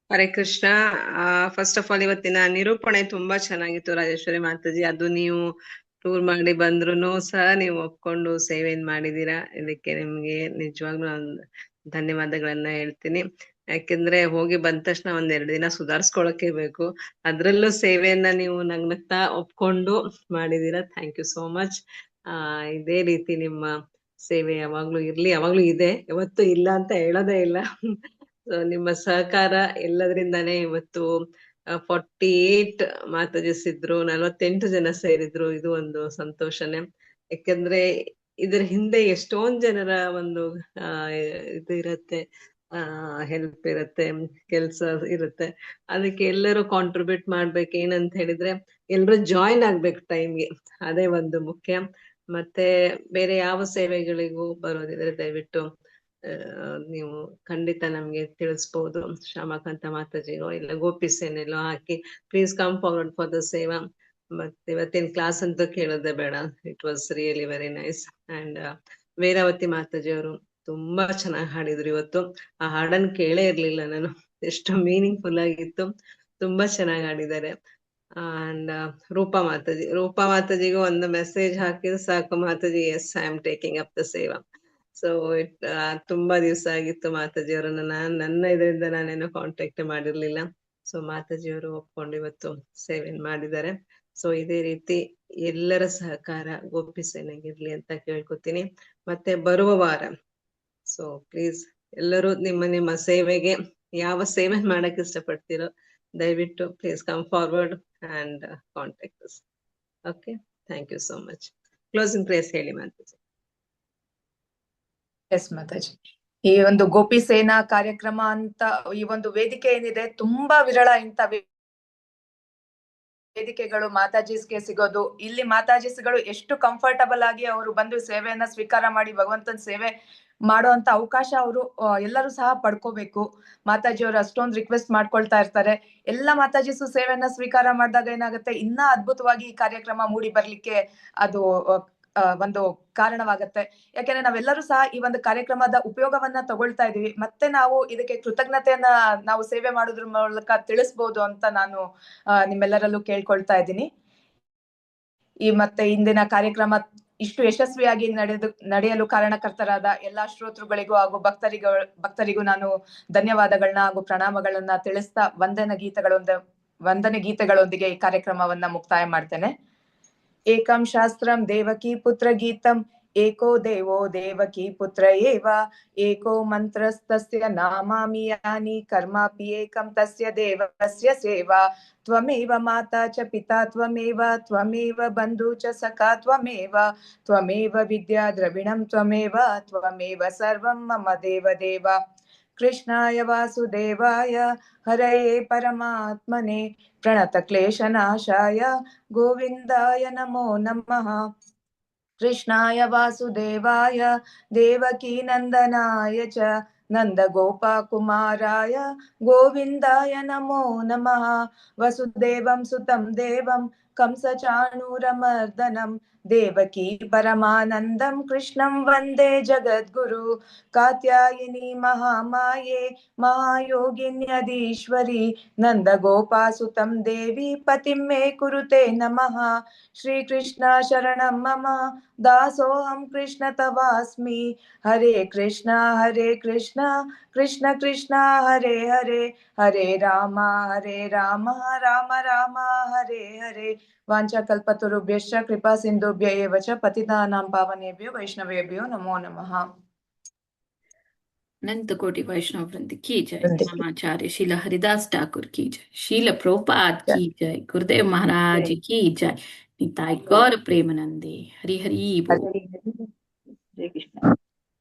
Hare Krishna. First of all ಇವತ್ತಿನ ನಿರೂಪಣೆ ತುಂಬಾ ಚೆನ್ನಾಗಿತ್ತು ರಾಜೇಶ್ವರಿ ಮಾತಾಜಿ. ಅದು ನೀವು ಟೂರ್ ಮಾಡಿ ಬಂದ್ರು ಸಹ ನೀವು ಒಪ್ಕೊಂಡು ಸೇವೆಯನ್ನು ಮಾಡಿದೀರಾ. ಇದಕ್ಕೆ ನಿಮ್ಗೆ ನಿಜವಾಗ್ಲೂ ನಾನು ಧನ್ಯವಾದಗಳನ್ನ ಹೇಳ್ತೀನಿ. ಯಾಕೆಂದ್ರೆ ಹೋಗಿ ಬಂದ ತಕ್ಷಣ 1-2 ದಿನ ಸುಧಾರಿಸ್ಕೊಳಕ್ಕೆ ಬೇಕು. ಅದ್ರಲ್ಲೂ ಸೇವೆಯನ್ನ ನೀವು ನಗ್ನಗ್ತಾ ಒಪ್ಕೊಂಡು ಮಾಡಿದೀರಾ. Thank you so much. ಇದೇ ರೀತಿ ನಿಮ್ಮ ಸೇವೆ ಯಾವಾಗ್ಲೂ ಇರ್ಲಿ, ಯಾವಾಗ್ಲೂ ಇದೆ, ಯಾವತ್ತೂ ಇಲ್ಲ ಅಂತ ಹೇಳೋದೇ ಇಲ್ಲ. ನಿಮ್ಮ ಸಹಕಾರ ಎಲ್ಲದರಿಂದಾನೇ ಇವತ್ತು 48 ಮಾತಾಜಿಸ್ ಇದ್ರು, 48 ಜನ ಸೇರಿದ್ರು. ಇದು ಒಂದು ಸಂತೋಷನೇ. ಯಾಕಂದ್ರೆ ಇದ್ರ ಹಿಂದೆ ಎಷ್ಟೊಂದ್ ಜನರ ಒಂದು ಇದು ಇರತ್ತೆ, ಹೆಲ್ಪ್ ಇರತ್ತೆ, ಕೆಲ್ಸ ಇರುತ್ತೆ. ಅದಕ್ಕೆ ಎಲ್ಲರೂ ಕಾಂಟ್ರಿಬ್ಯೂಟ್ ಮಾಡ್ಬೇಕು. ಏನಂತ ಹೇಳಿದ್ರೆ ಎಲ್ರು ಜಾಯಿನ್ ಆಗ್ಬೇಕು ಟೈಮ್ಗೆ, ಅದೇ ಒಂದು ಮುಖ್ಯ. ಮತ್ತೆ ಬೇರೆ ಯಾವ ಸೇವೆಗಳಿಗೂ ಬರೋದಿದ್ರೆ ದಯವಿಟ್ಟು ನೀವು ಖಂಡಿತ ನಮ್ಗೆ ತಿಳಿಸ್ಬೋದು. ಶ್ಯಾಮಕಾಂತ ಮಾತಾಜಿಗೋ ಇಲ್ಲ ಗೋಪಿ ಸೇನೆಲ್ಲೋ ಹಾಕಿ please come forward for the seva. ಮತ್ತೆ ಇವತ್ತಿನ ಕ್ಲಾಸ್ ಅಂತೂ ಕೇಳೋದೇ ಬೇಡ. It was really very nice. And Veravati Mataji ಅವರು ತುಂಬಾ ಚೆನ್ನಾಗಿ ಹಾಡಿದ್ರು ಇವತ್ತು. ಆ ಹಾಡನ್ನು ಕೇಳೇ ಇರ್ಲಿಲ್ಲ ನಾನು, ಎಷ್ಟು ಮೀನಿಂಗ್ಫುಲ್ ಆಗಿತ್ತು. ತುಂಬಾ ಚೆನ್ನಾಗಿ ಹಾಡಿದ್ದಾರೆ. ಅಂಡ್ ರೂಪಾ ಮಾತಾಜಿಗೂ ಒಂದು ಮೆಸೇಜ್ ಹಾಕಿದ್ರೆ ಸಾಕು Mataji, yes I am taking up the seva. So ತುಂಬಾ ದಿವಸ ಆಗಿತ್ತು ಮಾತಾಜಿಯವರನ್ನ ನನ್ನ ಇದರಿಂದ ನಾನೇನೋ ಕಾಂಟ್ಯಾಕ್ಟ್ ಮಾಡಿರ್ಲಿಲ್ಲ. ಸೊ ಮಾತಾಜಿಯವರು ಒಪ್ಕೊಂಡು ಇವತ್ತು ಸೇವೆಯನ್ನು ಮಾಡಿದ್ದಾರೆ. ಸೊ ಇದೇ ರೀತಿ ಎಲ್ಲರ ಸಹಕಾರ ಗೋಪಿ ಸೇನೆಗಿರ್ಲಿ ಅಂತ ಕೇಳ್ಕೊತೀನಿ. ಮತ್ತೆ ಬರುವ ವಾರ ಸೊ ಪ್ಲೀಸ್ ಎಲ್ಲರೂ ನಿಮ್ಮ ಸೇವೆಗೆ ಯಾವ ಸೇವೆ ಮಾಡಕ್ ಇಷ್ಟಪಡ್ತೀರೋ ದಯವಿಟ್ಟು please come forward and contact us. Okay, thank you so much. Closing praise ಹೇಳಿ ಮಾತಾಜಿ. ಎಸ್ ಮಾತಾಜಿ. ಈ ಒಂದು ಗೋಪಿ ಸೇನಾ ಕಾರ್ಯಕ್ರಮ ಅಂತ ಈ ಒಂದು ವೇದಿಕೆ ಏನಿದೆ, ತುಂಬಾ ವಿರಳ ಇಂಥ ವೇದಿಕೆಗಳು ಮಾತಾಜಿಸ್ಗೆ ಸಿಗೋದು. ಇಲ್ಲಿ ಮಾತಾಜಿಸ್ಗಳು ಎಷ್ಟು ಕಂಫರ್ಟಬಲ್ ಆಗಿ ಅವರು ಬಂದು ಸೇವೆಯನ್ನ ಸ್ವೀಕಾರ ಮಾಡಿ ಭಗವಂತನ ಸೇವೆ ಮಾಡುವಂತ ಅವಕಾಶ ಅವರು ಎಲ್ಲರೂ ಸಹ ಪಡ್ಕೋಬೇಕು. ಮಾತಾಜಿಯವರು ಅಷ್ಟೊಂದು ರಿಕ್ವೆಸ್ಟ್ ಮಾಡ್ಕೊಳ್ತಾ ಇರ್ತಾರೆ. ಎಲ್ಲ ಮಾತಾಜಿಸು ಸೇವೆಯನ್ನ ಸ್ವೀಕಾರ ಮಾಡಿದಾಗ ಏನಾಗುತ್ತೆ, ಇನ್ನ ಅದ್ಭುತವಾಗಿ ಈ ಕಾರ್ಯಕ್ರಮ ಮೂಡಿ ಬರ್ಲಿಕ್ಕೆ ಅದು ಒಂದು ಕಾರಣವಾಗತ್ತೆ. ಯಾಕೆಂದ್ರೆ ನಾವೆಲ್ಲರೂ ಸಹ ಈ ಒಂದು ಕಾರ್ಯಕ್ರಮದ ಉಪಯೋಗವನ್ನ ತಗೊಳ್ತಾ ಇದೀವಿ. ಮತ್ತೆ ನಾವು ಇದಕ್ಕೆ ಕೃತಜ್ಞತೆಯನ್ನ ನಾವು ಸೇವೆ ಮಾಡೋದ್ರ ಮೂಲಕ ತಿಳಿಸ್ಬೋದು ಅಂತ ನಾನು ನಿಮ್ಮೆಲ್ಲರಲ್ಲೂ ಕೇಳ್ಕೊಳ್ತಾ ಇದ್ದೀನಿ. ಮತ್ತೆ ಇಂದಿನ ಕಾರ್ಯಕ್ರಮ ಇಷ್ಟು ಯಶಸ್ವಿಯಾಗಿ ನಡೆಯಲು ಕಾರಣಕರ್ತರಾದ ಎಲ್ಲಾ ಶ್ರೋತೃಗಳಿಗೂ ಹಾಗೂ ಭಕ್ತರಿಗೂ ನಾನು ಧನ್ಯವಾದಗಳನ್ನ ಹಾಗೂ ಪ್ರಣಾಮಗಳನ್ನ ತಿಳಿಸ್ತಾ ವಂದನೆ ಗೀತೆಗಳೊಂದಿಗೆ ಈ ಕಾರ್ಯಕ್ರಮವನ್ನ ಮುಕ್ತಾಯ ಮಾಡ್ತೇನೆ. ಏಕಂ ಶಾಸ್ತ್ರಂ ದೇವಕಿ ಪುತ್ರ ಗೀತಂ, ಏಕೋ ದೇವೋ ದೇವಕಿ ಪುತ್ರ ಏವ, ಏಕೋ ಮಂತ್ರಸ್ತಸ್ಯ ನಾಮಾಮಿ ಯಾನಿ ಕರ್ಮಾಪಿ ಏಕಂ ತಸ್ಯ ದೇವಸ್ಯ ಸೇವಾ. ತ್ವಮೇವ ಮಾತಾ ಚ ಪಿತಾ ತ್ವಮೇವ, ತ್ವಮೇವ ಬಂಧು ಚ ಸಖಾ ತ್ವಮೇವ, ತ್ವಮೇವ ವಿದ್ಯಾ ದ್ರವಿಣಂ ತ್ವಮೇವ, ತ್ವಮೇವ ಸರ್ವಂ ಮಮ ದೇವ ದೇವ. ಕೃಷ್ಣಾಯ ವಾಸುದೇವಾಯ ಹರಯೇ ಪರಮಾತ್ಮನೆ ಪ್ರಣತ ಕ್ಲೇಶನಾಶಾಯ ಗೋವಿಂದಾಯ ನಮೋ ನಮಃ. ಕೃಷ್ಣಾಯ ವಾಸುದೇವಾಯ ದೇವಕೀ ನಂದನಾಯ ಚ ನಂದ ಗೋಪಕುಮಾರಾಯ ಗೋವಿಂದಾಯ ನಮೋ ನಮಃ. ವಸುದೇವಂ ಸುತಂ ದೇವಂ ಕಂಸ ಚಾಣೂರಮರ್ದನಂ ದೇವಕೀ ಪರಮಾನಂದಂ ಕೃಷ್ಣಂ ವಂದೇ ಜಗದ್ಗುರು. ಕಾತ್ಯಾಯಿನಿ ಮಹಾಮಾಯೇ ಮಹಾಯೋಗಿನ್ಯದೀಶ್ವರಿ ನಂದ ಗೋಪಾಸುತಂ ದೇವಿ ಪತಿಂ ಮೇ ಕುರುತೆ ನಮಃ. ಶ್ರೀಕೃಷ್ಣ ಶರಣಂ ಮಮ ದಾಸೋಹಂ ಕೃಷ್ಣ ತವಾಸ್ಮಿ. ಹರೇ ಕೃಷ್ಣ ಕೃಷ್ಣ ಕೃಷ್ಣ ಹರೇ ಹರೇ, ಹರೇ ರಾಮ ರಾಮ ರಾಮ ಹರೇ ಹರೇ. ವಾಂಛಾಕಲ್ಪತರುಭ್ಯಶ್ಚ ಕೃಪಾ ಸಿಂಧುಭ್ಯ ಏವ ಚ ಪತಿತಾನಾಂ ಪಾವನೇಭ್ಯೋ ವೈಷ್ಣವೇಭ್ಯೋ ನಮೋ ನಮಃ. अनंत कोटि वैष्णव वृंद की जय। वृंद की नामाचार्य शील हरिदास ठाकुर की जय। शील प्रभुपाद की जय। गुरुदेव महाराज की जय। निताई गौर प्रेमानंदे। हरि हरि बोल। हरे हरे कृष्ण।